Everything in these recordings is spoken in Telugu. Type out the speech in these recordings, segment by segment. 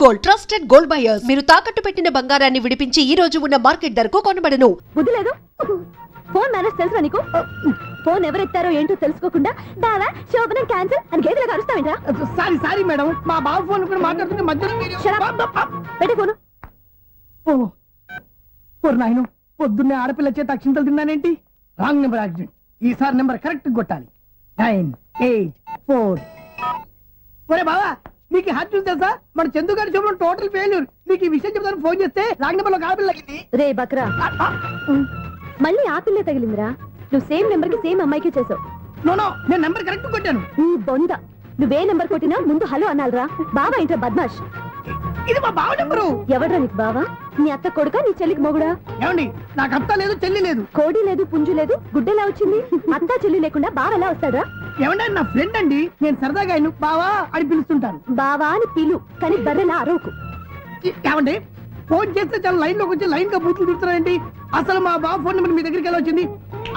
గోల్డ్ ట్రస్టెడ్ గోల్డ్ బయర్స్ మీరు తాకట్టు పెట్టిన బంగారాన్ని విడిపించి ఈ రోజు ఉన్న మార్కెట్ ధరకు కొనబడను. బుద్ధి లేదు. ఫోన్ మేనేజ్ తెలుసా నీకు? ఫోన్ ఎవరెత్తారో ఏంటో తెలుసుకోకుండా బావా శోభనం క్యాన్సిల్ అని గేదెలకు అరుస్తావేంట్రా? సారీ మేడం, మా బావ ఫోన్ కూడా మాట్లాడుతుంటే మధ్యలో పెట్టే ఫోను. నాయను పొద్దున్నే ఆడపిల్ల చేత అక్షింతలు తిన్నానేంటి? Wrong number accident. ఈసారి నెంబర్ కరెక్ట్ కొట్టాలి. 984. ఒరే బావా, నీకు హార్ట్ చూసి తెలుసా? మన చందు గారి చూపడం టోటల్ ఫెయిల్యూర్. నీకు ఈ విషయం చెప్తాను ఫోన్ చేస్తే రాంగ్ నెంబర్ లో ఆడపిల్ల తగ్గింది. రే బక్రా, మళ్ళీ ఆ పిల్లే తగిలిందిరా. నువ్వు సేమ్ నెంబర్ కి సేమ్ అమ్మాయికే చేసావు. నో, నేను నెంబర్ కరెక్ట్ కొట్టాను. నీ బొంద, నువ్వే నెంబర్ కొట్టినా ముందు హలో అనాలిరా. బావా ఏంట్రా బద్మాష్? ఇది మా బావ నెంబరు. ఎవడ్రా నీకు బావా? నీ అత్త కొడుక, నీ చెల్లికి మొగుడా? ఏమండి, నాకు అత్త లేదు, చెల్లి లేదు. కోడి లేదు, పుంజు లేదు, గుడ్డెలా వచ్చింది? అత్త చెల్లి లేకుండా బావ ఎలా వస్తాడా? ఏమండి, నా ఫ్రెండ్ అండి. నేను సరదాగా ఆయన బావా అని పిలుస్తుంటాను. బావా అని పిలు, కానీ బర్రెలా అరవకు. ఏమండి, ఫోన్ చేస్తే చాలా లైన్ లోకి వచ్చి లైన్ గా బూతులు తిడుతున్నారండి. అసలు మా బావ ఫోన్ నెంబర్ మీ దగ్గరికి ఎలా వచ్చింది?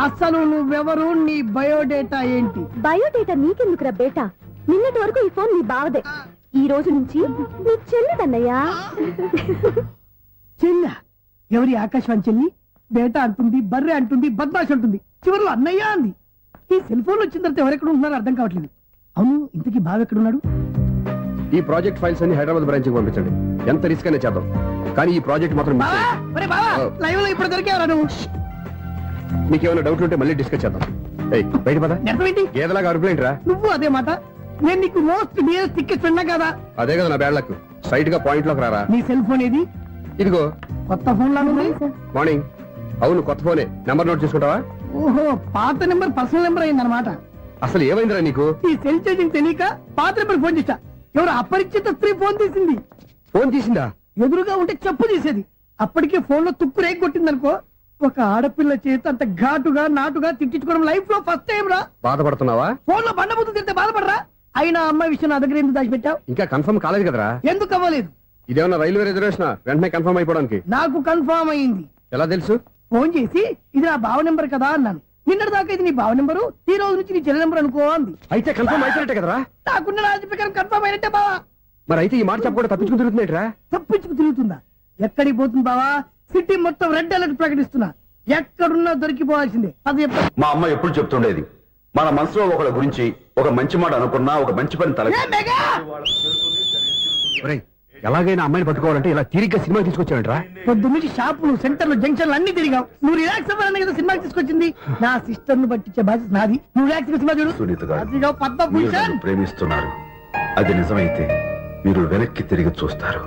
అసలు నువ్వెవరు, నీ బయోడేటా ఏంటి? బయోడేటా నీకెందుకురా బేటా? నిన్నటి వరకు ఈ ఫోన్ నీ బావదే. ఈ రోజు నుంచి నీ చెల్లిదన్నయ్యా. చెల్ల ఎవరి? ఆకాశవాణి చెల్లి. బేటా అంటుంది, బర్రె అంటుంది, బద్మాష్ అంటుంది, చివరిలో అన్నయ్య అంది. ఈ సెల్ ఫోన్ వచ్చిన తర్వాత ఎవరెక్కడ ఉంటున్నారో అర్థం కావట్లేదు. అవును, ఇంతకీ బావ ఎక్కడున్నాడు? ఈ ప్రాజెక్ట్ ఫైల్స్ అన్ని హైదరాబాద్ బ్రాంచ్ కి పంపించండి. ఎంత రిస్క్ అయినా చేద్దాం, కానీ ఈ ప్రాజెక్ట్ మాత్రం లైవ్ లో ఇప్పుడు దొరికేవరా నువ్వు? మీకేమైనా డౌట్ ఉంటే మళ్ళీ డిస్కస్ చేద్దాం. బయట పద. గేదలాగా అరుపులేంట్రా? నువ్వు అదే మాట. నేను నీకు మోస్ట్ డియర్ టికెట్ ఫ్రెండ్ కదా. అదే కదా నా బ్యాడ్ లక్. స్ట్రైట్ గా పాయింట్ లోకి రారా. నీ సెల్ ఫోన్ ఏది? ఇదిగో కొత్త ఫోన్ లాగా ఉంది. మార్నింగ్. అవును, కొత్త ఫోనే. నెంబర్ నోట్ చేసుకుంటావా? ఓహో, పాత నెంబర్ పర్సనల్ నెంబర్ అయిందన్నమాట. అసలు ఏమైందిరా నీకు? ఈ సెల్ చేంజింగ్ తెలియక పాత నెంబర్ ఫోన్ చేశా. ఎవరు అపరిచిత స్త్రీ ఫోన్ తీసింది. ఫోన్ తీసిందా? ఎదురుగా ఉంటే చెప్పు తీసేది. అప్పటికే ఫోన్ లో తుప్పు రేగి కొట్టిందనుకో. ఒక ఆడపిల్ల చేత అంత ఘాటుగా నాటుగా తిట్టించుకోవడం లైఫ్ లో ఫస్ట్ టైం రా. బాధపడుతున్నావా? ఫోన్ లో బండబుద్ధి తింటే బాధపడరా? అయినా అమ్మాయి విషయం నా దగ్గర ఎందుకు దాచిపెట్టావు? ఇంకా కన్ఫర్మ్ కాలేదు కదరా. ఎందుకు అవ్వలేదు? ఇదేమన్నా రైల్వే రిజర్వేషన్? వెంటనే కన్ఫర్మ్ అయిపోవడానికి. నాకు కన్ఫర్మ్ అయింది. ఎలా తెలుసు? ఫోన్ చేసి ఇది నా బావ నెంబర్ కదా అన్నాను. నిన్నటి దాకా ఇది నీ బావ నెంబరు, ఈ రోజు నుంచి నీ చెల్లి నెంబర్ అనుకో అంది. అయితే కన్ఫర్మ్ అయిపోయినట్టే కదరా? నాకున్న రాజు ప్రకారం కన్ఫర్మ్ అయినట్టే బావా. మరి అయితే ఈ మాట చెప్పకుండా తప్పించుకుని తిరుగుతున్నట్రా? తప్పించుకు తిరుగుతుందా? ఎక్కడికి పోతుంది బావా? సిటీ మొత్తం రెడ్ అలర్ట్ ప్రకటిస్తున్నా. ఎక్కడున్నా దొరికిపోవాల్సిందే. అది మా అమ్మ ఎప్పుడు చెప్తుండేది, మన మనసులో ఒకళ్ళ గురించి ఒక మంచి మాట అనుకున్నా ఒక మంచి పని తల. ఎలాగైనా అమ్మాయిని పట్టుకోవాలంటే ఇలా తిరిగ్గా సినిమా తీసుకొచ్చావంట్రా? పొద్దు నుంచి షాపులు, సెంటర్లు, జంక్షన్లు అన్ని తిరిగావు. నువ్వు రిలాక్స్ అవ్వాలని కదా సినిమాకి తీసుకొచ్చింది. నా సిస్టర్ ను పట్టించే బాధ్యత నాది. నువ్వు రిలాక్స్ సినిమా చూడు. సునీత గారు, అదిగో పద్మభూషణ్. ప్రేమిస్తున్నారు. అది నిజమైతే మీరు వెనక్కి తిరిగి చూస్తారు,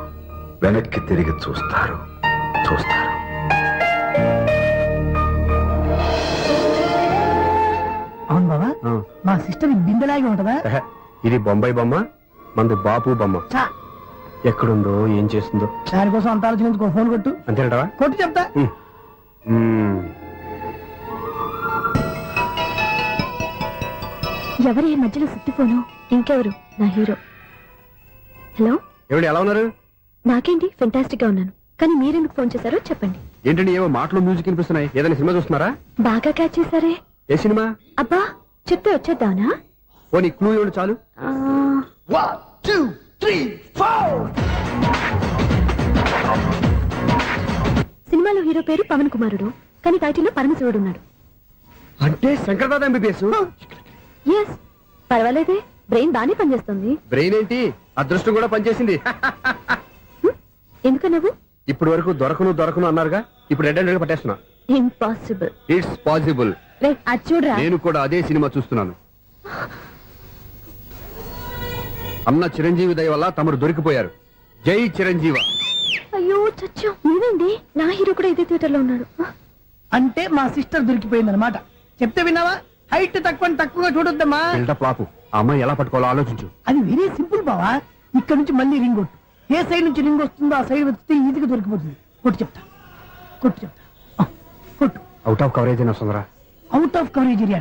వెనక్కి తిరిగి చూస్తారు. అవును బాబా, మా సిస్టర్ బిందెలాగే ఉంటదా? ఇది బొంబాయి బొమ్మ, మంది బాపు బొమ్మ. ఎక్కడుందో ఏం చేస్తుందో దానికోసం అంత ఆలోచించుకో. ఫోన్ కొట్టు. అంతేనంటావా? కొట్టు చెప్తా. ఎవరు ఈ మధ్యలో సుత్తి ఫోను? ఇంకెవరు? నా హీరో. హలో, ఏమిటి ఎలా ఉన్నారు? నాకేంటి ఫెంటాస్టిక్ గా ఉన్నాను, కానీ మీరెందుకు ఫోన్ చేశారో చెప్పండి. ఏంటండి ఏవో మాటలు మ్యూజిక్ వినిపిస్తున్నాయి? ఏదైనా సినిమా చూస్తున్నారా? బాగా క్యాచ్ చేశారే. ఏ సినిమా? అబ్బా, చెప్తే వచ్చేద్దానా? ఓ నీ క్లూ ఇవ్వండి చాలు. 1 2 3 4. సినిమాలో హీరో పేరు పవన్ కుమారుడు, కానీ టైటిల్లో పరమశివుడు ఉన్నాడు. అంటే శంకర్దాద ఎంబీబీఎస్. ఎస్, పర్వాలేదే, బ్రెయిన్ బానే పనిచేస్తుంది. బ్రెయిన్ ఏంటి, అదృష్టం కూడా పనిచేసింది. ఎందుకన్నావు? ఇప్పటి వరకు దొరకను అన్నారుగా, ఇప్పుడు రెడ్ హ్యాండెడ్ గా పట్టేస్తున్నా. ఇంపాసిబుల్. It's possible. అది చూడరా. నేను కూడా అదే సినిమా చూస్తున్నాను. అన్న చిరంజీవి దయ వల్ల తమరు దొరికిపోయారు. జై చిరంజీవ. అయ్యో చచ్చో, నేనండి. నా హీరో కూడా ఇదే థియేటర్ లో ఉన్నాడు. అంటే మా సిస్టర్ దొరికిపోయింది అనమాట. చెప్తే విన్నావా? హైట్ తక్కువగా చూడొద్దమ్మా. పాపు, ఆ అమ్మాయి ఎలా పట్టుకోవాలో ఆలోచించు. అది వెరీ సింపుల్ బావా. ఇక్కడ నుంచి మళ్ళీ రింగ్ కొట్టు. ఏ సైడ్ నుంచి రింగ్ వస్తుందో ఆ సైడ్ వస్తే ఈజీగా దొరికిపోతుంది. కొట్టు చెప్తా. కొట్టు. అవుట్ ఆఫ్ కవరేజ్ అయినా వస్తుందిరా. అవుట్ ఆఫ్ కవరేజ్ ఏరియా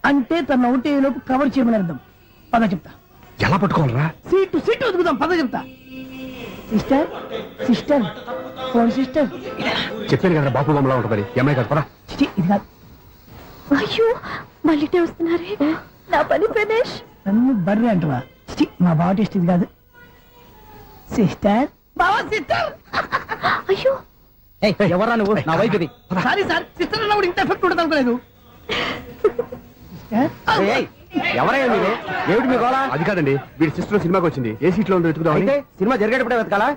అంటే తన అవుట్ అయ్యేలోపు కవర్ చేయమని అర్థం. పద చెప్తా. ఎలా పట్టుకోవాలరా? సీటు వదుకుదాం. పద చెప్తా. Sister phone sister. చెప్పాను కదా బాపు బొమ్మలా ఉంటుంది. అమ్మాయి కదా. ఛీ, ఇది కాదు. అయ్యో మళ్ళీ ఇటే వస్తున్నారే నా పని ఫినిష్. నన్ను బర్రె అంటవా? ఛీ, మా బావ టేస్ట్ ఇది కాదు. సిస్టర్, బావా సిస్టర్. అయ్యో ఎవరా నువ్వు? నా వైపు ఇది. సారీ సార్, సిస్టర్ అన్నప్పుడు ఇంత ఎఫెక్ట్ ఉండదు అనుకోలేదు. ఏయ్, ఎవరయ్యా మీరే? ఏమిటి మీ గోళ? అది కాదండి, వీడి సిస్టర్ సినిమాకి వచ్చింది. ఏ సీట్ లో ఉందో వెతుకుదామని. అయితే సినిమా జరిగేటప్పుడే వెతకాలా?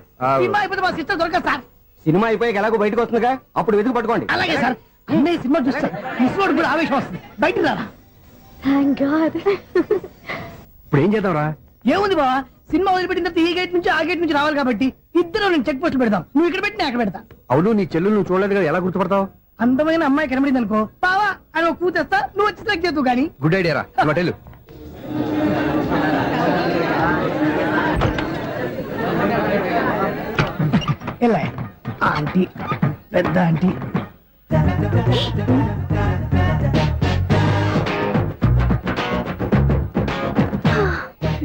సినిమా అయిపోతే మా సిస్టర్ దొరకదు సార్. సినిమా అయిపోయాక ఎలాగో బయటకు వస్తుందిగా, అప్పుడు వెతుకు పట్టుకోండి. అలాగే సార్, అన్నయ్య సినిమా చూస్తారు, మిస్ వాడు కూడా ఆవేశం వస్తుంది. బయట రారా. Thank God. ఇప్పుడు ఏం చేద్దాంరా? ఏముంది బావా, సినిమా వదిలిపెట్టిన తర్వాత ఈ గేట్ నుంచి ఆ గేట్ నుంచి రావాలి కాబట్టి ఇద్దరు నేను చెక్ పోస్ట్ పెడదాం. నువ్వు ఇక్కడ పెట్టి నేను అక్కడ పెడతా. అవును, నీ చెల్లెలు నువ్వు చూడలేదు కదా, ఎలా గుర్తుపడతావు? అందమైన అమ్మాయి కనబడింది అనుకో, బావా అని ఒక కూతేస్తా, నువ్వు వచ్చి సెలెక్ట్ చేద్దు కానీ. గుడ్ ఐడియా రా, నువ్వు అటెళ్ళు. ఎలా ఆంటీ, పెద్ద ఆంటీ.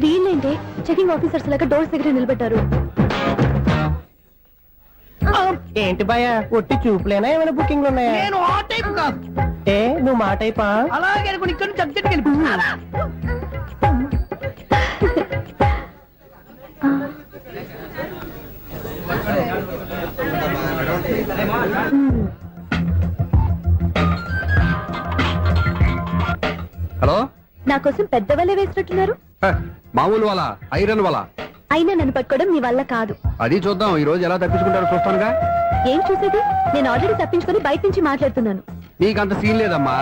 వీళ్ళేంటే చెకింగ్ ఆఫీసర్స్ లాగా డోర్స్ దగ్గర నిలబెట్టారు. ఏంటి భయ ఒట్టి చూపులేనా? ఏమైనా బుకింగ్లు ఉన్నాయా? నేను ఆ టైప్ కాదు. ఏ నువ్వు మాట అయిపా? అలాగే అనుకుని ఇక్కడ నుంచి అర్జెంట్కి వెళ్ళిపోతున్నా. హలో, నా కోసం పెద్ద వలే వేసినట్టున్నారు. హ, మామూలు వాళ్ళ ఐరన్ వాళ్ళ. అయినా నన్ను పట్టుకోవడం మీ వల్ల కాదు. అది చూద్దాం, ఈ రోజు ఎలా తప్పించుకుంటారో చూస్తానుగా. ఏం చూసేది? నేను ఆల్రెడీ తప్పించుకొని బయట నుంచి మాట్లాడుతున్నాను. నీకంత సీన్ లేదమ్మా.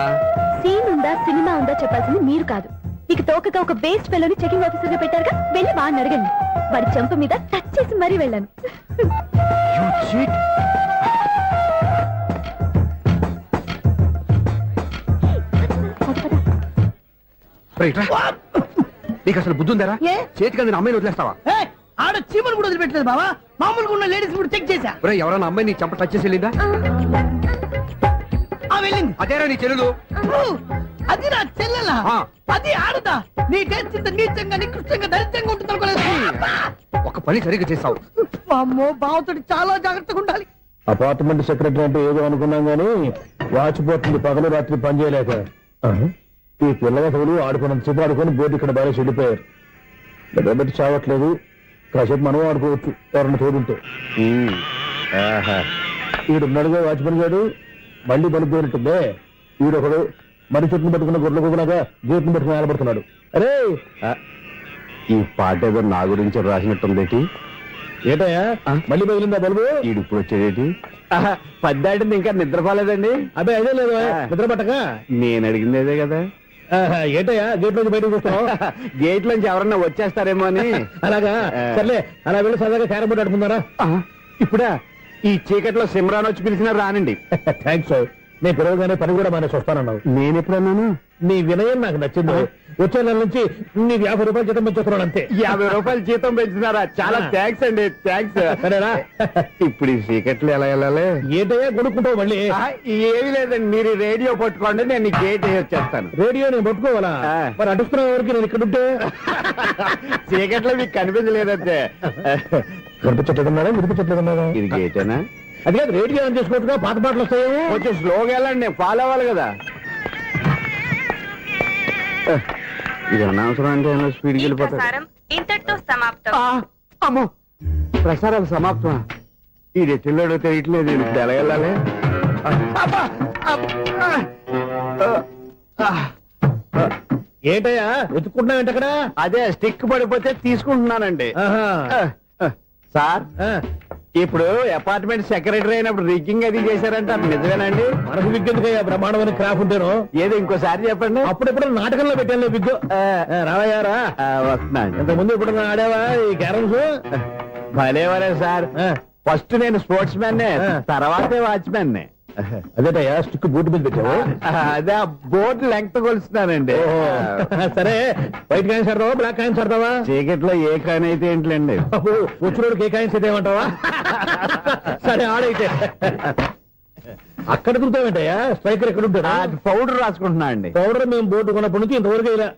సీన్ ఉందా సినిమా ఉందా చెప్పాల్సింది మీరు కాదు. మీకు తోకగా ఒక బేస్ట్ ఫెలోని చెకింగ్ ఆఫీసర్ గా పెట్టారుగా, వెళ్ళి వాడిని అడగండి. వాడి చెంప మీద టచ్ చేసి మరీ వెళ్ళాను. You cheat. రైట్ రా. నీకు అసలు బుద్ధి ఉందారా? ఏ? చేతికి అందిన అమ్మాయిని వదిలేస్తావా? ఏయ్, ఆడ చీమలు కూడా వదిలిపెట్టలేదు బావా. మామూలుగా ఉన్న లేడీస్ కూడా చెక్ చేశా. ఒరే, ఎవరైనా అమ్మాయి నీ చంప టచ్ చేసి వెళ్ళిందా? ఆ వెళ్ళింది. అదేరా నీ చెల్లెలు. ఓ, అది నా చెల్లెలా? ఆ. అది ఆడదా? నీ టేస్ట్ ఇంత నీచంగా నికృష్టంగా దరిద్రంగా ఉంటుంది అనుకోలేదు. ఒక పని సరిగ్గా చేస్తావు. అమ్మో, బావతోటి చాలా జాగ్రత్తగా ఉండాలి. అపార్ట్మెంట్ సెక్రటరీ అంటే ఏదో అనుకున్నాం గానీ వాచిపోతుంది పగలు రాత్రి పని చేయలేక. ఈ పిల్లగతులు ఆడుకున్నంత సేపు ఆడుకొని బోర్డు ఇక్కడ బాగా చెడిపోయారు. నిద్రబెట్టి చావట్లేదు. కాసేపు మనం ఆడుకోవచ్చు ఎవరన్నా తోడుంటే. ఈడున్నాడుగా వాచ్మెన్ గారు, మళ్ళీ బలుపు పేరుంటుందే. ఈడొకడు మరి చెట్టును పట్టుకున్న గొడ్ల కుదలాగా గేట్ను పట్టుకుని నిలబడుతున్నాడు. అరే, ఈ పాట ఏదో నా గురించి రాసినట్టుంది. ఏటయ్యా మళ్ళీ బదిలిందా బలుపు? ఈడు ఇప్పుడు వచ్చేదేటి? పద్దాటింది ఇంకా నిద్రపోలేదండి. అదే అదే లేదు నిద్ర పట్టక. నేను అడిగింది అదే కదా. ఏటయ్యా గేట్ నుంచి బయటకు చూస్తున్నావు? గేట్ లోంచి ఎవరన్నా వచ్చేస్తారేమో అని. అలాగా, సర్లే అలా వెళ్ళి సరదాగా క్యారం బోర్డు ఆడుకుందారా? ఇప్పుడా ఈ చీకట్లో సిమ్రాన్ వచ్చి పిలిచినా రానండి. థ్యాంక్స్. నేను పిలవగానే పని కూడా మానేసి వస్తానన్నావు. నేను ఎప్పుడన్నాను? నీ వినయం నాకు నచ్చింది. వచ్చే నెల నుంచి నీకు 50 రూపాయలు జీతం పెంచుతున్నాను అంతే. 50 రూపాయలు జీతం పెంచుతున్నారా? చాలా థ్యాంక్స్ అండి, థ్యాంక్స్. సరేనా? ఇప్పుడు ఈ చీకట్లు ఎలా వెళ్ళాలి? ఏంటయ్యా కొనుక్కుంటావు మళ్ళీ? ఏమి లేదండి, మీరు రేడియో పట్టుకోండి, నేను గేట్ వచ్చేస్తాను. రేడియో నేను పట్టుకోవాలా? మరి అడుస్తున్న వరకు నేను ఇక్కడ ఉంటే చీకట్లో మీకు కనిపించలేదంటే. కనిపించట్లేదన్నారా వినిపించట్లేదన్నారా? ఇది గేటేనా? అది కాదు, రేడియో ఆన్ చేసుకోవచ్చుగా, పాత పాటలు వస్తాయేమో. కొంచెం స్లోగా వెళ్ళండి, నేను ఫాలో అవ్వాలి కదా. ఇది అనవసరం అంటే స్పీడ్కి వెళ్ళిపోతాడు. ప్రసారం ఇంతటితో సమాప్తం. అమ్మో, ప్రసారాలు సమాప్తమా? ఈ రెట్టిల్లోడో తెలియట్లేదు, నేను ఇప్పుడు ఎలా వెళ్ళాలి? ఏంటయ్యా వెతుక్కుంటున్నావు ఏంటక్కడ? అదే స్టిక్ పడిపోతే తీసుకుంటున్నానండి. సార్, ఇప్పుడు అపార్ట్మెంట్ సెక్రటరీ అయినప్పుడు రిగ్గింగ్ అది చేశారంటే అది నిజమేనండి? మనకు విగ్గెందుకయ్యా, బ్రహ్మాండమైన క్రాఫ్ ఉంటాను. ఏదో ఇంకోసారి చెప్పండి. అప్పుడెప్పుడు నాటకంలో పెట్టాను విగ్గు. రావయ్యారా? వస్తున్నాను. ఇంతకుముందు ఇప్పుడు ఆడావా ఈ క్యారమ్స్? భలేవరే సార్, ఫస్ట్ నేను స్పోర్ట్స్ మ్యాన్, తర్వాతే వాచ్మెన్. అదేటయ్యా స్టిక్ బూట్ మీద పెట్టావు? అదే ఆ బోర్డు లెంగ్త్ కొలుస్తున్నానండి. సరే, వైట్ కాయిన్స్ ఆడతావా బ్లాక్ కాయిన్స్ ఆడతావా? చీకట్లో ఏ కాని అయితే ఏంటండి? వచ్చినోడికి ఏ కాయిన్స్ అయితే ఏమంటావా? సరే ఆడైతే. అక్కడ దిగుతావేంటయ్యా? స్ట్రైకర్ ఎక్కడ ఉంటాడా? పౌడర్ రాసుకుంటున్నా అండి. పౌడర్ మేము బోర్డు కొన్నప్పటి నుంచి ఇంతవరకు ఇలా.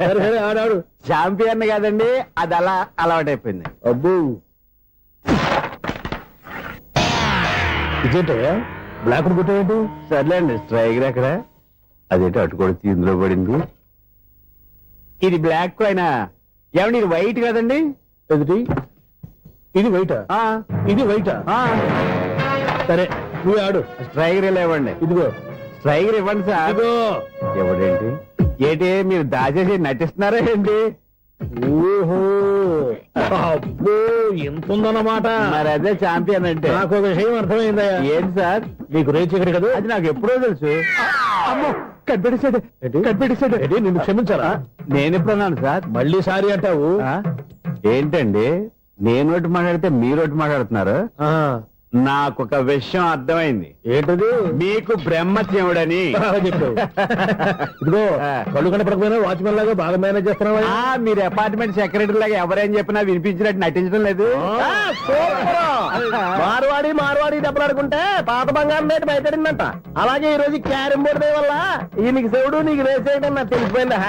సరే సరే ఆడాడు. చాంపియన్ కాదండి, అది అలా అలవాటైపోయింది. అబ్బు, ఇదేంటయ్యా బ్లాక్ కొట్టేయండి. సర్లేండి స్ట్రైగర్ ఎక్కడ అదేంటి అటుకొడితే ఇందులో పడింది. ఇది బ్లాక్ కాయిన్. ఏమండి ఇది వైట్ కదండి? ఎదుటి ఇది వైటా? ఆ, ఇది వైటా? ఆ. సరే నువ్వు ఆడు. స్ట్రైగర్ ఇలా ఇవ్వండి. ఇదిగో స్ట్రైగర్ ఇవ్వండి సార్. ఇదిగో. ఎవడేంటి ఏంటి మీరు దాచేసి నటిస్తున్నారా ఏంటి? ఓహో అబ్బో ఎంత ఉందన్నమాట. మరి అదే ఛాంపియన్ అంటే. నాకు ఒక విషయం అర్థమైందయ్యా. ఏంటి సార్? నీకు రేచి ఇక్కడ కదా? అది నాకు ఎప్పుడో తెలుసు. అమ్మో కనిపెట్టేశాడు. కనిపెట్టేశాడు. ఏంటి, నిన్ను క్షమించాలా? నేను ఎప్పుడన్నాను సార్? మళ్ళీ సారీ అంటావు? ఆ? ఏంటండి నేను ఒకటి మాట్లాడితే మీరు ఒకటి మాట్లాడుతున్నారు. ఆ, నాకు ఒక విషయం అర్థమైంది. ఏంటది? మీకు బ్రహ్మత్యముడని. బాగా చెప్పావు. ఇదిగో ఆ. కళ్ళు కనపడకపోయినా వాచ్మెన్ లాగా బాగా మేనేజ్ చేస్తున్నావా? ఆ, మీరు అపార్ట్మెంట్ సెక్రటరీ లాగా ఎవరేం చెప్పినా వినిపించినట్టు నటించడం లేదు. ఆ, మార్వాడి మార్వాడి దెబ్బలాడుకుంటే పాత బంగారం రేటు బయటడిందంట. అలాగే ఈ రోజు క్యారం బోర్డు దే వల్ల ఈయనకి శివుడు నీకు రేసేయడం నాకు తెలిసిపోయిందా?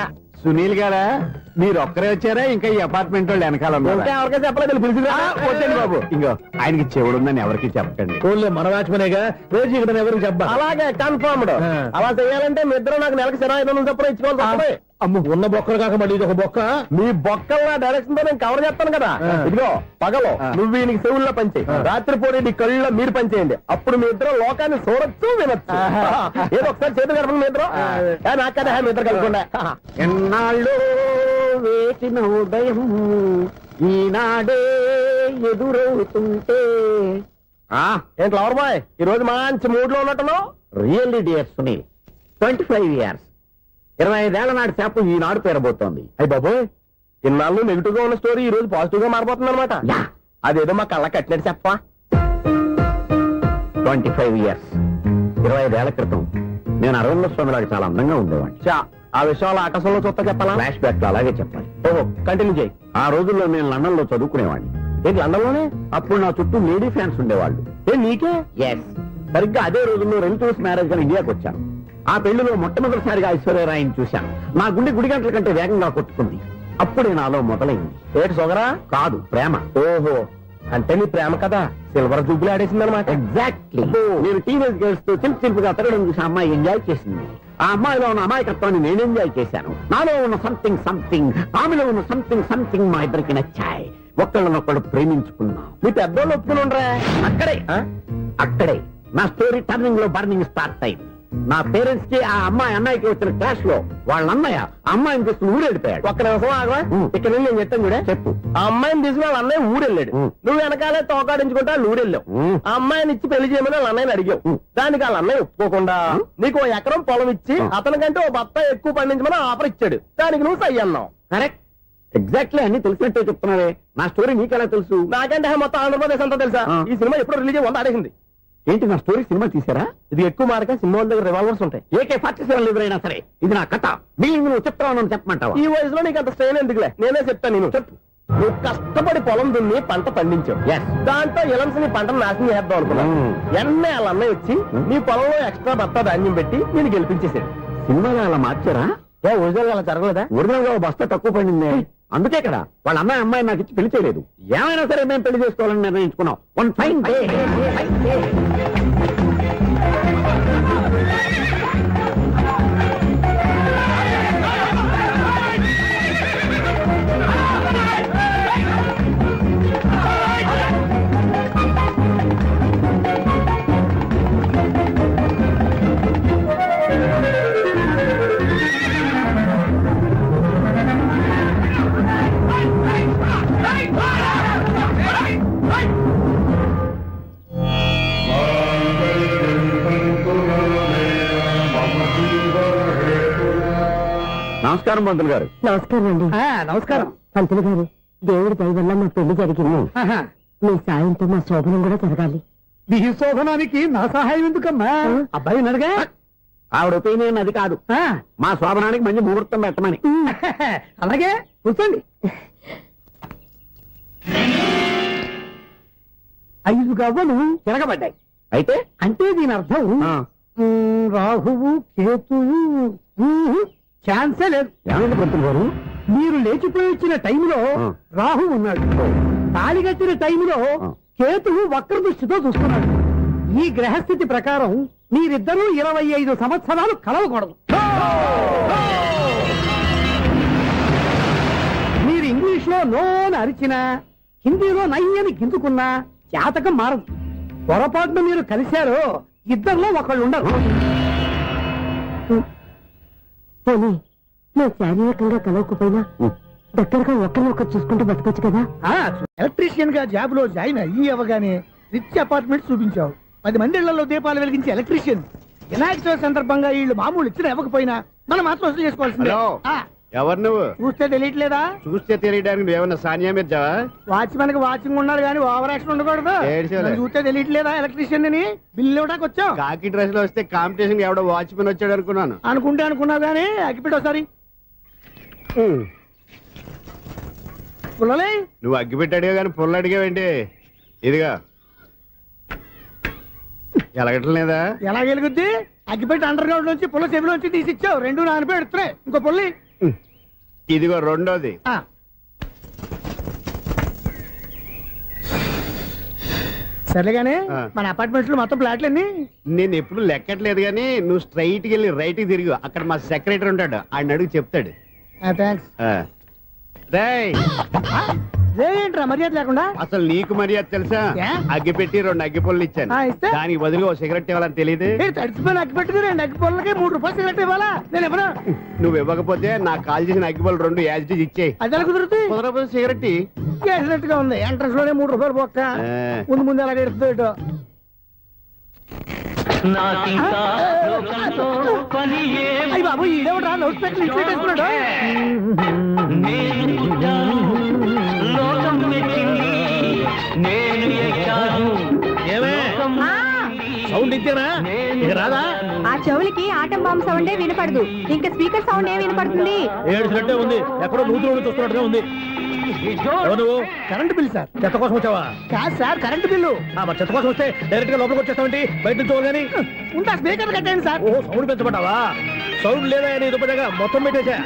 సునీల్ గారా మీరు ఒక్కరే వచ్చారా? ఇంకా ఈ అపార్ట్మెంట్ వాళ్ళు వెనకాల ఇంకా ఉన్నారా? ఎవరికైనా చెప్పలేదు పిలిచి వద్దండి బాబు. ఇంకో ఆయనకి చెవుడుందని ఎవరికి చెప్పకండి. ఫోన్లే మన వాచ్మెనేగా రేచి ఇక్కడ ఎవరికి చెప్పా. అలాగే కన్ఫర్మ్డ్. ఆ. అలా చేయాలంటే మీ ఇద్దరు నాకు నెలకు 25,000 చొప్పున ఇచ్చుకోవాలి తప్పదు. అమ్మ ఉన్న బొక్కలు కాక మళ్ళీ ఇది ఒక బొక్క. మీ బొక్కల నా డైరెక్షన్ తో నేను కవర్ చేస్తాను కదా. ఆ. ఇదిగో పగలు ఆ. నువ్వు ఈయనకి చెవుల్లో పంచే, రాత్రిపూట నీ కళ్ళలో మీరు పనిచేయండి. అప్పుడు మీ ఇద్దరు లోకాన్ని చూడొచ్చు వినొచ్చు. ఏదో ఒకసారి చేతులు కలపండి మీ ఇద్దరు. నాకు కదా మీ ఇద్దరు కలపకుండా. ఎన్నాళ్ళు వేసిన ఉదయం ఈనాడే ఎదురవుతుంటే. ఏంటి లవర్ బాయ్ ఈ రోజు మంచి మూడ్ లో ఉన్నట్టున్నావు? రియల్లీ డియర్ సునీల్, 25 years 25 ఏళ్ల నాటి చేప ఈనాడు పేరబోతోంది. అయ్యి బాబోయ్, ఇన్నాళ్ళు నెగిటివ్ గా ఉన్న స్టోరీ ఈ రోజు పాజిటివ్ గా మారిపోతుంది అనమాట. యా. అదేదో మా కళ్ళ కట్టినట్టు చెప్పా. 25 years 25 ఏళ్ల క్రితం నేను అరవింద స్వామి లాగా చాలా అందంగా ఉండేవాడిని. చా, ఆ విషయాలు ఆకాశంలో చూస్తా చెప్పాలా? ఫ్లాష్ బ్యాక్ లో అలాగే చెప్పాలి. ఓహో, కంటిన్యూ చేయి. ఆ రోజుల్లో నేను లండన్ లో చదువుకునేవాడిని. ఏంటి లండన్ లోనే? అప్పుడు నా చుట్టూ లేడీ ఫ్యాన్స్ ఉండేవాళ్ళు. నీకే? ఎస్, సరిగ్గా అదే రోజుల్లో రిలేటివ్స్ మ్యారేజ్ గా ఇండియాకి వచ్చాను. ఆ పెళ్లిలో మొట్టమొదటిసారిగా ఐశ్వర్యరాయని చూశాను. నా గుండె గుడి గంటల కంటే వేగంగా కొట్టుకుంది. అప్పుడే నాలో మొదలైంది. ఏటి సొగరా? కాదు, ప్రేమ. ఓహో, అంటే నీ ప్రేమ కదా సిల్వర్ జూబ్లీ ఆడేసింది అనమాట. ఎగ్జాక్ట్లీ. నేను టీనేజ్ గర్ల్స్ తో చిలిపి చిలిపిగా తిరగడం చూసి ఆ అమ్మాయి ఎంజాయ్ చేసింది. ఆ అమ్మాయిలో ఉన్న అమాయకత్వాన్ని నేను ఎంజాయ్ చేశాను. నాలో ఉన్న సంథింగ్ సంథింగ్, ఆమెలో ఉన్న సంథింగ్ సంథింగ్ మా ఇద్దరికి నచ్చాయి. ఒక్కళ్ళనొక్కళ్ళు ప్రేమించుకున్నాం. నీ పెద్దోళ్ళు ఒప్పుకుని ఉండరా? అక్కడే నా స్టోరీ టర్నింగ్ లో బర్నింగ్ స్టార్ట్ అయింది. నా పేరెంట్స్ కి ఆ అమ్మాయి అన్నయ్యకి వచ్చిన క్లాష్ లో వాళ్ళ అన్నయ్య ఆ అమ్మాయిని తీసుకుని ఊరెళ్ళిపోయాడు. ఒక్క నిమిషం ఆగవా? ఇక్కడ నుండి నేను చెప్తాను కూడా. చెప్పు. ఆ అమ్మాయిని తీసుకుని వాళ్ళ అన్నయ్య ఊరెళ్ళాడు. నువ్వు వెనకాలే తోకాడించుకుంటా ఊరెళ్ళావు. ఆ అమ్మాయిని ఇచ్చి పెళ్లి చేయమని వాళ్ళ అన్నయ్యని అడిగావు. దానికి వాళ్ళ అన్నయ్య ఒప్పుకోకుండా నీకు 1 ఎకరం పొలం ఇచ్చి అతనికంటే ఓ బత్త ఎక్కువ పండించమని ఆఫర్ ఇచ్చాడు. దానికి నువ్వు సై అన్నావు. కరెక్ట్, ఎగ్జాక్ట్లీ అన్ని తెలిసినట్టే చెప్తున్నావే. నా స్టోరీ నీకెలా తెలుసు? నాకంటే మొత్తం ఆంధ్రప్రదేశ్ అంతా తెలుసా? ఈ సినిమా ఎప్పుడు రిలీజ్ అయ్యి 100 ఆడేసింది. ఏంటి నా స్టోరీ సినిమా తీసారా? ఇది ఎక్కువ మార్క సినిమా వాళ్ళ దగ్గర రివాల్వర్స్ ఉంటాయి. AK-47 ఎవరైనా సరే ఇది నా కథ. మిగిలిన నువ్వు చెప్తావు చెప్పమంటావా? ఈ వయసులో నీకు అంత స్ట్రెయిన్ ఎందుకులే, నేనే చెప్తాను. నేను చెప్పు. నువ్వు కష్టపడి పొలం దున్ని పంట పండించావు. Yes. దాంతో ఎలమ్స్ నీ పంటను నాశనం చేద్దాం అనుకున్నావు. ఎన్నే వాళ్ళ అన్నయ్య వచ్చి నీ పొలంలో ఎక్స్ట్రా బత్తా ధాన్యం పెట్టి నేను గెలిపించేసాడు. సినిమాలో అలా మార్చారా? ఒరిజినల్ అలా జరగలేదా? ఒరిజినల్ గా ఓ బస్తా తక్కువ పడింది. అందుకే కదా వాళ్ళ అమ్మాయి నాకు ఇచ్చి పెళ్లి చేయలేదు. ఏమైనా సరే మేము పెళ్లి చేసుకోవాలని నిర్ణయించుకున్నాం. One fine day. నమస్కారం పంతులు గారు. నమస్కారం అండి. నమస్కారం. పంతులు గారు, దేవుడి దయ వల్ల మా పెళ్లి జరిగింది. ఆహా. మీ సాయంతో మా శోభనం కూడా జరగాలి. మీ శోభనానికి నా సహాయం ఎందుకమ్మా? అబ్బాయి ఉన్నాడుగా. ఆవిడ ఒపీనియన్ అది కాదు. ఆ, మా శోభనానికి మంచి ముహూర్తం పెట్టమని. అలాగే కూర్చోండి. 5 గవ్వలు తిరగబడ్డాయి. అయితే అంటే దీని అర్థం ఆ, రాహువు కేతువు ఛాన్సే లేదు. ఏమైంది పంతులు గారు? మీరు లేచిపోయి వచ్చిన టైంలో ఆ. రాహు ఉన్నాడు. తాళి కట్టిన టైంలో ఆ. కేతువు వక్ర దృష్టితో చూస్తున్నాడు. ఈ గ్రహస్థితి ప్రకారం మీరిద్దరూ 25 సంవత్సరాలు కలవకూడదు. మీరు ఇంగ్లీష్ లో నో అని అరిచినా, హిందీలో నయ్యని గింజుకున్నా జాతకం మారదు. పొరపాటున మీరు కలిశారో ఇద్దరిలో ఒకళ్ళు ఉండరు. మేము శారీరకంగా కలవకపోయినా దగ్గరగా ఒకరినొకరు చూసుకుంటూ బతకొచ్చు కదా. ఎలక్ట్రీషియన్ గా జాబ్ లో జాయిన్ అయ్యి అవగానే రిచ్ అపార్ట్మెంట్ చూపించావు. 10 మంది ఇళ్లలో దీపాలు వెలిగించే ఎలక్ట్రీషియన్. వినాయక చవితి సందర్భంగా వీళ్ళు మామూలు ఇచ్చిన ఇవ్వకపోయినా మనం మాత్రం వసూలు చేసుకోవాల్సిందే. హలో. ఆ, ఎవరు నువ్వు? చూస్తే తెలియట్లేదా? చూస్తే తెలియడానికి నువ్వేమన్నా సానియా మీర్జావా? వాచ్మెన్ కి వాచింగ్ ఉన్నారు కానీ ఓవర్ యాక్షన్ ఉండకూడదు. ఏడ్చేలే. నన్ను చూస్తే తెలియట్లేదా ఎలక్ట్రీషియన్ అని? బిల్లు ఇవ్వడానికి వచ్చాం. కాకి డ్రెస్ లో వస్తే కాంపిటీషన్ ఎవడో వాచ్మెన్ వచ్చాడు అనుకున్నాను. అనుకుంటే అనుకున్నావు కానీ అగ్గిపెట్టి ఒకసారి పుల్లలే. నువ్వు అగ్గి పెట్టాడుగా కానీ పుల్ల అడిగావేంటి? ఇదిగా ఎలగటం లేదా? ఎలా గెలుగుద్ది? అగ్గిపెట్టి అండర్ గ్రౌండ్ నుంచి పుల్ల చెవిలోంచి తీసిచ్చావు. 2 నానిపోయి ఎడుతున్నాయి. ఇంకో పుల్లి. ఇదిగో రెండోది. ఆ. సర్లేగానే ఆ. మన అపార్ట్మెంట్స్ లో మొత్తం ఫ్లాట్లు అన్ని నేను ఎప్పుడు లెక్కట్లేదు కానీ నువ్వు స్ట్రైట్ కి వెళ్ళి రైట్ కి తిరిగి అక్కడ మా సెక్రటరీ ఉంటాడు, ఆయన అడుగు చెప్తాడు. థ్యాంక్స్. రేయ్, ఏంట్రా మర్యాద లేకుండా? అసలు నీకు మర్యాద తెలుసా? ఏ? అగ్గి పెట్టి 2 అగ్గి పుల్లలు ఇచ్చాను. ఇస్తే? దానికి బదులుగా ఓ సిగరెట్ ఇవ్వాలని తెలియదు. తడిచిపోయిన అగ్గి పెట్టుకుని 2 అగ్గి పొలకి 3 రూపాయలు సిగరెట్ ఇవ్వాలా? నేను ఇవ్వను. నువ్వు ఇవ్వకపోతే నాకు కాల్ చేసిన అగ్గి పుల్లలు 2 యాజిటీజ్ ఇచ్చేయి. అది ఎలా కుదురుతుంది? కుదరకపోతే సిగరెట్ ఇయ్యి. చేసినట్టుగా ఉంది. ఎంట్రన్స్ లోనే 3 రూపాయలు పోక్క. ఆ. ముందు ముందు ఎలా ఎడుతుంది ఇటు. అయ్యి బాబు ఈడేవడా లౌడ్ స్పీకర్ ఇంట్లో పెట్టేసుకున్నాడు. సౌండ్ ఇచ్చానా? ఇక రాదా? ఆ చెవులకి ఆటం బాంబు సౌండే వినపడదు. ఇంకా స్పీకర్ సౌండ్ ఏ వినపడుతుంది? ఏడ్చినట్టే ఉంది. ఎక్కడో నూతులు చూస్తున్నట్టుగా ఉంది. ఎవరు నువ్వు? Current bill sir. చెత్త కోసం వచ్చావా? కాదు సార్, కరెంట్ బిల్లు. మరి చెత్త కోసం వస్తే డైరెక్ట్ గా లోపలికి వచ్చేస్తావేంటి? బయట నుంచి కానీ ఉంటా స్పీకర్ కట్టండి సార్. ఓ సౌండ్ పెంచమంటావా? సౌండ్ లేదా నీ దుబ్బగా మొత్తం పెట్టేసా.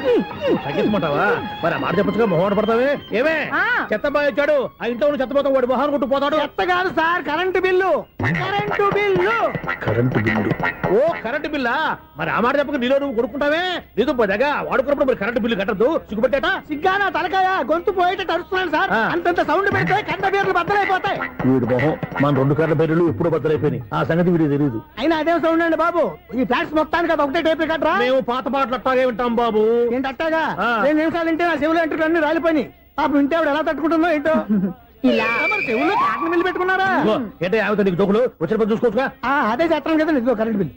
తగ్గించమంటావా? మరి ఆ మాట చెప్పచ్చుగా మొహం పడతావే. ఏమే ఆ. చెత్త బాగా ఇచ్చాడు, ఆ ఇంట్లో ఉన్న చెత్త పోతాం, వాడు మొహాన్ని కొట్టు పోతాడు. చెత్త కాదు sir, current bill. Current bill. Current bill. ఓ కరెంటు బిల్లా? మరి ఆ మాట చెప్పక నీలో నువ్వు కొడుకుంటావే. నీ దుబ్బగా వాడుకున్నప్పుడు మరి కరెంటు బిల్లు కట్టద్దు. సిగ్గుపెట్టేట. సిగ్గానా తలకాయ గొంతు పోయేటట్టు అరుస్తున్నాను సార్. ఆ. అంతంత సౌండ్ పెడితే కంట బీర్లు బద్దలైపోతాయి. వీడు మొహం మన 2 కర్ల పేర్లు ఎప్పుడు బద్దలైపోయినాయి. ఆ సంగతి వీడికి తెలియదు. అయినా అదే సౌండ్ అండి బాబు. ఈ ఫ్లాట్స్ మొత్తానికి అది ఒకటే టైప్ కట్టరా? మేము పాత పాటలు అట్టాగే వింటాం బాబు. ఏంటి అట్టాగా? ఆ. 2 నిమిషాలు వింటే నా చెవులు ఎంటర్ అన్ని రాలిపోయినాయి. పాపం వింటే ఆవిడ ఎలా తట్టుకుంటుందో ఏంటో. ఇలా మరి చెవుల్లో కాటన్ బిల్లు పెట్టుకున్నారా? ఇదిగో, ఏంటే ఆమెతో నీకు దోకులు వచ్చిన పని చూసుకోవచ్చుగా. అదే చేస్తాను కదా. ఇదిగో కరెంట్ బిల్.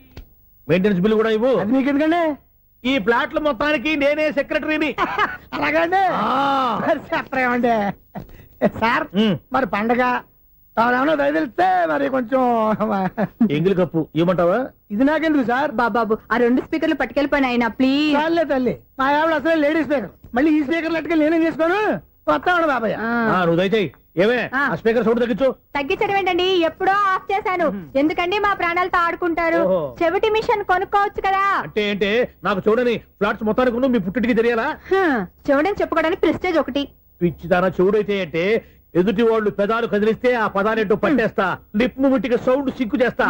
మెయింటెనెన్స్ బిల్లు కూడా ఇవ్వు. అది మీకు ఎందుకండి? ఈ ప్లాట్ల మొత్తానికి నేనే సెక్రటరీని. అలాగండి. మరి చెప్పరేమండి సార్. మరి పండగ ఏమన్నా దయదలిస్తే మరి కొంచెం ఎంగిలి కప్పు ఇవ్వమంటావా? ఇది నాకెందుకు సార్? బాబాబు ఆ 2 స్పీకర్లు పట్టుకెళ్ళిపోయిన ఆయన ప్లీజ్. చాలే తల్లి. మా ఆవిడ అసలే లేడీ స్పీకర్. మళ్ళీ ఈ స్పీకర్ లెట్టుకెళ్ళి నేనేం చేసుకోను? వస్తాడు బాబాయ్. నువ్వు దయచేయి. ఏమే ఆ. ఆ స్పీకర్ సౌండ్ తగ్గించు. తగ్గించడం ఏంటండి? ఎప్పుడో ఆఫ్ చేశాను. ఎందుకండి మా ప్రాణాలతో ఆడుకుంటారు? ఓహో. చెవిటి మిషన్ కొనుక్కోవచ్చు కదా. అంటే ఏంటే నాకు చూడని ఫ్లాట్స్ మొత్తానికి ఉన్న మీ పుట్టింటికి తెలియాలా? చెవిడని చెప్పుకోవడానికి ప్రెస్టేజ్ ఒకటి. పిచ్చి దాన చెవుడైతే అంటే ఎదుటి వాళ్ళు పెదాలు కదిలిస్తే ఆ పదాలేంటో పట్టేస్తా. లిప్ ముట్టికి సౌండ్ సిక్కు చేస్తా.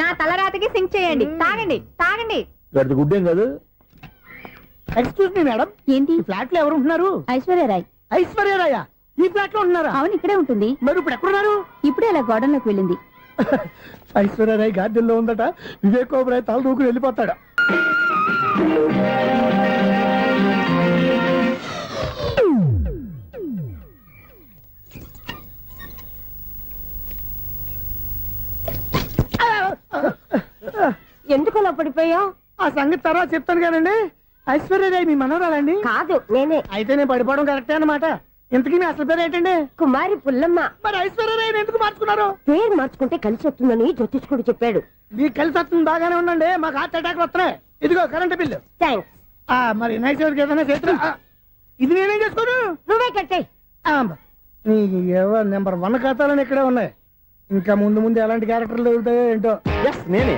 నా తలరాతకి సింక్ చేయండి. తాగండి తాగండి. గడిది గుడ్డేం కాదు. ఎక్స్క్యూజ్ మీ మేడం, ఏంటి? ఈ ఫ్లాట్ లో ఎవరు ఉంటున్నారు? ఐశ్వర్యరాయ్. ఐశ్వర్యరాయ ఈ ఫ్లాట్ లో ఉంటున్నారా? అవును, ఇక్కడే ఉంటుంది. మరి ఇప్పుడు ఎక్కడున్నారు? ఇప్పుడే అలా గోడంలోకి వెళ్ళింది. ఐశ్వర్యరాయ్ గార్డెన్ లో ఉందట. వివేక్ ఓబరాయ్ తల దూకుని వెళ్ళిపోతాడు. ఎందుకు అలా పడిపోయావు? ఆ సంగతి తర్వాత చెప్తాను కానండి. ఐశ్వర్యరాయ్ మీ మనవరాలండి? కాదు, నేనే. అయితే నేను పడిపోవడం కరెక్టే అన్నమాట. ఇంతకీ మీ అసలు పేరు ఏంటండి? కుమారి పుల్లమ్మ. మరి ఐశ్వర్యరాయ్ ఎందుకు మార్చుకున్నారు? పేరు మార్చుకుంటే కలిసి వస్తుందని జ్యోతిష్కుడు చెప్పాడు. మీకు కలిసి వస్తుంది బాగానే ఉండండి. మాకు హార్ట్ అటాక్ వస్తున్నాయి. ఇదిగో కరెంట్ బిల్లు. థ్యాంక్స్. మరి నైట్ ఏదైనా చేతులు ఇది నేనేం చేసుకోను? నువ్వే కట్టే. నీకు ఎవరు నెంబర్ 1 ఖాతాలని ఇక్కడే ఉన్నాయి. ఇంకా ముందు ముందు ఎలాంటి క్యారెక్టర్లు దొరుకుతాయో ఏంటో. ఎస్ నేనే,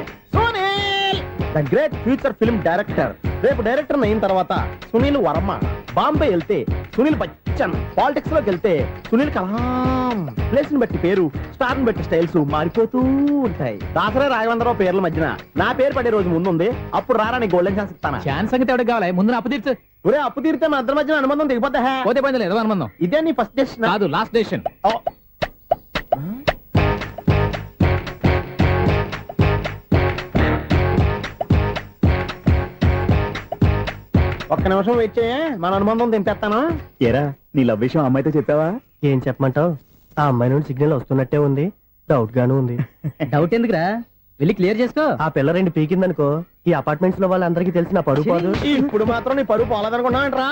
the great future film director. రేపు డైరెక్టర్ అయిన తర్వాత సునీల్ వర్మ బాంబే వెళ్తే సునీల్ పొలిటీషియన్. పాలిటిక్స్ లోకి వెళ్తే సునీల్ కలాం. ప్లేస్ ని బట్టి పేరు, స్టార్ ని బట్టి స్టైల్స్ మారిపోతూ ఉంటాయి. దాసరే రాఘవేంద్రరావు పేర్ల మధ్యన నా పేరు పడే రోజు ముందుంది. అప్పుడు రారా నీ గోల్డెన్ ఛాన్స్ ఇస్తానా? ఛాన్స్ సంగతి ఎవరికి కావాలి? ముందు నా అప్పు తీర్చు. ఒరే అప్పు తీరితే మన ఇద్దరి మధ్యన అనుబంధం దిగిపోతా. పోతే పని లేదు అనుబంధం. ఇదే నీ ఫస్ట్ డెస్టినేషన్ కాదు, లాస్ట్ డెసిషన్. ఒక్క నిమిషం వెయిట్ చేయ, మన అనుబంధం దింపేస్తాను. ఏరా నీ లవ్ విషయం అమ్మాయితో చెప్పావా? ఏం చెప్పమంటావు? ఆ అమ్మాయి నుండి సిగ్నల్ వస్తున్నట్టే ఉంది, డౌట్ గాను ఉంది. డౌట్ ఎందుకురా, వెళ్ళి క్లియర్ చేసుకో. ఆ పిల్ల రెండు పీకిందనుకో, ఈ అపార్ట్మెంట్స్ లో వాళ్ళందరికీ తెలిసిన పరువు పోదు. ఇప్పుడు మాత్రం నీ పరువు పోలేదనుకున్నావేంట్రా?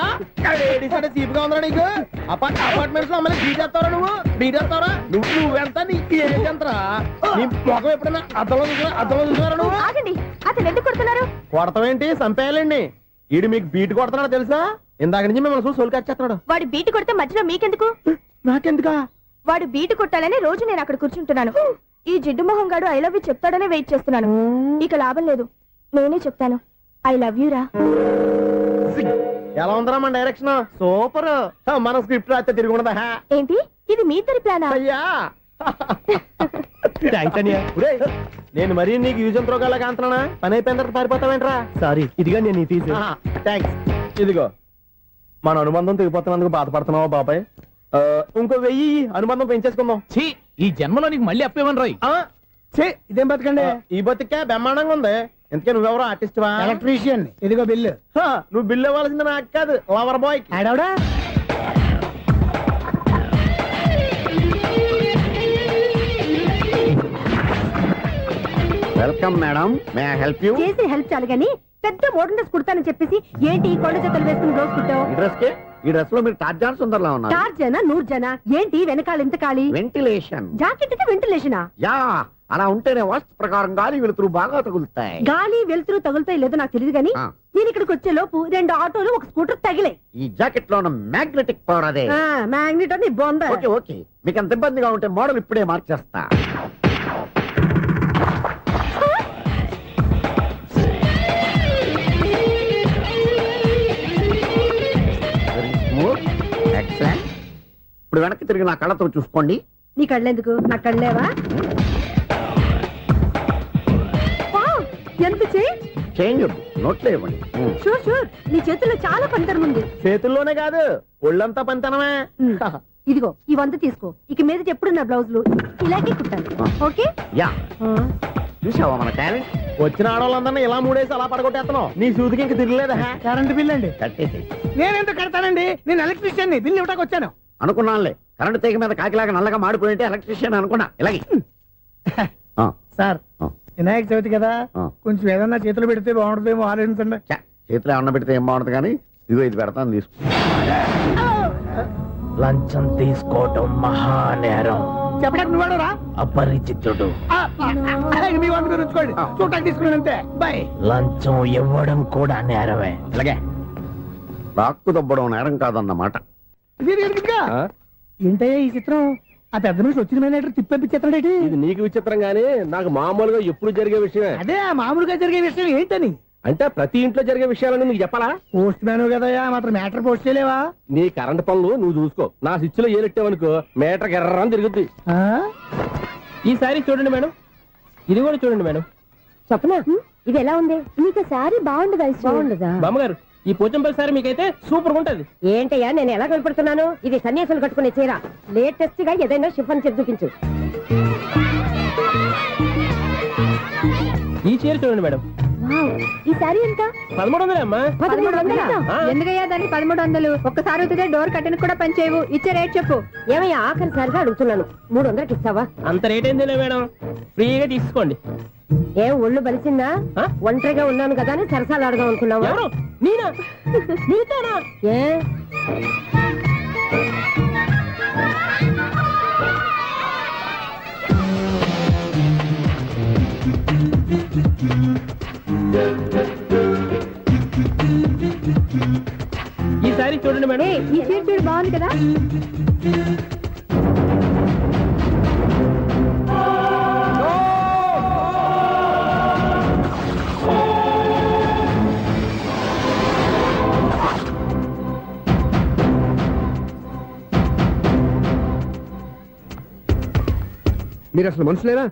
సీపుగా ఉందా నీకు? అపార్ట్మెంట్స్ లో అమ్మాయి బీటేస్తావరా? నువ్వు నువ్వెంత నీకు ఏంటంతరా? నీ ముఖం ఎప్పుడైనా అర్థంలో చూసారా నువ్వు? ఆగండి, అతను ఎందుకు కొడుతున్నారు? కొడతావేంటి? చంపేయాలండి. ఈడు మీకు బీట్ కొడుతున్నాడు తెలుసా? ఇందాక నుంచి మిమ్మల్ని చూసి సోల్ కచ్చేస్తున్నాడు. వాడు బీటు కొడితే మధ్యలో మీకెందుకు? నాకెందుకా? వాడు బీటు కొట్టాలని రోజు నేను అక్కడ కూర్చుంటున్నాను. ఈ జిడ్డు మొహం గాడు ఐ లవ్ యూ చెప్తాడనే వెయిట్ చేస్తున్నాను. ఇక లాభం లేదు, నేనే చెప్తాను ఐ లవ్ యూ రా. ఎలా ఉందరా మన డైరెక్షన్? సూపర్. మన స్క్రిప్ట్ రాస్తే తిరిగి ఉండదా? ఏంటి ఇది మీ ఇద్దరి ప్లానా? అయ్యా థ్యాంక్స్ అనియా. నేను మరీ నీకు యూజ్ ఎంతో గల కాంతనా? పని అయిపోయిన తర్వాత పారిపోతావేంట్రా? సారీ, ఇదిగా నేను తీసి. థ్యాంక్స్. ఇదిగో మన అనుబంధం తెగిపోతున్నందుకు బాధపడుతున్నావా బాబాయ్? ఇంకో 1000 అనుబంధం పెంచేసుకుందాం. ఛీ, ఈ జన్మలో నీకు మళ్ళీ అప్పేమని రాయి. ఇదేం బతకండి? ఈ బతికే బ్రహ్మాండంగా ఉంది. ఎందుకే నువ్వెవరో ఆర్టిస్ట్ వా? ఎలక్ట్రీషియన్. ఇదిగో బిల్లు. నువ్వు బిల్లు ఇవ్వాల్సింది నాకు కాదు, లవర్ బాయ్. ఆడవడా? Welcome madam, may I help you? చేసి హెల్ప్ చాలు గాని పెద్ద మోడల్ డ్రెస్ కుడతానని చెప్పేసి ఏంటి కొండ జతలు వేసుకుని రోజు కుట్టావు? ఈ డ్రెస్ కి, ఈ డ్రెస్ లో మీరు టార్జాన్ సుందర్లా ఉన్నారు. 4 జన 100 జన ఏంటి వెనకాల ఇంత ఖాళీ? వెంటిలేషన్. జాకెట్ కి వెంటిలేషనా? యా, అలా ఉంటేనే వాస్తు ప్రకారం గాలి వెలుతురు బాగా తగులుతాయి. గాలి వెలుతురు తగులుతాయి లేదో నాకు తెలియదు గానీ ఆ. నేను ఇక్కడికి వచ్చే లోపు 2 ఆటోలు ఒక స్కూటర్ తగిలాయి. ఈ జాకెట్ లో ఉన్న మ్యాగ్నెటిక్ పవర్ అదే. మ్యాగ్నెట్ అని బొంద. ఓకే ఓకే, మీకు అంత ఇబ్బందిగా ఉంటే మోడల్ ఇప్పుడే మార్చేస్తా. Very smooth. Excellent. ఇప్పుడు వెనక్కి తిరిగి నా కళ్ళతో చూసుకోండి. నీ కళ్ళెందుకు? నా కళ్ళేవా? వావ్, ఎంత చేంజ్! చేంజ్ నోట్లో ఇవ్వండి. షూర్ షూర్, నీ చేతుల్లో చాలా పంతరం ఉంది. చేతుల్లోనే కాదు, ఒళ్ళంతా పంతనమే. ఇదిగో ఈ 100 తీసుకో. ఇక మీద ఎప్పుడు నా బ్లౌజులు ఇలాగే కుట్టాను. ఓకే? యా, చూసావా మన టాలెంట్? వచ్చిన ఆడవాళ్ళందరినీ ఇలా మూడేసి అలా పడగొట్టేస్తున్నావు. నీ సూదికి ఇంక తిరగలేదా? కరెంట్ బిల్ అండి. కట్టేసి. నేనెందుకు కడతానండి? నేను ఎలక్ట్రీషియన్ ని. బిల్లు ఇవ్వడానికి వచ్చాను. అనుకున్నానులే, కరెంట్ తీగ మీద కాకిలాగా నల్లగా మాడిపోయింటే ఎలక్ట్రీషియన్ అనుకున్నా. ఇలాగే సార్, వినాయక చవితి కదా, కొంచెం ఏదన్నా చేతులు పెడితే బాగుంటుందేమో ఆలోచించండి. చేతిలో అన్న పెడితే ఏం బాగుంటుంది కానీ ఇదిగో ఇది పెడతాను, తీసుకో. లంచం తీసుకోవటం మహానేరం. చెప్పడానికి నువ్వాడరా? అపరిచితుడు. మీ వంద మీరు ఉంచుకోండి, చూడటానికి తీసుకున్నాను అంతే. బాయ్. లంచం ఇవ్వడం కూడా నేరమే. ఇలాగే రాక్కు దబ్బడం నేరం కాదన్నమాట. ఏంటయ్యా ఈ చిత్రం? ఆ పెద్ద నుంచి వచ్చిన మేనేటర్ తిప్పించేస్తాడేటి? ఇది నీకు విచిత్రం గానీ నాకు మామూలుగా ఎప్పుడు జరిగే విషయమే. అదే మామూలుగా జరిగే విషయం ఏంటని? అంటే ప్రతి ఇంట్లో జరిగే విషయాలని నీకు చెప్పాలా? పోస్ట్ మ్యాన్ కదయ్యా, మాత్రం మ్యాటర్ పోస్ట్ చేయలేవా? నీ కరెంట్ పనులు నువ్వు చూసుకో. నా స్విచ్ లో ఏలెట్టావనుకో మీటర్ ఎర్రని తిరుగుద్ది. ఈసారి చూడండి మేడం, ఇది కూడా చూడండి మేడం. చెప్పనా? ఇది ఎలా ఉంది? నీకు సారీ బాగుండదా? బాగుండదా? బామ్మగారు, ఈ పోచంపల్లి సారీ మీకైతే సూపర్ ఉంటది. ఏంటయ్యా నేను ఎలా కనపడుతున్నాను? ఇది సన్యాసులు కట్టుకునే చీర. లేటెస్ట్ గా ఏదైనా షిఫన్ చేసి చూపించు. ఈ చీర చూడండి మేడం. ఈ సారీ ఎంత? 1300 అమ్మా. 1300? ఎందుకయ్యా దానికి 1300? ఒక్కసారి అవుతుందే డోర్ కట్టెను కూడా పనిచేయవు. ఇచ్చే రేట్ చెప్పు. ఏమయ్యా ఆఖరిసారిగా అడుగుతున్నాను, 300కి ఇస్తావా? అంత రేట్ ఏందిలే మేడం, ఫ్రీగా తీసుకోండి. ఏం ఒళ్ళు బలిసిందా? ఒంటరిగా ఉన్నాను కదా అని సరసాలు అడదాం అనుకున్నావా? ఎవరు? నేనా? నీతోనా? ఏ ఈ సారీ చూడండి మేడం. ఈ చీర చూడు, బాగుంది కదా? మీరు అసలు మనుషులేనా?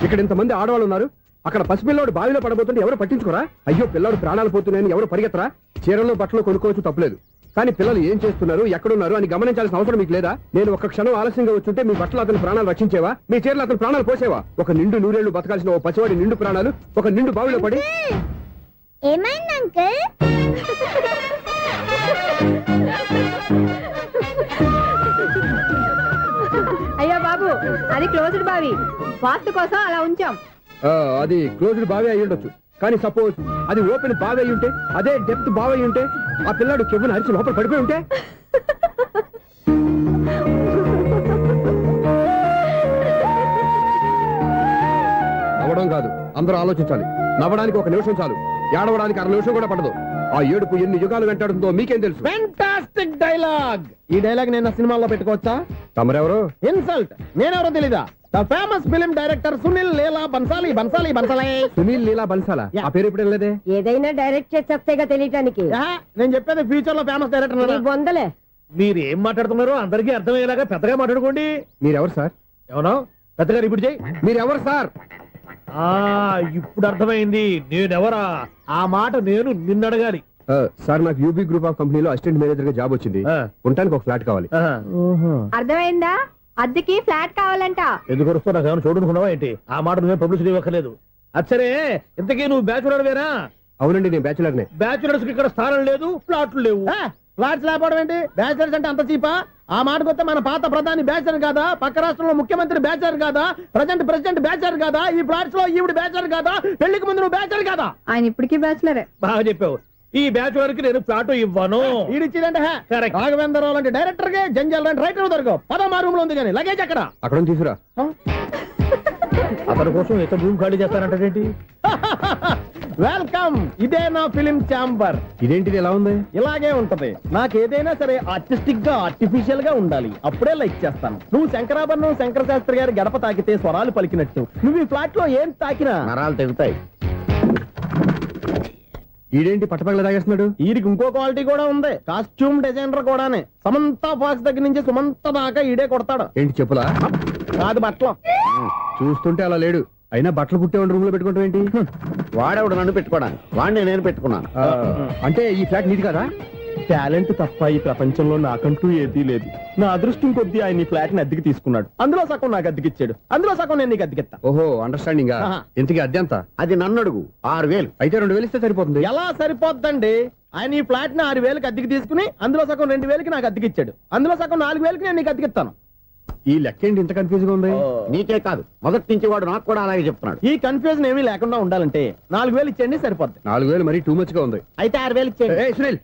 ఇక్కడ ఇంతమంది ఆడవాళ్ళు ఉన్నారు, అక్కడ పసిపిల్లాడు బావిలో పడబోతుంటే ఎవరు పట్టించుకోరా? అయ్యో పిల్లాడు ప్రాణాలు పోతున్నాయని ఎవరు పరిగెత్తరా? చీరలో బట్టలు కొనుక్కోవచ్చు, తప్పలేదు. కానీ పిల్లలు ఏం చేస్తున్నారు, ఎక్కడున్నారు అని గమనించాల్సిన అవసరం మీకు లేదా? నేను ఒక్క క్షణం ఆలస్యంగా వచ్చుంటే మీ బట్టలు అతని ప్రాణాలు రక్షించేవా? మీ చీరలు అతని ప్రాణాలు పోసేవా? ఒక నిండు నూరేళ్లు బతకాల్సిన ఓ పసివాడి నిండు ప్రాణాలు ఒక నిండు బావిలో పడి. ఏమైంది అంకుల్? అయ్యో బాబు, అది క్లోజ్డ్ బావి, వాస్తు కోసం అలా ఉంచాం. అది క్లోజ్డ్ బావి అయి ఉండొచ్చు, కానీ సపోజ్ అది ఓపెన్ బావి అయి ఉంటే, అదే డెప్త్ బావి అయి ఉంటే, ఆ పిల్లాడు కెవ్వును అరిచి లోపల పడిపోయి ఉంటే. నవ్వడం కాదు, అందరూ ఆలోచించాలి. నవ్వడానికి ఒక నిమిషం చాలు, ఏడవడానికి అర నిమిషం కూడా పడదు. ఆ ఏడుపు ఎన్ని యుగాలు వెంటాడుతుందో మీకేం తెలుసు? Fantastic dialogue. ఈ డైలాగ్ నేను సినిమాలో పెట్టుకోవచ్చా? తమరెవరు? ఇన్సల్ట్. నేనెవరో తెలీదా? The famous film director Sunil Leela Bhansali. Bhansali Bhansali Sunil Leela బన్సాలా? ఆ పేరు ఇప్పుడు లేదే. ఏదైనా డైరెక్ట్ చేసేస్తేగా తెలియటానికి. నేను చెప్పేది ఫ్యూచర్ లో ఫేమస్ డైరెక్టర్. బొందలే. మీరు ఏం మాట్లాడుతున్నారో అందరికీ అర్థమయ్యేలాగా పెద్దగా మాట్లాడుకోండి. మీరెవరు సార్? ఎవరో పెద్దగా రిపీట్ చేయి. మీరెవరు సార్? ఇప్పుడు అర్థమైంది నేనెవరా. ఆ మాట నేను నిన్ను అడగాలి. సార్, నాకు యూబీ గ్రూప్ ఆఫ్ కంపెనీలో అసిస్టెంట్ మేనేజర్ గా జాబ్ వచ్చింది. ఉండటానికి ఒక ఫ్లాట్ కావాలి. అర్థమైందా? అద్దెకి ఫ్లాట్ కావాలంట. ఎందుకు వస్తున్నా ఏమైనా చూడనుకున్నావా ఏంటి? ఆ మాట నువ్వే పబ్లిసిటీ ఇవ్వక్కర్లేదు. అచ్చరే, ఇంతకీ నువ్వు బ్యాచులర్ వేరా? అవునండి, నేను బ్యాచులర్నే. బ్యాచులర్స్ కి ఇక్కడ స్థానం లేదు, ఫ్లాట్లు లేవు. ఫ్లాట్స్ లేకపోవడం ఏంటి? బ్యాచులర్స్ అంటే అంత చీపా? ఆ మాటకొస్తే మన పాత ప్రధాని బ్యాచర్ కాదా? పక్క రాష్ట్రంలో ముఖ్యమంత్రి బ్యాచర్ కాదా? ప్రెసిడెంట్ బ్యాచర్ కాదా? ఈ ఫ్లాట్స్ లో ఈవిడ బ్యాచర్ కాదా? పెళ్లికి ముందు నువ్వు బ్యాచర్ కాదా? ఆయన ఇప్పటికీ బ్యాచులరే. బాగా చెప్పావు. ఈ బ్యాచులర్ కి నేను ఫ్లాట్ ఇవ్వను. ఇచ్చిందంటే రాఘవేంద్రరావు లాంటి డైరెక్టర్ కి జంజల్ లాంటి రైటర్ దొరకవు. పదమా రూమ్ లో ఉంది కానీ లగేజ్ అక్కడ. అక్కడ తీసుకురా. అతని కోసం ఎంత రూమ్ ఖాళీ చేస్తానంటే వెల్కమ్. ఇదే నా ఫిలిం ఛాంబర్. ఇదేంటిది ఎలా ఉంది? ఇలాగే ఉంటది. నాకు ఏదైనా సరే ఆర్టిస్టిక్ గా ఆర్టిఫిషియల్ గా ఉండాలి, అప్పుడే లైక్ చేస్తాను. నువ్వు శంకరాభరణం శంకర శాస్త్రి గారి గడప తాకితే స్వరాలు పలికినట్టు నువ్వు ఈ ఫ్లాట్ లో ఏం తాకినా నరాలు తెగుతాయి. ఈడేంటి పట్టపగల తాగేస్తున్నాడు? వీడికి ఇంకో క్వాలిటీ కూడా ఉంది. కాస్ట్యూమ్ డిజైనర్ కూడానే. సమంత ఫాక్స్ దగ్గర నుంచి సుమంత దాకా ఈడే కొడతాడు. ఏంటి చెప్పులా? కాదు, బట్టలు. చూస్తుంటే అలా లేడు. అయినా బట్టలు కుట్టేవాడి రూమ్ లో పెట్టుకుంటాం ఏంటి? వాడేవాడు నన్ను పెట్టుకోవడానికి, వాడిని నేను పెట్టుకున్నాను. అంటే ఈ ఫ్లాట్ నీది కదా? టాలెంట్ తప్ప ఈ ప్రపంచంలో నాకంటూ ఏదీ లేదు. నా అదృష్టం కొద్దీ ఆయన ఈ ఫ్లాట్ ని అద్దెకి తీసుకున్నాడు. అందులో సగం నాకు అద్దెకిచ్చాడు, అందులో సగం నేను నీకు అద్దెకిస్తా. ఓహో, అండర్స్టాండింగ్. ఇంతకీ అద్దె ఎంత? అది నన్ను అడుగు. 6,000. అయితే 2,000 ఇస్తే సరిపోతుంది. ఎలా సరిపోద్దండి? ఆయన ఈ ఫ్లాట్ ని 6,000కి అద్దెకి తీసుకుని అందులో సగం 2,000కి నాకు అద్దెకిచ్చాడు, అందులో సగం 4,000కి నేను నీకు అద్దెకిస్తాను. ఈ లెక్క ఏంటి ఇంత కన్ఫ్యూజ్ గా ఉంది? నీకే కాదు, మొదటి నుంచి వాడు నాకు కూడా అలాగే చెప్తున్నాడు. ఈ కన్ఫ్యూజన్ ఏమీ లేకుండా ఉండాలంటే 4,000 ఇచ్చేయండి, సరిపోద్ది. 4,000 మరీ టూ మచ్ గా ఉంది. అయితే 6,000 ఇచ్చేయండి. ఏయ్ సునీల్,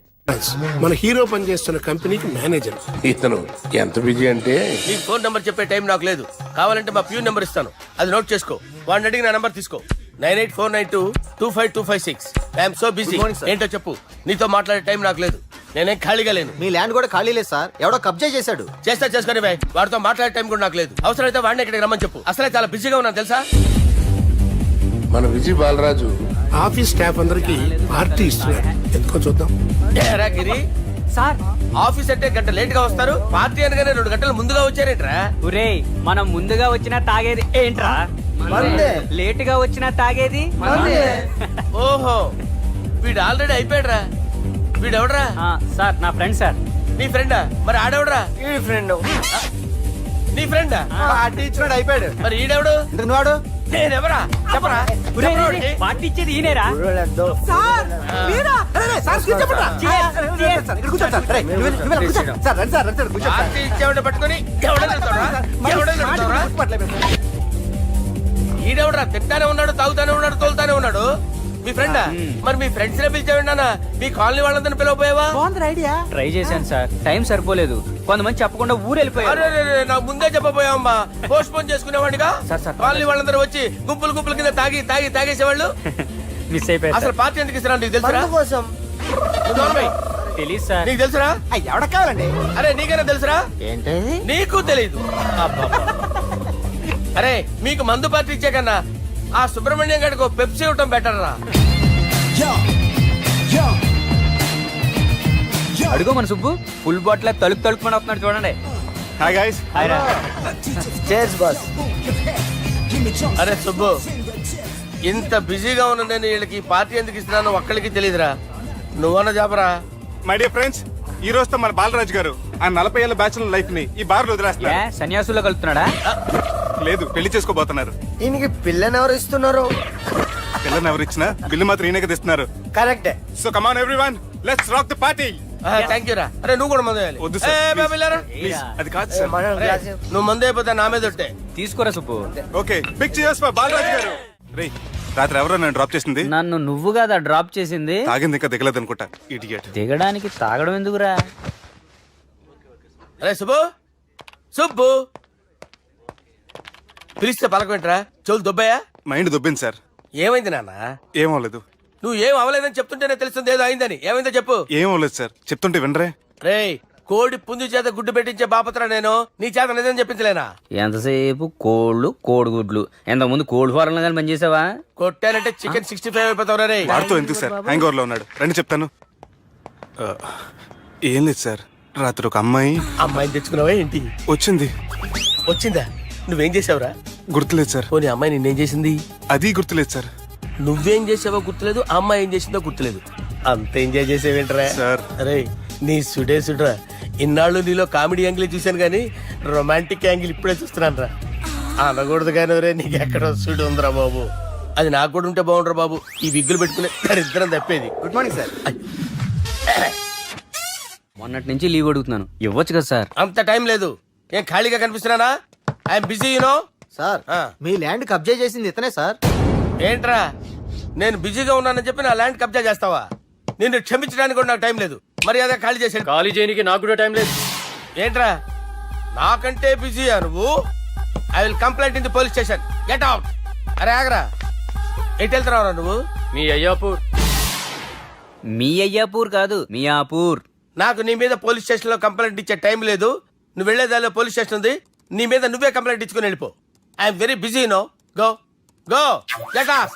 మన హీరో పనిచేస్తున్న కంపెనీకి మేనేజర్. ఇతను ఎంత బిజీ అంటే నీకు ఫోన్ నంబర్ చెప్పే టైం నాకు లేదు. కావాలంటే మా ప్యూన్ నెంబర్ ఇస్తాను, అది నోట్ చేసుకో. వాడిని అడిగి నా నంబర్ తీసుకో. 9849225256. I'm so busy. ఏంటో చెప్పు. నీతో మాట్లాడే టైం నాకు లేదు, నేనేం ఖాళీగా లేను. మీ ల్యాండ్ కూడా ఖాళీ లేదు సార్, ఎవడో కబ్జా చేశాడు. చేస్తా చేసుకుని బాయ్, వాడితో మాట్లాడే టైం కూడా నాకు లేదు. అవసరమైతే వాడిని ఇక్కడికి రమ్మని చెప్పు. అసలే చాలా బిజీగా ఉన్నాను తెలుసా. మన విజయ్ బాలరాజు ఆఫీస్ స్టాఫ్ అందరికి పార్టీ ఇస్తున్నాడు. ఎందుకో చూద్దాం. ఏరా గిరి సార్, ఆఫీస్ అంటే గంట లేట్ గా వస్తారు, పార్టీ అనగానే 2 గంటలు ముందుగా వచ్చారేంట్రా? ఒరేయ్, మనం ముందుగా వచ్చినా తాగేది ఏంట్రా? లేట్ గా వచ్చినా తాగేది. ఓహో, వీడు ఆల్రెడీ అయిపోయాడురా. వీడెవడరా? సార్, నా ఫ్రెండ్ సార్. నీ ఫ్రెండా? మరి ఆడెవడరా? ఈ ఫ్రెండ్ నీ ఫ్రెండా? పార్టీ ఇచ్చినాడు, అయిపోయాడు. మరి ఈడెవడు? ఇంతకు నువ్వాడు నేనెవరా చెప్పరా? పార్టీ ఇచ్చేది ఈయనేరా? పార్టీ ఇచ్చేవాడిని పట్టుకొని ఈడెవడరా? తింటానే ఉన్నాడు, తాగుతానే ఉన్నాడు, తోలుతానే ఉన్నాడు. మీ ఫ్రెండా? మరి మీ ఫ్రెండ్స్ నే పిలిచేవాడినా? మీ కాలనీ వాళ్ళందరినీ పిలవపోయావా? ట్రై చేశాను సార్, టైం సరిపోలేదు. కొంతమంది చెప్పకుండా ఊరు వెళ్ళిపోయారు. నాకు ముందే చెప్పబోయావమ్మా, పోస్ట్ పోన్ చేసుకునేవాడిగా. కాలనీ వాళ్ళందరూ వచ్చి గుంపులు గుంపుల కింద తాగేసేవాళ్ళు. మిస్ అయిపోయారు. అసలు పార్టీ ఎందుకు ఇస్తున్నా నీకు తెలుసురా? తెలీదు సార్. నీకు తెలుసురా? ఎవడ కావాలండి? అరే నీకైనా తెలుసురా? ఏంటి నీకు తెలీదు? అరే మీకు మందు పార్టీ ఇచ్చే కన్నా ఆ సుబ్రహ్మణ్యం గారికి పెప్సీ ఇవ్వటం బెటర్ రా. అడుగు మన సుబ్బు, ఫుల్ బాటిల్ తలుపుమని వస్తున్నాడు చూడండి. Hi guys. హాయ్ రా. Chairs boss. అరే సుబ్బు, ఇంత బిజీగా ఉన్న నేను వీళ్ళకి పార్టీ ఎందుకు ఇస్తున్నాను ఒక్కడికి తెలియదురా. నువ్వన్న చెప్పరా. మై డియర్ ఫ్రెండ్స్, ఈ రోజుతో మన బాలరాజు గారు ఆ 40 ఏళ్ల బ్యాచులర్ లైఫ్ ని ఈ బార్ లో వదిలేస్తున్నారు. సన్యాసులో కలుపుతున్నాడా? లేదు, పెళ్లి చేసుకోబోతున్నారు. ఈయనకి పిల్లని ఎవరు ఇస్తున్నారు? పిల్లని ఎవరు ఇచ్చినా బిల్లు మాత్రం ఈయనకి తెస్తున్నారు. కరెక్టే. So come on everyone, let's rock the party. Thank you రా. అరే నువ్వు కూడా మందు వేయాలి. వద్దు సార్, ఏ, please. బాబు, వెళ్ళారా? Please, అది కాదు సార్. నువ్వు మందు అయిపోతే నా మీద ఒట్టే. తీసుకోరా Subbu. Okay, big cheers for Balaraju garu. రేయ్, రాత్రి ఎవరో నన్ను డ్రాప్ చేసింది? నన్ను నువ్వు కదా డ్రాప్ చేసింది. తాగింది ఇంకా దిగలేదు అనుకుంటా. ఇడియట్. దిగడానికి తాగడం ఎందుకురా? అరే సుబ్బు, సుబ్బు పిలిస్తే పలకమేంట్రా? చెవులు దొబ్బాయా? Mind దొబ్బింది sir. ఏమైంది నాన్న? ఏం అవ్వలేదు. నువ్వు ఏం అవ్వలేదని చెప్తుంటేనే తెలుస్తుంది ఏదో అయిందని. ఏమైందో చెప్పు. ఏం అవ్వలేదు సార్, చెప్తుంటే వినరే. రేయ్, కోడి పుంజు చేత గుడ్డు పెట్టించే బాపత్ర నేను. నీ చేత నిజం చెప్పించలేనా? ఎంతసేపు కోళ్ళు కోడిగుడ్లు. ఎంతకుముందు కోడి ఫారంలో కానీ పనిచేసావా? కొట్టానంటే చికెన్ 65 అయిపోతావు రే. వాడుతూ ఎందుకు సార్, హ్యాంగ్ ఓవర్ లో ఉన్నాడు. రండి చెప్తాను. ఏం లేదు సార్, రాత్రి ఒక అమ్మాయిని తెచ్చుకున్నావా ఏంటి? వచ్చింది. వచ్చిందా? నువ్వేం చేసావురా? గుర్తులేదు సార్. పోనీ అమ్మాయి నిన్నేం చేసింది? అది గుర్తులేదు సార్. నువ్వేం చేసావో గుర్తులేదు, ఆ అమ్మాయి ఏం చేసిందో గుర్తులేదు. అంత ఎంజాయ్ చేసేవేంట్రా సార్? అరే నీ సుడే సుడ్రా. ఇన్నాళ్ళు నీలో కామెడీ యాంగిల్ చూశాను కానీ రొమాంటిక్ యాంగిల్ ఇప్పుడే చూస్తున్నాను రా. అనకూడదు కానీ రే, నీకు ఎక్కడో సుడు ఉందిరా బాబు. అది నాకు కూడా ఉంటే బాగుండ్రా బాబు. ఈ విగ్గులు పెట్టుకునే ఇద్దరం తప్పేది. Good morning sir. మొన్నటి నుంచి లీవ్ అడుగుతున్నాను, ఇవ్వచ్చు కదా సార్? అంత టైం లేదు. ఏం ఖాళీగా కనిపిస్తున్నానా? I'm busy you know. సార్, మీ ల్యాండ్ కబ్జా చేసింది ఇతనే సార్. ఏంట్రా, నేను బిజీగా ఉన్నానని చెప్పి నా ల్యాండ్ కబ్జా చేస్తావా? నిన్ను క్షమించడానికి కూడా నాకు టైం లేదు. మరి అదే ఖాళీ చేసాడు. ఖాళీ చేయడానికి నాకు కూడా టైం లేదు. ఏంట్రా, నాకంటే బిజీయా నువ్వు? I will complaint in the police station. Get out. అరే ఆగరా, ఎటు వెళ్తున్నావురా నువ్వు? మీ అయ్యాపూర్. మీ అయ్యాపూర్ కాదు, మియాపూర్. నాకు నీ మీద పోలీస్ స్టేషన్ లో కంప్లైంట్ ఇచ్చే టైం లేదు. నువ్వు వెళ్లేదాలో పోలీస్ స్టేషన్ ఉంది. నీ మీద నువ్వే కంప్లైంట్ ఇచ్చుకుని వెళ్ళిపో. I'm very busy no. Go go get out.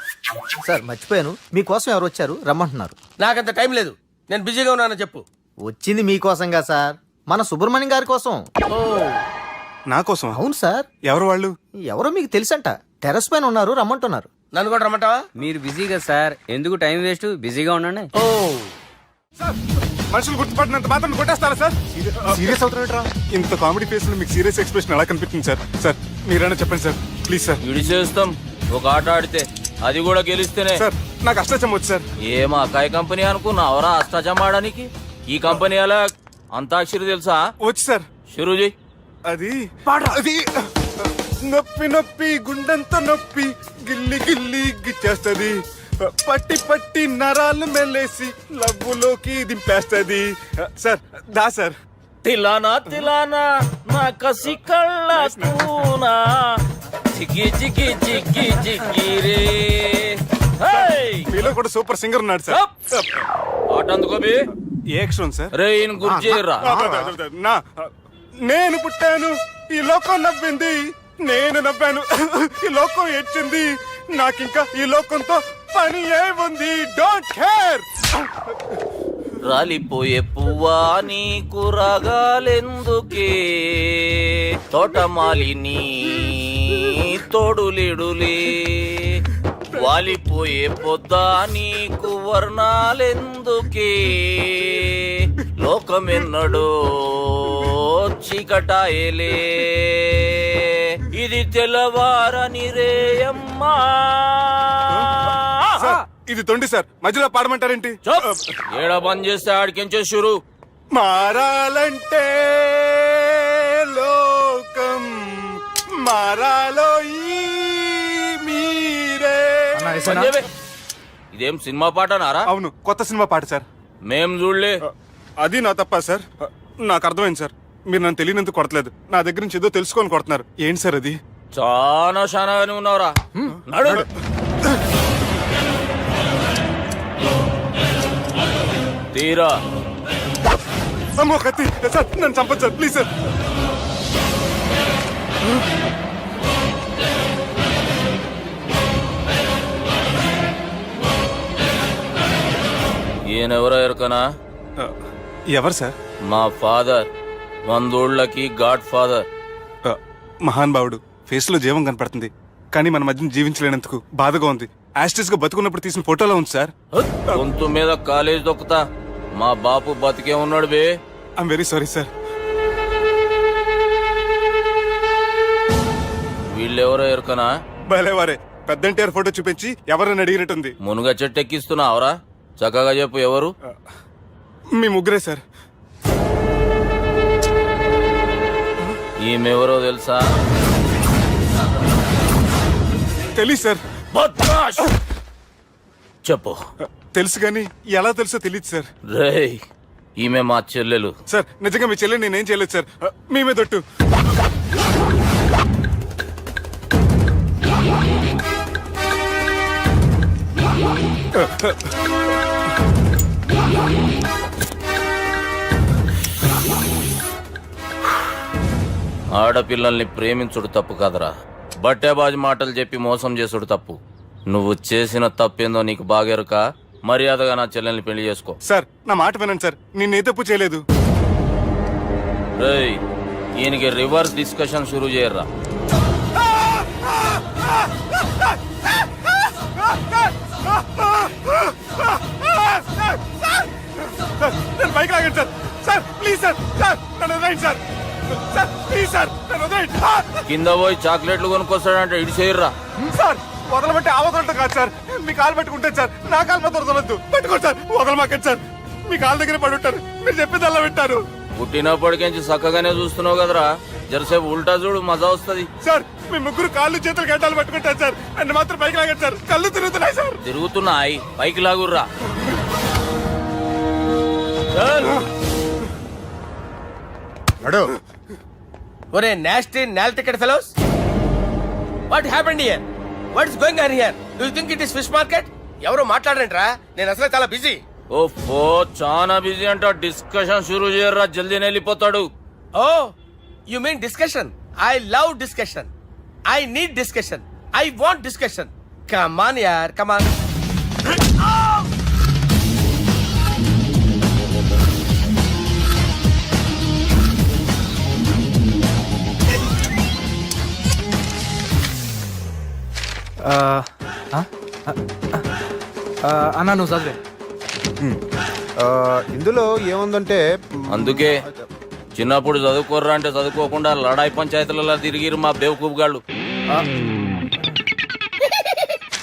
Sir మర్చిపోయాను, మీకోసం ఎవరు వచ్చారు రమ్మంటున్నారు. నాకంత టైం లేదు, నేను బిజీగా ఉన్నానని చెప్పు. వచ్చింది మీకోసంగా సార్, మన సుబ్రహ్మణ్యం గారి కోసం. ఓ, నా కోసం? అవును సార్. ఎవరు వాళ్ళు? ఎవరో మీకు తెలుసంట, టెర్రస్ పైన ఉన్నారు, రమ్మంటున్నారు. నన్ను కూడా రమ్మంటావా? మీరు బిజీ కదా సార్, ఎందుకు టైం వేస్ట్, బిజీగా ఉండండి. ఓ, మనుషులు గుర్తుపట్టినంత మాత్రం కొట్టేస్తారా సార్? సీరియస్ అవుతున్నట్రా? ఇంత కామెడీ ఫేస్ లో మీకు సీరియస్ ఎక్స్ప్రెషన్ ఎలా కనిపిస్తుంది సార్? సార్ మీరైనా చెప్పండి సార్, ప్లీజ్ సార్. విడి చేస్తాం. ఒక ఆట ఆడితే అది కూడా గెలిస్తేనే. సార్ నాకు అష్టాచమ్మ వచ్చు సార్. ఏం అకాయ కంపెనీ అనుకున్నావరా అష్టాచమ్మ ఆడడానికి? ఈ కంపెనీ అలా అంతాక్షరి తెలుసా? వచ్చు సార్. షురూ చేయి. అది అది నొప్పి నొప్పి గుండెంత నొప్పి గిల్లి గిల్లి గిచ్చేస్తది, పట్టి పట్టి నరాలు మెల్లేసి లవ్వులోకి దింపేస్తది. సార్ దా సార్. తిలానా తిలానా నా కసి కళ్ళ కూనా జిగి జిగి జిగి జిగి రే. మీలో కూడా సూపర్ సింగర్ ఉన్నాడు సార్. ఆట అందుకోబి. ఏ అక్షరం సార్? రే ఈయన గుర్తు చేయరా. నా నేను పుట్టాను, ఈ లోకం నవ్వింది, నేను నవ్వాను, ఈ లోకం ఏడ్చింది, నాకింకా ఈ లోకంతో పని ఏముంది? Don't care. రాలిపోయే పువ్వా నీకు రాగాలెందుకే, తోటమాలిని తోడులిడులే, వాలిపోయే పొద్దా నీకు వర్ణాలెందుకే, లోకమెన్నడో చీకటాయలే, ఇది తెల్లవారని రేయమ్మా. ఇది తొండి సార్, మధ్యలో పాడమంటారేంటి? ఏడా బంద్ చేస్తే ఆడికెంచే షురు. మారాలంటే లోకం మారాలో ఈ మీరే. ఇదేం సినిమా పాట నారా? అవును, కొత్త సినిమా పాట సార్. మేం చూడలే. అది నా తప్ప సార్. నాకు అర్థమైంది సార్, మీరు నన్ను తెలియనందుకు కొడతలేదు, నా దగ్గర నుంచి ఏదో తెలుసుకొని కొడుతున్నారు. ఏంటి సార్ అది? చాలా శానాగానే ఉన్నావురా. నడు. తీరా. అమ్మో కత్తి సార్, నన్ను చంపదు సార్, ప్లీజ్ సార్. ఈయనెవరో ఎరకనా? ఎవరు సార్? మా ఫాదర్, 100 గాడ్ ఫాదర్. మహాన్ భావుడు, ఫేస్ లో జీవం కనపడుతుంది. కానీ మన మధ్యన జీవించలేనందుకు బాధగా ఉంది. యాస్టిస్ గా బతుకున్నప్పుడు తీసిన ఫోటోలో ఉంది సార్. గొంతు మీద కాలేజ్ దొక్కుతా మా బాపు బతికే ఉన్నాడు బే. I'm very sorry sir. వీళ్ళెవరో ఎరుకనా? భలేవారే, పెద్ద ఎన్టీఆర్ ఫోటో చూపించి ఎవరైనా అడిగినట్టుంది. మునుగ చెట్టు ఎక్కిస్తున్నావురా? చక్కగా చెప్పు ఎవరు? మీ ముగ్గురే సార్. ఈమెవరో తెలుసా? తెలీదు సార్. చెప్పు. తెలుసు కానీ ఎలా తెలుసో తెలియదు సార్. రేయ్, ఈమె మా చెల్లెలు. సార్ నిజంగా మీ చెల్లెని నేనేం చేయలేదు సార్. మీ మీద ఒట్టు. ఆడపిల్లల్ని ప్రేమించుడు తప్పు కాదురా, బట్టేబాజు మాటలు చెప్పి మోసం చేసుడు తప్పు. నువ్వు చేసిన తప్పేందో నీకు బాగెరుక. మర్యాదగా నా చెల్లెల్ని పెళ్లి చేసుకో. సార్ నా మాట వినండి సార్, నేనే తప్పు చేయలేదు. రేయ్, ఈయనకి రివర్స్ డిస్కషన్ షురూ చేయర్రా. సార్ బైక్ లాగండి sir. Sir please sir. Sir నన్ను వదిలేయండి సార్. సార్ ప్లీజ్ సార్ నన్ను వదిలేయండి. కింద పోయి చాక్లెట్లు కొనుక్కొస్తాడంటే ఇటు చేయర్రా. సార్ వదలబట్టి ఆ వదలటం కాదు సార్. మీ కాలు పట్టుకుంటాను సార్. నా కాలు మాత్రం వదలొద్దు. పట్టుకోండి సార్. వదలమాకండి సార్. మీ కాలు దగ్గర పడి ఉంటారు. మీరు చెప్పేది అలా వింటారు. పుట్టినప్పటికేంచి చక్కగానే చూస్తున్నావు కదరా, జరసేపు ఉల్టా చూడు, మజా వస్తుంది. సార్ మీ ముగ్గురు కాళ్ళు చేతులు గడ్డాలు పట్టుకుంటారు సార్. నన్ను మాత్రం పైకి లాగండి సార్. కళ్ళు తిరుగుతున్నాయి సార్. తిరుగుతున్నాయి, పైకి లాగుర్రా. ఒరే నాస్టీ నాల్ ticket fellows, what happened here? What is going on here? Do you think it is fish market? ఎవరు మాట్లాడంట్రా, నేను అసలే చాలా బిజీ. ఓఫో, చాలా బిజీ అంట. డిస్కషన్ షురూ చేయర్రా, జల్దీ వెళ్ళిపోతాడు. Oh you mean discussion? I love discussion. I need discussion. I want discussion. Come on యార్, కమ్ ఆన్. అన్నా నువ్వు చదివే. ఇందులో ఏముందంటే అందుకే చిన్నప్పుడు చదువుకోర్రా అంటే చదువుకోకుండా లడాయి పంచాయతీలలో తిరిగిరు మా బేవకూపు గాళ్ళు.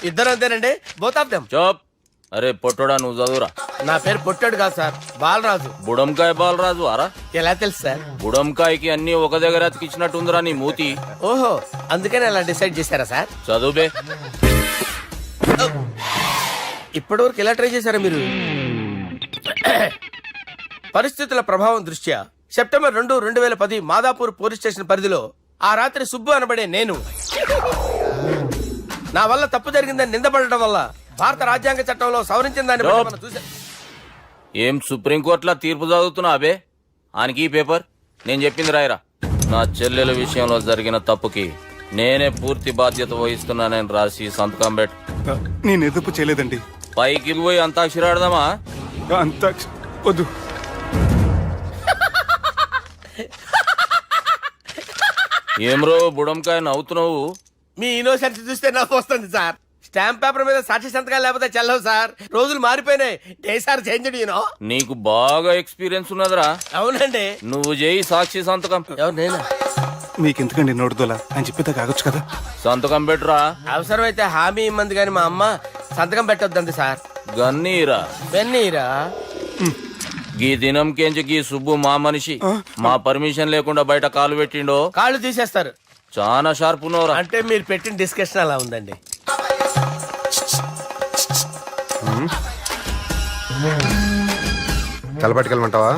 ఇద్దరు అంతేనండి, బోత్ ఆఫ్ దెమ్. చోప్. అరే పొట్టోడా, నువ్వు చదువురా. నా పేరు పొట్టాడు కాదు సార్, బాలరాజు. బుడంకాయ బాలరాజు అరా? ఎలా తెలుసు సార్? బుడంకాయకి అన్ని ఒక దగ్గర అతికిచ్చినట్టుందిరా నీ మూతి. ఓహో, అందుకని అలా డిసైడ్ చేశారా సార్? చదువుబే. ఇప్పటి వరకు ఎలా ట్రై చేశారా మీరు? పరిస్థితుల ప్రభావం దృష్ట్యా సెప్టెంబర్ 2, 2010 మాదాపూర్ పోలీస్ స్టేషన్ పరిధిలో ఆ రాత్రి సుబ్బు అనబడే నేను నా వల్ల తప్పు జరిగిందని నిందపడటం వల్ల భారత రాజ్యాంగ చట్టంలో సవరించిన దాన్ని బట్టి మనం చూసా. ఏం సుప్రీంకోర్టులో తీర్పు చదువుతున్నా అబే? ఆనికి ఈ పేపర్ నేను చెప్పింది రాయరా. నా చెల్లెల విషయంలో జరిగిన తప్పుకి నేనే పూర్తి బాధ్యత వహిస్తున్నానని రాసి సంతకం పెట్టు. నేను ఎదుపు చేయలేదండి. పైకి పోయి అంతాక్షరి ఆడదామా? అంత వద్దు. ఏమ్రో బుడంకాయ నవ్వుతున్నావు? మీ ఇన్నోసెన్స్ చూస్తే నవ్వు వస్తుంది సార్. స్టాంప్ పేపర్ మీద సాక్షి సంతకాలు లేకపోతే చెల్లవు సార్. రోజులు మారిపోయినాయి. Day sir change you know. నీకు బాగా ఎక్స్పీరియన్స్ ఉన్నదిరా. అవునండి. నువ్వు చేయి సాక్షి సంతకం. ఎవరు నేనా? మీకెందుకండి నోడుదోలా అని చెప్పేదా కాగొచ్చు కదా. సంతకం పెట్టురా. అవసరమైతే హామీ ఇమ్మంది కానీ మా అమ్మ సంతకం పెట్టొద్దండి సార్. గన్నీరా బెన్నీరా. గీ దినంకేంచి గీ సుబ్బు మా మనిషి. మా పర్మిషన్ లేకుండా బయట కాలు పెట్టిండో కాళ్ళు తీసేస్తారు. చాలా షార్ప్ ఉన్నవరా. అంటే మీరు పెట్టిన డిస్కషన్ అలా ఉందండి. తలపట్టుకెళ్ళమంటావా?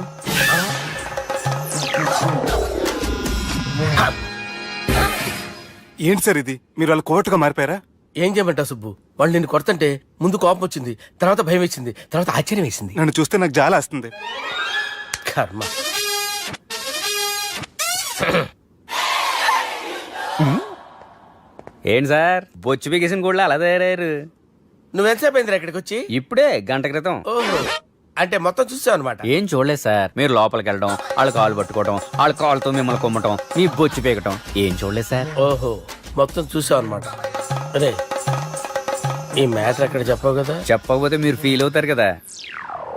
ఏంటి సార్ ఇది, మీరు వాళ్ళ కోర్టుగా మారిపోయారా? ఏం చేయమంటావు సుబ్బు? వాళ్ళు నిన్ను కొడుతుంటే ముందు కోపం వచ్చింది, తర్వాత భయం వేసింది, తర్వాత ఆశ్చర్యం వేసింది. నన్ను చూస్తే నాకు జాల వస్తుంది. కర్మ. ఏంటి సార్ బొచ్చు బిగేసిన కూడా అలా తయారయ్యారు? నువ్వెంతసేపు అయిందిరా ఇక్కడికి వచ్చి? ఇప్పుడే గంట క్రితం. ఓహో, అంటే మొత్తం చూసావు అనమాట. ఏం చూడలేదు సార్. మీరు లోపలికి వెళ్ళడం, వాళ్ళ కాలు పట్టుకోవడం, వాళ్ళ కాలుతో మిమ్మల్ని కొమ్మటం, మీ బొచ్చు పీకటం ఏం చూడలేదు సార్. ఓహో, మొత్తం చూసావు అనమాట. అరే ఈ మ్యాటర్ ఎక్కడ చెప్పావు కదా. చెప్పకపోతే మీరు ఫీల్ అవుతారు కదా.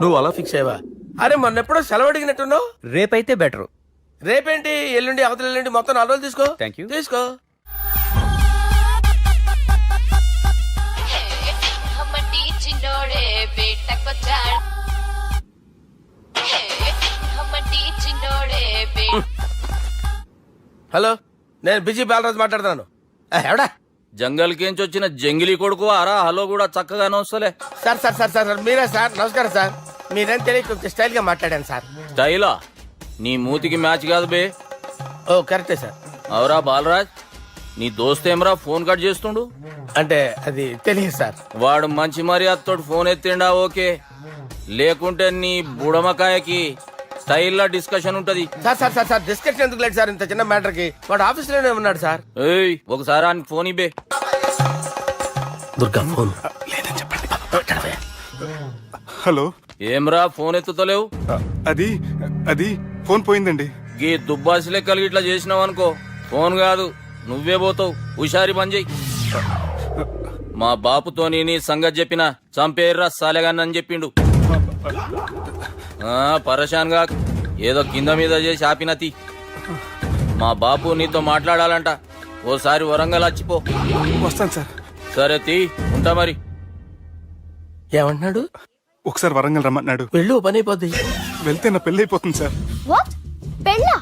నువ్వు అలా ఫిక్స్ అయ్యవా? అరే మొన్న ఎప్పుడో సెలవు అడిగినట్టున్నావు. రేపైతే బెటర్. రేపేంటి, ఎల్లుండి, అవతల ఎల్లుండి, మొత్తం 4 రోజులు తీసుకో. Thank you. తీసుకో. హలో, నేను బిజీ బాలరాజు మాట్లాడుతున్నాను. ఎవడా? జంగల్కేంచి వచ్చిన జంగిలీ కొడుకు ఆరా హలో కూడా చక్కగానే వస్తలే. సార్ సార్ సార్ సార్ మీరే సార్. నమస్కారం సార్. మీరేం తెలియక కొంచెం స్టైల్ గా మాట్లాడాను సార్. స్టైలా? నీ మూతికి మ్యాచ్ కాదు బే. ఓ కరెక్టే సార్. అవరా బాలరాజ్, నీ దోస్త్ ఏమరా ఫోన్ కట్ చేస్తుండు? అంటే అది తెలియదు సార్. వాడు మంచి మర్యాదతో ఫోన్ ఎత్తిండా ఓకే, లేకుంటే నీ బుడమకాయకి స్టైల్లో డిస్కషన్ ఉంటది. Sir sir sir sir discussion ఎందుకు లేదు సార్, ఇంత చిన్న మ్యాటర్ కి. వాడు ఆఫీస్ లోనే ఉన్నాడు సార్. ఏయ్ ఒకసారి ఆయన ఫోన్ ఇబ్బే. దుర్గా ఫోన్. హలో, ఏమ్రా ఫోన్ ఎత్తుతలేవు? అది అది ఫోన్ పోయిందండి. గీ దుబ్బాసి లెక్కలు ఇట్లా చేసినావు అనుకో, ఫోన్ కాదు నువ్వే పోతావు. హుషారి పని చెయ్యి. మా బాపుతో నీ సంగతి చెప్పిన చంపేర్రా సాలెగాన్ని చెప్పిండు. పరేషాన్ గా ఏదో కింద మీద చేసి ఆపినతి. మా బాపు నీతో మాట్లాడాలంట. ఓసారి వరంగల్ వచ్చిపో. వస్తాను సార్. సరే తీ, ఉంటా మరి. ఏమంటున్నాడు? ఒకసారి వరంగల్ రమ్మన్నాడు. వెళ్ళు, పని అయిపోద్ది. వెళ్తే నా పెళ్లి అయిపోతుంది సార్. వాట్? పెళ్ళా?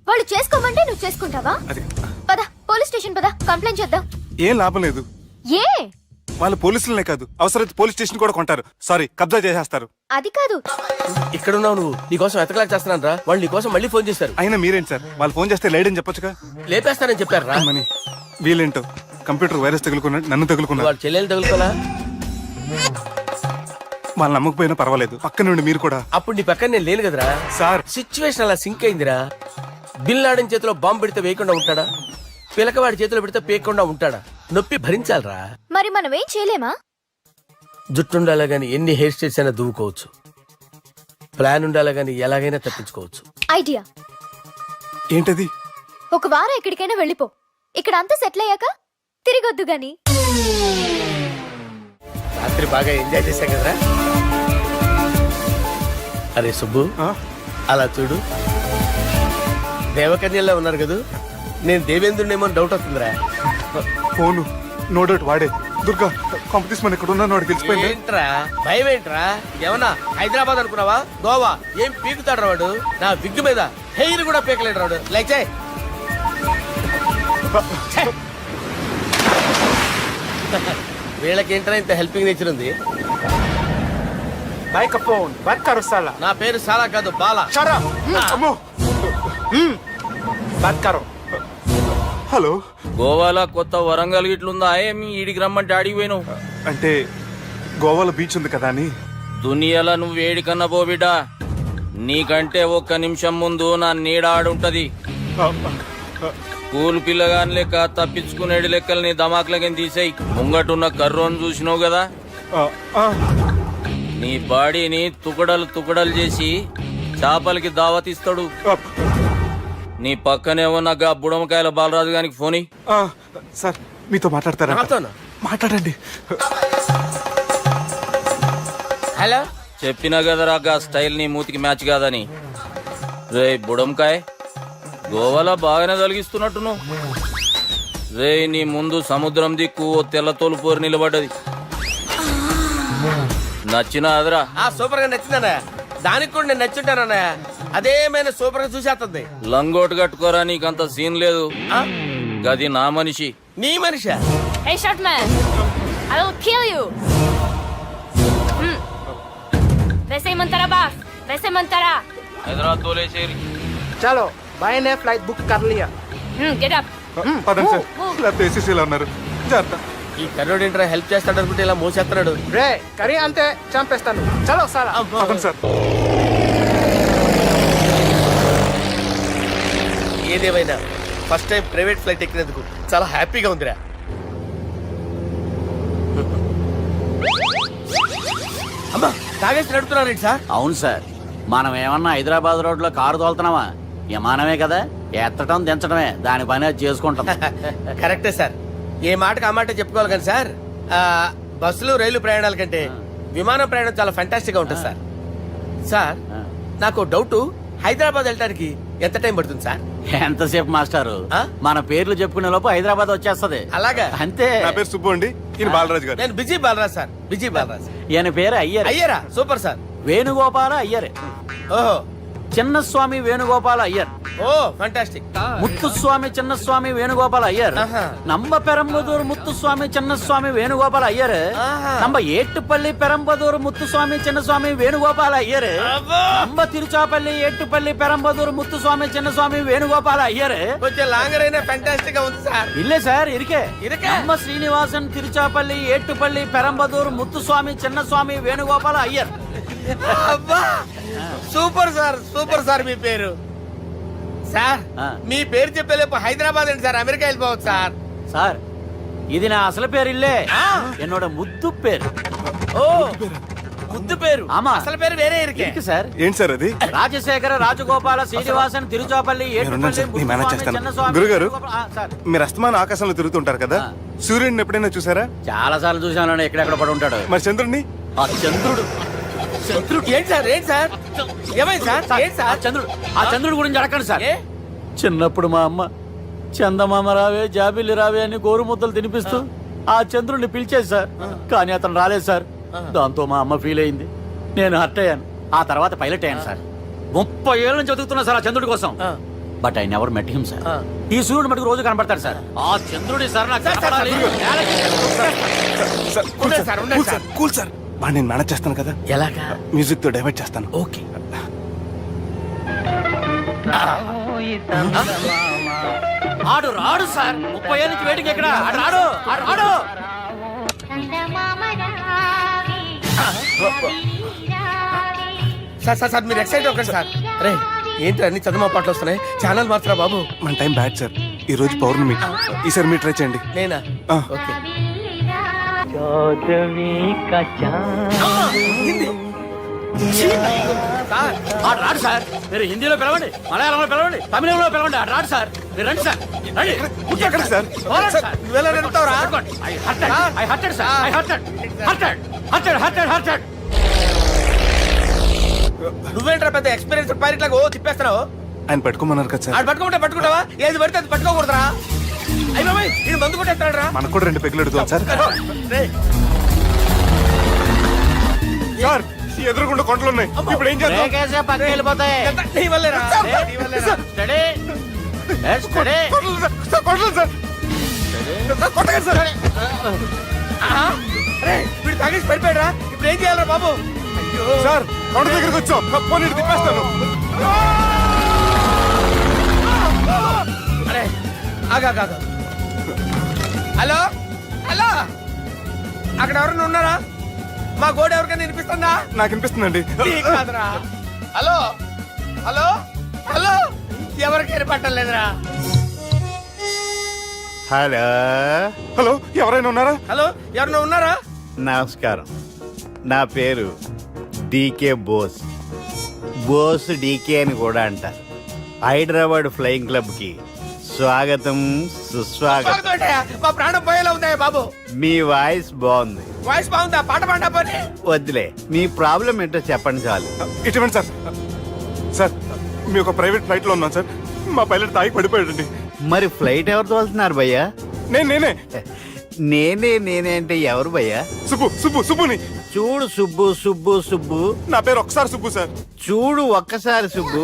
వాళ్ళు చేసుకోమంటే నువ్వు చేసుకుంటావా? అది పద పోలీస్ స్టేషన్ పద, కంప్లైంట్ చేద్దాం. ఏం లాభం లేదు. ఏ? వాళ్ళు పోలీసులనే కాదు, అవసరమైతే పోలీస్ స్టేషన్ కూడా కొంటారు. సారీ, కబ్జా చేసేస్తారు. అది కాదు. ఇక్కడున్నావు నువ్వు, నీకోసం ఎతకలేక చేస్తున్నాను రా. వాళ్ళు నీకోసం మళ్ళీ ఫోన్ చేశారు. అయినా మీరేంటి సార్, వాళ్ళు ఫోన్ చేస్తే లేడని చెప్పొచ్చుగా. లేపేస్తానని చెప్పారు రా. మని వీళ్ళేంటో కంప్యూటర్ వైరస్ తగులుకున్నాడు, నన్ను తగులుకున్నాడు. వాళ్ళ చెల్లెలు తగులుకోలా? వాళ్ళు నమ్మకపోయినా పర్వాలేదు, పక్క నుండి మీరు కూడా. అప్పుడు నీ పక్కన నేను లేను కదరా సార్. సిచ్యువేషన్ అలా సింక్ అయిందిరా. బిల్ లాడన్ చేతిలో బాంబు పెడితే వేయకుండా ఉంటాడా? పిలకవాడి చేతిలో పెడితే పేయకుండా ఉంటాడా? నొప్పి భరించాలరా. మరి మనం ఏం చేయలేమా? జుట్టుండాలా గాని ఎన్ని హెయిర్ స్టైల్స్ అయినా దువ్వుకోవచ్చు. ప్లాన్ ఉండాలా గాని ఎలాగైనా తప్పించుకోవచ్చు. ఐడియా ఏంటది? ఒక వారం ఎక్కడికైనా వెళ్ళిపో. ఇక్కడ అంతా సెటిల్ అయ్యాక తిరిగొద్దు గాని. రాత్రి బాగా ఎంజాయ్ చేశాం కదరా. అరే సుబ్బు, అలా చూడు, దేవకన్యల్లో ఉన్నారు కదా. నేను దేవేంద్రునేమో డౌట్ వస్తుందిరా. ఫోను నో డౌట్ వాడే. దుర్గా కాంపిటీషన్ ఇక్కడ ఉన్నా వాడు తెలిసిపోయింది. ఏంట్రా భయం ఏంట్రా? ఏమన్నా హైదరాబాద్ అనుకున్నావా? గోవా ఏం పీకుతాడు వాడు. నా విగ్గు మీద హెయిర్ కూడా పీకలేడు రాడు. లైక్ చేయి. వీళ్ళకేంట్రా ఇంత హెల్పింగ్ నేచర్ ఉంది. నా పేరు సాలా కాదు, బాలా. హలో, గోవాలో కొత్త వరంగల్ గిట్లుందా? ఏమి ఈడికి రమ్మంటే అడిగి పోయినావు? అంటే గోవాలో బీచ్ ఉంది కదా అని. దునియాలో నువ్వు వేడికన్నా పో బిడ్డా. నీకంటే ఒక్క నిమిషం ముందు నా నీడ ఆడుంటది. స్కూల్ పిల్లగాని లెక్క తప్పించుకునేడు లెక్కలు నీ దమాకులకి తీసేయి. ముంగటున్న కర్రోని చూసినావు కదా, నీ బాడీని తుకడలు తుకడలు చేసి చేపలకి దావతిస్తాడు. నీ పక్కనే ఉన్న గా బుడమకాయల బాలరాజు గారికి ఫోన్. సార్ మీతో మాట్లాడతారా? మాట్లాడండి. హలో, చెప్పినా కదరా గా స్టైల్ నీ మూతికి మ్యాచ్ కాదని. రే బుడంకాయ్, గోవాలో బాగానే తొలగిస్తున్నట్టు నువ్వు. రే నీ ముందు సముద్రం దిక్కు ఓ తెల్ల తోలు పోరు నిలబడ్డది. నచ్చిన అదరా? సూపర్ గా నచ్చిందన్నా. దానికి కూడా నేను నచ్చుంటానన్నా. అదేమైనా సూపర్ గా చూసేస్తుంది. లంగోటు కట్టుకోరా, నీకంత సీన్ లేదు. గది నా మనిషి. నీ Manisha? Hey short man, I will kill you. वैसे ही मंतरा बास, वैसे मंतरा. హైదరాబాద్ తోలేసేరి. చలో బాయ్ నే ఫ్లైట్ బుక్ కర్ లియా. Get up. పదండి సార్, లేకపోతే ఏసీసీలో ఉన్నారు. జాగ్రత్త. ఈ కర్రోడు ఏంట్రా హెల్ప్ చేస్తాడు అనుకుంటే ఇలా మోసేస్తున్నాడు. రే కరీ అంతే చంపేస్తాను. చలో సార్. పదండి సార్. ఏదేమైనా ఫస్ట్ టైం ప్రైవేట్ ఫ్లైట్ ఎక్కినందుకు చాలా హ్యాపీగా ఉందిరా. అమ్మా తాగేసి నడుపుతున్నారేంటి సార్? అవును సార్, మనం ఏమన్నా హైదరాబాద్ రోడ్ లో కారు తోలుతున్నామా? విమానమే కదా, ఎత్తడం దించడమే దాని పని అది చేసుకుంటాం. కరెక్టే సార్. ఏ మాటకు ఆ మాట చెప్పుకోవాలి కానీ సార్ బస్సులు రైలు ప్రయాణాల కంటే విమానం ప్రయాణం చాలా ఫంటాస్టిక్ గా ఉంటుంది సార్. సార్ నాకు డౌట్, హైదరాబాద్ వెళ్ళడానికి ఎంత టైం పడుతుంది సార్? ఎంతసేపు మాస్టారు, మన పేర్లు చెప్పుకునే లోపు హైదరాబాద్ వచ్చేస్తది. అలాగా? అంతే. నా పేరు సుబ్బు అండి, ఈయన బాలరాజు గారు. నేను busy Balaraj sir, busy Balaraj. ఈయన పేరు అయ్యర్. అయ్యరా? Super sir. వేణుగోపాల అయ్యర్. ఓహో. చిన్నస్వామి వేణుగోపాల అయ్యర్. Oh fantastic. ముత్తుస్వామి చిన్నస్వామి వేణుగోపాల అయ్యర్. நம்ம பெரம்பதூர் முத்துசுவாமி சின்னசுவாமி வேணுகோபால ஐயர். நம்ம ஏட்டுப்பள்ளி பெரம்பதூர் முத்துசுவாமி சின்னசுவாமி வேணுகோபால ஐயர். நம்ம திருச்சாப்பள்ளி ஏட்டுப்பள்ளி பெரம்பதூர் முத்துசுவாமி சின்னசுவாமி வேணுகோபால ஐயர். కొంచెం లాంగర్ అయినా ఫంటాస్టిక్ గా ఉంది సార్. இல்ல சார் இருக்கே. நம்ம ஸ்ரீனிவாசன் திருச்சாப்பள்ளி ஏட்டுப்பள்ளி பெரம்பதூர் முத்துசுவாமி சின்னசுவாమి వేణుగోపాల ஐயர். అబ్బా సూపర్ సార్, సూపర్ సార్. మీ పేరు సార్, మీ పేరు చెప్పేలేపు హైదరాబాద్ అండి సార్, అమెరికా వెళ్ళిపోవచ్చు సార్. సార్ ఇది నా అసలు పేరు ఇల్లే, என்னோட ముద్దు పేరు. ఓ ముద్దు పేరు. ఆమా, అసలు పేరు వేరే ఇருக்கு సార్. ఏంటి సార్ అది? రాజశేఖర రాజగోపాల శ్రీనివాసన్ తిరుచాపల్లి గురుగారు, మీరు అస్తమానం ఆకాశంలో తిరుగుతుంటారు కదా, సూర్యుడిని ఎప్పుడైనా చూసారా? చాలా సార్లు చూసాను, ఎక్కడెక్కడ పడి ఉంటాడు. మరి చంద్రుడిని? ఆ చంద్రుడు. చంద్రుడు ఏంటి సార్? ఏంటి సార్? ఏమైంది సార్? ఏంటి సార్? చంద్రుడు. ఆ చంద్రుడు గురించి అడగండి సార్. చిన్నప్పుడు మా అమ్మ చందమామ రావే జాబిల్లి రావే అని గోరు ముద్దలు తినిపిస్తూ ఆ చంద్రుడిని పిలిచేది సార్. కానీ అతను రాలేదు సార్. దాంతో మా అమ్మ ఫీల్ అయింది, నేను హర్ట్ అయ్యాను. ఆ తర్వాత పైలట్ అయ్యాను సార్. 30 ఏళ్ళ నుంచి చదువుతున్నా సార్ ఆ చంద్రుడి కోసం. But I never met him sir. ఈ సూర్యుడు మటుకు రోజు కనబడతాడు సార్. ఆ చంద్రుడి సార్ నాకు కూల్ సార్, నేను మేనేజ్ చేస్తాను కదా. ఎలాగా? మ్యూజిక్ తో డైవర్ట్ చేస్తాను. ఓకే. ఆడు రాడు సార్, 30 ఏళ్ళ నుంచి వేటికి ఎక్కడ ఆడు రాడు. ఆడు రాడు. సార్ సార్ సార్ మీరు ఎక్సైట్ అవ్వకండి సార్. రే ఏంటి అన్ని చదువు పాటలు వస్తున్నాయి, ఛానల్ మాత్రం బాబు. మన టైం బ్యాడ్ సార్, ఈ రోజు పౌర్ణమి. ఈసారి మీరు ట్రై చేయండి. నేనా? ఓకే. ఆడు రాడు సార్. మీరు హిందీలో పిలవండి, మలయాళంలో పిలవండి, తమిళంలో పిలవండి. ఆడు రాడు సార్. మీరు రండి సార్. ఎక్కడ సార్? నువ్వేంట్రా పెద్ద ఎక్స్పీరియన్స్ పైలట్ లాగా ఓ తిప్పేస్తున్నావు? ఆయన పట్టుకోమన్నారు కదా సార్. ఆడు పట్టుకుంటే పట్టుకుంటావా? ఏది పడితే అది పట్టుకోకూడదురా. అయ్యి బాబాయ్, నేను మందు కొట్టేస్తాడు రా. మనకు కూడా 2 పెగ్గులు అడుగుతాం సార్. సార్ ఎదురుకుండా కొండలు ఉన్నాయి, ఇప్పుడు ఏం చేద్దాం? పక్కకి వెళ్ళిపోతాయి. నీ వల్లేరా? వీడు తాగేసి పడిపోయాడా? ఇప్పుడు ఏం చేయాలరా బాబు? సార్ కొండ దగ్గరికి వచ్చాం, పోనీ తిప్పేస్తాను. అరే ఆగా. హలో హలో, అక్కడ ఎవరైనా ఉన్నారా? మా గోడ ఎవరికైనా వినిపిస్తుందా? నాకు వినిపిస్తుందండి. కాదురా. హలో హలో హలో, ఎవరికి వినపట్టలేదురా. హలో హలో, ఎవరైనా ఉన్నారా? హలో, ఎవరైనా ఉన్నారా? నమస్కారం, నా పేరు డీకే బోస్. బోస్ డీకే అని కూడా అంటారు. హైదరాబాద్ ఫ్లయింగ్ క్లబ్ కి స్వాగతం, సుస్వాగతం. మా ప్రాణం పోయేలా ఉందా బాబు? మీ వాయిస్ బాగుంది. వాయిస్ బాగుందా? పాట పాడా పోనీ. వద్దులే, మీ ప్రాబ్లం ఏంటో చెప్పండి చాలు. ఇటువంటి సార్, సార్ మీ ఒక ప్రైవేట్ ఫ్లైట్ లో ఉన్నాం సార్. మా పైలట్ తాగి పడిపోయాడండి. మరి ఫ్లైట్ ఎవరు తోలుతున్నారు భయ్యా? నేనే నేనే అంటే ఎవరు భయ్యా? సుబ్బుని. చూడు సుబ్బు. నా పేరు ఒకసారి సుబ్బు సార్. చూడు ఒక్కసారి సుబ్బు,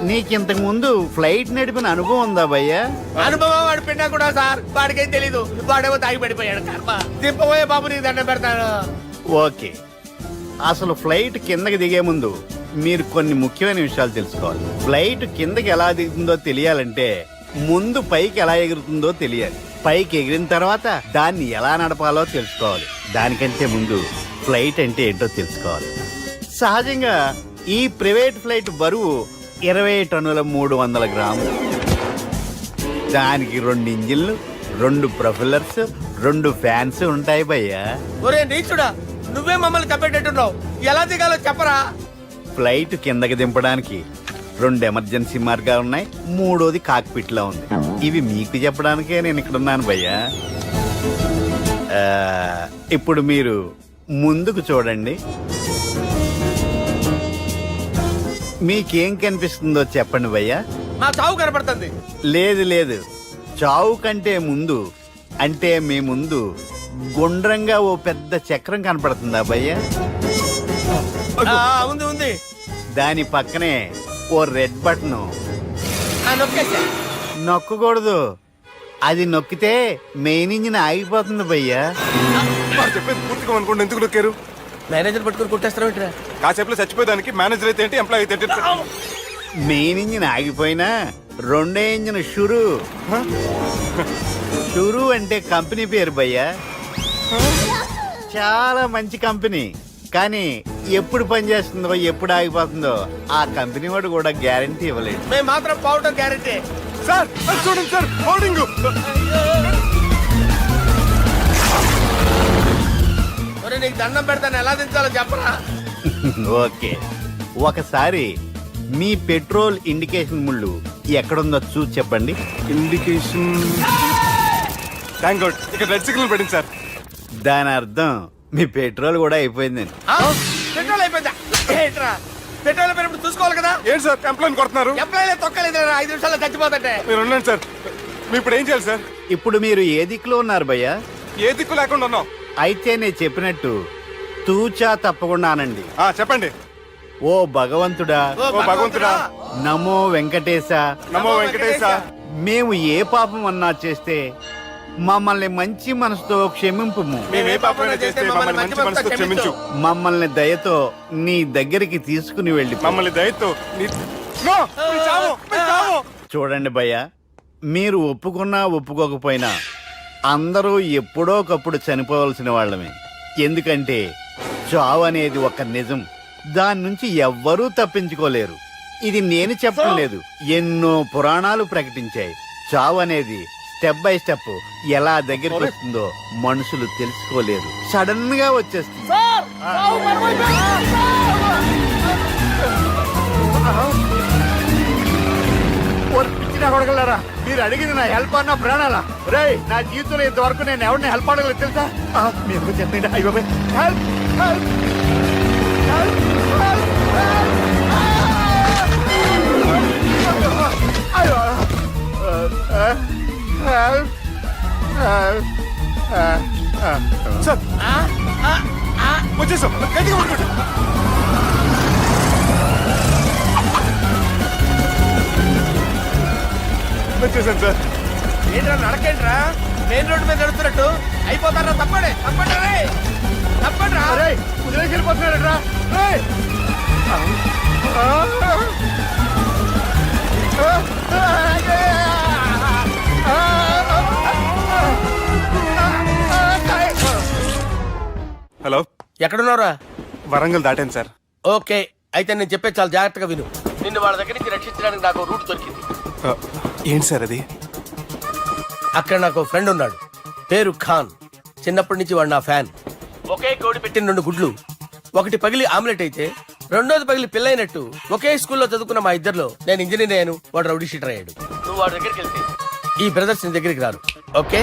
నీకింతకు ముందు ఫ్లైట్ నడిపిన అనుభవం ఉందా భయ్యా? అనుభవం వాడు పిన్నా కూడా సార్, వాడికేం తెలీదు. వాడేమో తాగి పడిపోయాడు. దింపబోయే బాబు నీకు దండం పెడతాను. ఓకే, అసలు ఫ్లైట్ కిందకి దిగే ముందు మీరు కొన్ని ముఖ్యమైన విషయాలు తెలుసుకోవాలి. ఫ్లైట్ కిందకి ఎలా దిగుతుందో తెలియాలంటే ముందు పైకి ఎలా ఎగురుతుందో తెలియాలి. పైకి ఎగిరిన తర్వాత దాన్ని ఎలా నడపాలో తెలుసుకోవాలి. దానికంటే ముందు ఫ్లైట్ అంటే ఏంటో తెలుసుకోవాలి. సహజంగా ఈ ప్రైవేట్ ఫ్లైట్ బరువు 20 టన్నుల 300 గ్రాములు. దానికి 2 ఇంజిన్లు, 2 ప్రొపెల్లర్స్, 2 ఫ్యాన్స్ ఉంటాయి భయ్యా. ఒరే నీచుడా, నువ్వే మమ్మల్ని తప్పేటట్టున్నావు. ఎలా దిగాలో చెప్పరా? ఫ్లైట్ కిందకి దింపడానికి 2 ఎమర్జెన్సీ మార్గాలు ఉన్నాయి, 3వది కాక్పిట్ లో ఉంది. ఇవి మీకు చెప్పడానికే నేను ఇక్కడ ఉన్నాను భయ్యా. ఇప్పుడు మీరు ముందుకు చూడండి. మీకేం కనిపిస్తుందో చెప్పండి భయ్యా. నా చావు కనపడుతుంది. లేదు లేదు, చావు కంటే ముందు అంటే మీ ముందు గుండ్రంగా ఓ పెద్ద చక్రం కనపడుతుందా భయ్యా? ఉంది ఉంది. దాని పక్కనే ఓ రెడ్ బటన్. నొక్కేసా. నొక్కకూడదు, అది నొక్కితే మెయిన్ ఇంజిన్ ఆగిపోతుంది భయ్యా. చెప్పేది పూర్తిగా అనుకోండి, ఎందుకు నొక్కారు? మేనేజర్ పట్టుకుని కొట్టేస్తారా ఏంట్రా? కాసేపులో చచ్చిపోయేదానికి మేనేజర్ అయితే ఏంటి, ఎంప్లాయ్ అయితే ఏంటి? మెయిన్ ఇంజిన్ ఆగిపోయినా రెండో ఇంజిన్ షురు. షురు అంటే కంపెనీ పేరు భయ్యా. చాలా మంచి కంపెనీ, కానీ ఎప్పుడు పనిచేస్తుందో ఎప్పుడు ఆగిపోతుందో ఆ కంపెనీ వాడు కూడా గ్యారంటీ ఇవ్వలేదు. మేము మాత్రం పౌడర్ గ్యారెంటీ. సార్ అది చూడండి సార్, హోర్డింగ్. నీకు దండం పెడతాను, ఎలా దించాలో చెప్పరా? ఓకే, ఒకసారి మీ పెట్రోల్ ఇండికేషన్ ముళ్ళు ఎక్కడుందో చూసి చెప్పండి. ఇండికేషన్. థ్యాంక్ గాడ్, ఇక్కడ రెడ్ సిగ్నల్ పడింది సార్. దాని అర్థం మీ పెట్రోల్ కూడా అయిపోయిందండి. పెట్రోల్ అయిపోయిందా? ఏంట్రా పెట్రోల్ అయిపోయినప్పుడు చూసుకోవాలి కదా. ఏంటి సార్ ఎంప్లాయ్ కొడుతున్నారు? ఎంప్లాయీ తొక్కలేదు, 5 నిమిషాల్లో చచ్చిపోతుంటే. మీరు ఉండండి సార్, మీరు ఇప్పుడు ఏం చేయాలి సార్? ఇప్పుడు మీరు ఏ దిక్కులో ఉన్నారు భయ్యా? ఏ దిక్కు లేకుండా ఉన్నాం. అయితే నేను చెప్పినట్టు తూచా తప్పకుండా అనండి. చెప్పండి. ఓ భగవంతుడా, ఓ భగవంతుడా, నమో వెంకటేశ, నమో వెంకటేశ. మేము ఏ పాపం అన్నా చేస్తే మమ్మల్ని మంచి మనసుతో క్షమింపుము. మేము ఏ పాపమైనా చేస్తే మమ్మల్ని మంచి మనసుతో క్షమించు. మమ్మల్ని దయతో నీ దగ్గరికి తీసుకుని వెళ్ళి మమ్మల్ని దయతో నో, మీ చావు, మీ చావు. చూడండి భయ్యా, మీరు ఒప్పుకున్నా ఒప్పుకోకపోయినా అందరూ ఎప్పుడో ఒకప్పుడు చనిపోవలసిన వాళ్ళమే. ఎందుకంటే చావు అనేది ఒక నిజం, దాని నుంచి ఎవ్వరూ తప్పించుకోలేరు. ఇది నేను చెప్పడం లేదు, ఎన్నో పురాణాలు ప్రకటించాయి. చావు అనేది స్టెప్ బై స్టెప్ ఎలా దగ్గరికి వస్తుందో మనుషులు తెలుసుకోలేరు, సడన్ గా వచ్చేస్తుంది. కొడగలరా, మీరు అడిగింది నా హెల్ప్ అన్న ప్రాణాలా? రే, నా జీవితంలో ఇంతవరకు నేను ఎవరిని హెల్ప్ అడగలేదు తెలుసా? మీరు చెప్పండి. అయ్యో హెల్ప్, హెల్ప్, హెల్ప్, సార్ వచ్చేసాం, గట్టిగా పట్టుకోండి. వచ్చేసాను సార్. ఏంట్రా నడకేంట్రా, మెయిన్ రోడ్డు మీద నడుస్తున్నట్టు అయిపోతారా? తప్పండి తప్పండి రే, తప్పండి రా. కుదిరేసి వెళ్ళిపోతున్నాడరా. హలో, ఎక్కడున్నారా? వరంగల్ దాటాను సార్. ఓకే, అయితే నేను చెప్పే చాలా జాగ్రత్తగా విను. నిన్ను వాళ్ళ దగ్గర నుంచి రక్షించడానికి నాకు రూట్ దొరికింది. ఏంటి సార్ అది? అక్కడ నాకు ఫ్రెండ్ ఉన్నాడు, పేరు ఖాన్. చిన్నప్పటి నుంచి వాడు నా ఫ్యాన్. ఒకే కోడి పెట్టిన 2 గుడ్లు, ఒకటి పగిలి ఆమ్లెట్ అయితే రెండోది పగిలి పిల్లైనట్టు ఒకే స్కూల్లో చదువుకున్న మా ఇద్దరిలో నేను ఇంజనీర్ అయ్యాను, వాడు రౌడీ షీటర్ అయ్యాడు. నువ్వు వాడి దగ్గరికి వెళ్తే ఈ బ్రదర్స్ నీ దగ్గరికి రారు. ఓకే,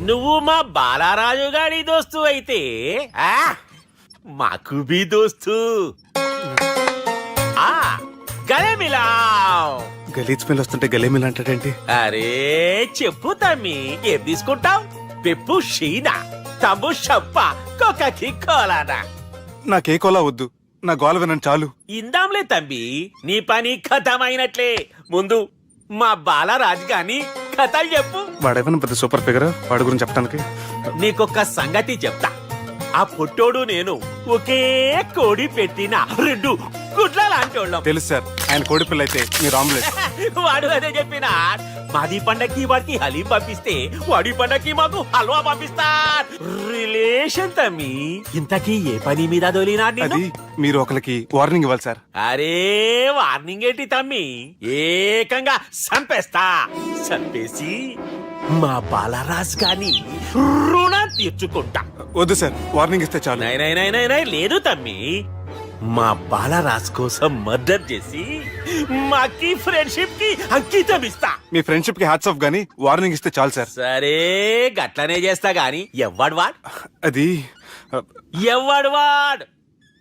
నువ్వు మా బాలారాజు గారి దోస్తు అయితే మాకు బి దోస్తు. గలే మిలావ్. గలీజ్ స్మెల్ వస్తుంటే గలేమిల్ అంటాడేంటి? అరే చెప్పు తమ్మి, ఏం తీసుకుంటావు? పెప్పు షీనా, తమ్ము షప్ప, కొకకి కోలానా? నాకే కోలా వద్దు, నా గోల వినండి చాలు. ఇందాంలే తమ్మి, నీ పని ఖతమైనట్లే. ముందు మా బాలరాజు గాని కథలు చెప్పు. వాడేమన్నా పెద్ద సూపర్ ఫిగర్, వాడి గురించి చెప్పడానికి. నీకొక సంగతి చెప్తా. ఆ పుట్టోడు నేను ఒకే కోడి పెట్టిన 2 గుడ్ల లాంటి వాళ్ళం. తెలుసు సార్, ఆయన కోడి పిల్ల అయితే మీరు ఆమ్లెట్. వాడు అదే చెప్పిన. మాది పండక్కి వాడికి హలీం పంపిస్తే వాడి పండక్కి మాకు హల్వా పంపిస్తా. రిలేషన్ తమ్మి. ఇంతకీ ఏ పని మీద దొలినా? అది మీరు ఒకరికి వార్నింగ్ ఇవ్వాలి సార్. అరే వార్నింగ్ ఏంటి తమ్మి, ఏకంగా సంపేస్తా. సంపేసి మా బాలరాజ్ గాని రుణం తీర్చుకుంటా. వద్దు సార్, వార్నింగ్ ఇస్తే చాలు. నై లేదు తమ్మి, మా బాలరాజ్ కోసం మర్డర్ చేసి మాకి ఫ్రెండ్షిప్ కి అంకితం ఇస్తా. మీ ఫ్రెండ్షిప్ కి హ్యాట్స్ ఆఫ్ గానీ వార్నింగ్ ఇస్తే చాలు సార్. సరే గట్లనే చేస్తా గాని ఎవ్వడు వాడ్ అది ఎవ్వడు వాడ్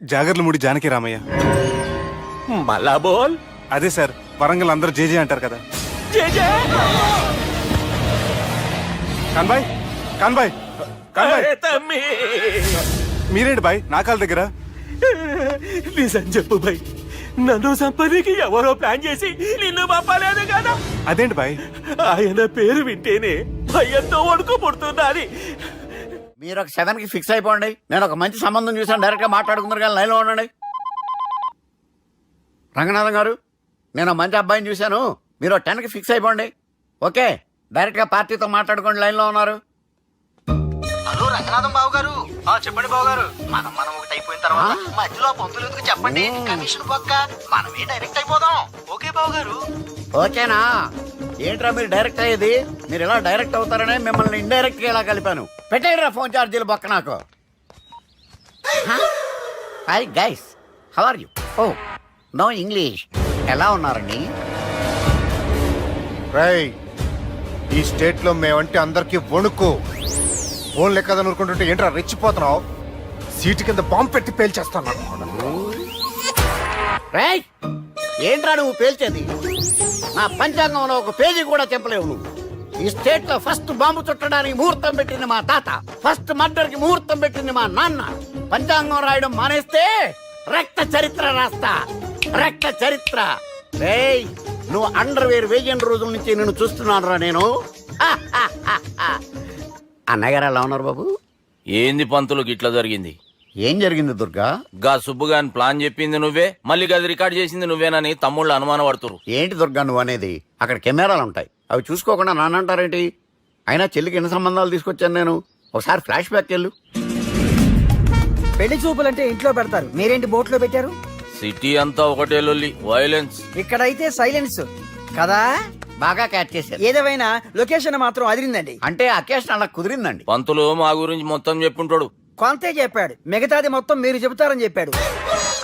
జాగర్లమూడి జానకి రామయ్య. మళ్ళా బోల్. అదే సార్, వరంగల్ అందరూ జేజే అంటారు కదా. జేజే కాన్బాయ్ కాన్బాయ్ కాన్బాయ్, తమ్మి మీరేంటి బాయ్ నా కాళ్ళ దగ్గర? నిజం చెప్పు భయ్, నన్ను సంపదికి ఎవరో ప్లాన్ చేసి నిన్ను పంపలేదు కదా. అదేంటి బాయ్? ఆయన పేరు వింటేనే భయంతో వణుకు పుడుతున్నది. మీరు ఒక 7 కి ఫిక్స్ అయిపోండి. నేను ఒక మంచి సంబంధం చూసాను, డైరెక్ట్ గా మాట్లాడుకుందరు కానీ లైన్లో ఉండండి. రంగనాథం గారు, నేను ఒక మంచి అబ్బాయిని చూశాను, మీరు 10 కి ఫిక్స్ అయిపోండి. ఓకే, డైరెక్ట్ గా పార్టీతో మాట్లాడుకోండి. లైన్లో ఉన్నారు. హలో రంగనాథం బాబు గారు. చెప్పండి బాబు గారు. మనం ఒకటి అయిపోయిన తర్వాత మధ్యలో పంతులు ఎందుకు చెప్పండి, కమిషన్ పక్క మనమే డైరెక్ట్ అయిపోదాం. ఓకే బాబు గారు. ఓకేనా? ఏంట్రా మీరు డైరెక్ట్ అయ్యేది? మీరు ఇలా డైరెక్ట్ అవుతారనే మిమ్మల్ని ఇండైరెక్ట్ గా ఇలా కలిపాను. పెట్టేయరా ఫోన్ ఛార్జీలు బొక్క నాకు. Hi guys, how are you? Oh no English. ఎలా ఉన్నారండి? ఈ స్టేట్ లో మేమంటే అందరికి వణుకు. ఫోన్ లెక్క అనుకుంటుంటే ఏంట్రా రెచ్చిపోతున్నావు? సీటు కింద బాంబు పెట్టి పేల్చేస్తాను. రేయ్, ఏంట్రా నువ్వు పేల్చేది? నా పంచాంగంలో ఒక పేజీ కూడా చెప్పలేవు నువ్వు. ఈ స్టేట్ లో ఫస్ట్ బాంబు చుట్టడానికి ముహూర్తం పెట్టింది మా తాత, ఫస్ట్ మర్డర్ కి ముహూర్తం పెట్టింది మా నాన్న. పంచాంగం రాయడం మానేస్తే రక్త చరిత్ర రాస్తా, రక్త చరిత్ర. రేయ్, నువ్వు అండర్వేర్ వేయని రోజుల నుంచి నేను చూస్తున్నాను రా నేను. అన్నగారు ఎలా ఉన్నారు బాబు? ఏంది పంతులు గిట్లా జరిగింది? ఏం జరిగింది దుర్గా? గా సుబ్బుగాని ప్లాన్ చెప్పింది నువ్వే, మళ్ళీ గది రికార్డ్ చేసింది నువ్వేనని తమ్ముళ్ళు అనుమానం పడుతురు. ఏంటి దుర్గా నువ్వు అనేది? అక్కడ కెమెరాలు ఉంటాయి, అవి చూసుకోకుండా నాన్నంటారేంటి? అయినా చెల్లికి ఎన్ని సంబంధాలు తీసుకొచ్చాను నేను. ఒకసారి ఫ్లాష్ బ్యాక్ వెళ్ళు. పెళ్లి చూపులంటే ఇంట్లో పెడతారు, మీరేంటి బోట్లో పెట్టారు? సిటీ అంతా ఒకటే లొల్లి, వైలెన్స్. ఇక్కడైతే సైలెన్స్ కదా. బాగా క్యాచ్ చేశారు. ఏదేమైనా లొకేషన్ మాత్రం అదిరిందండి. అంటే అకేషన్ అలా కుదిరిందండి. పంతులు మా గురించి మొత్తం చెప్పుంటాడు. కొంతే చెప్పాడు, మిగతాది మొత్తం మీరు చెబుతారని చెప్పాడు.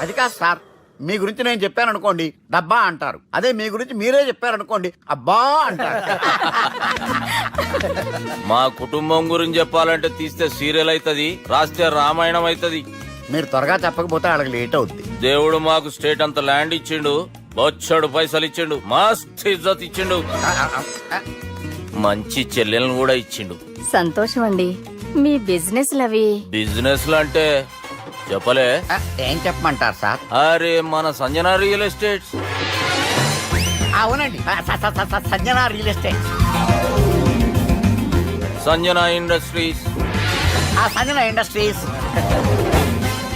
అది కాదు సార్, మీ గురించి నేను చెప్పాననుకోండి డబ్బా అంటారు, అదే మీ గురించి మీరే చెప్పారనుకోండి అబ్బా అంటారు. మా కుటుంబం గురించి చెప్పాలంటే తీస్తే సీరియల్ అవుతుంది, రాస్తే రామాయణం అవుతుంది. మీరు త్వరగా చెప్పకపోతే వాళ్ళకి లేట్ అవుద్ది. దేవుడు మాకు స్టేట్ అంత ల్యాండ్ ఇచ్చిండు, బొచ్చడు పైసలు ఇచ్చిండు, మస్త్ ఇజ్జత్ ఇచ్చిండు, మంచి చెల్లెలను కూడా ఇచ్చిండు. సంతోషం అండి. మీ బిజినెస్ లవి బిజినెస్ లు అంటే చెప్పలే. ఏం చెప్పమంటారు సార్? అరే మన సంజన రియల్ ఎస్టేట్స్. అవునండి, Sanjana real estate, Sanjana industries, Sanjana industries.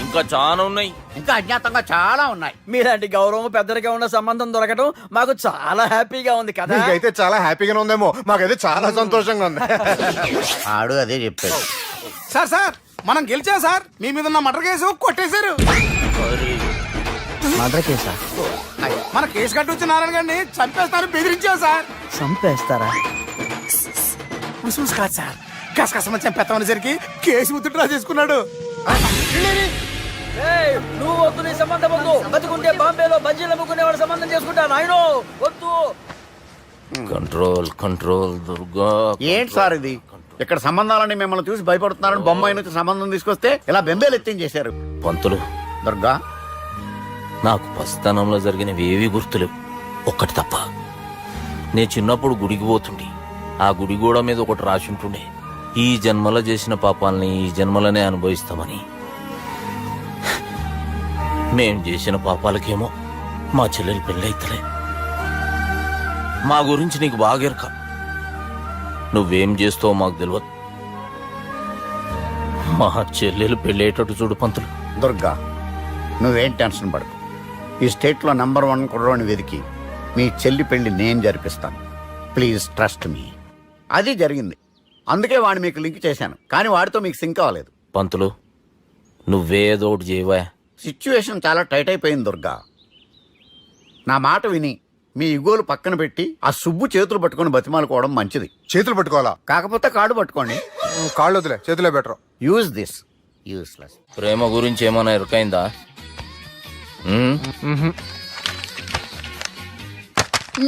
ఇంకా చాలా ఉన్నాయి, ఇంకా అజ్ఞాతంగా చాలా ఉన్నాయి. మీలాంటి గౌరవం పెద్దరిగా ఉన్న సంబంధం దొరకడం మాకు చాలా హ్యాపీగా ఉంది కదా. మీకైతే చాలా హ్యాపీగానే ఉందేమో, మాకైతే చాలా సంతోషంగా ఉంది. ఆడు అదే చెప్పాడు. సార్ మనం గెలిచాం సార్. మీ మీద ఉన్న మర్డర్ కేసు కొట్టేశారు. మర్డర్ కేసా? మన కేసు కట్టి వచ్చిన నారాయణ గారిని చంపేస్తారు బెదిరించాం సార్. చంపేస్తారా? చూసి కాదు సార్, కసకసమని చంపేస్తామనేసరికి కేసు ముద్దుట్రా చేసుకున్నాడు. నువ్వు వద్దు, నీ సంబంధం వద్దు. బతుకుంటే బాంబేలో బజ్జీలు అమ్ముకునే వాడు సంబంధం చేసుకుంటా నాయనో, వద్దు. Control control Durga. ఏంటి సార్ ఇది? ఇక్కడ సంబంధాలని మిమ్మల్ని చూసి భయపడుతున్నారని బొమ్మాయి నుంచి సంబంధం తీసుకొస్తే ఇలా బెంబేలు ఎత్తించేశారు. పంతులు, దుర్గా, నాకు పసితనంలో జరిగినవి ఏవి గుర్తులేవు, ఒక్కటి తప్ప. నేను చిన్నప్పుడు గుడికి పోతుండే, ఆ గుడి గోడ మీద ఒకటి రాసి ఉంటుండే, ఈ జన్మలో చేసిన పాపాలని ఈ జన్మలనే అనుభవిస్తామని. మేం చేసిన పాపాలకేమో మా చెల్లెలు పెళ్ళైతలే. మా గురించి నీకు బాగెరక, నువ్వేం చేస్తావో మాకు తెలియదు. మా చెల్లెలు పెళ్ళేటట్టు చూడు పంతులు. దుర్గా, నువ్వేం టెన్షన్ పడకు. ఈ స్టేట్లో నంబర్ 1 కుర్రోని వెతికి మీ చెల్లి పెళ్లి నేను జరిపిస్తాను. Please trust me. అది జరిగింది, అందుకే వాడిని మీకు లింక్ చేశాను, కానీ వాడితో మీకు సింక్ అవ్వలేదు. పంతులు, నువ్వేదో ఒకటి చేయవా. సిచ్యువేషన్ చాలా టైట్ అయిపోయింది దుర్గా. నా మాట విని మీ ఇగోలు పక్కన పెట్టి ఆ సుబ్బు చేతులు పట్టుకొని బతిమాలుకోవడం మంచిది. చేతులు పట్టుకోవాలా? కాకపోతే కాళ్ళు పట్టుకోండి. కాళ్ళు వదిలే, చేతులే బెటర్. Use this useless. ప్రేమ గురించి ఏమైనా ఎరుకైందా?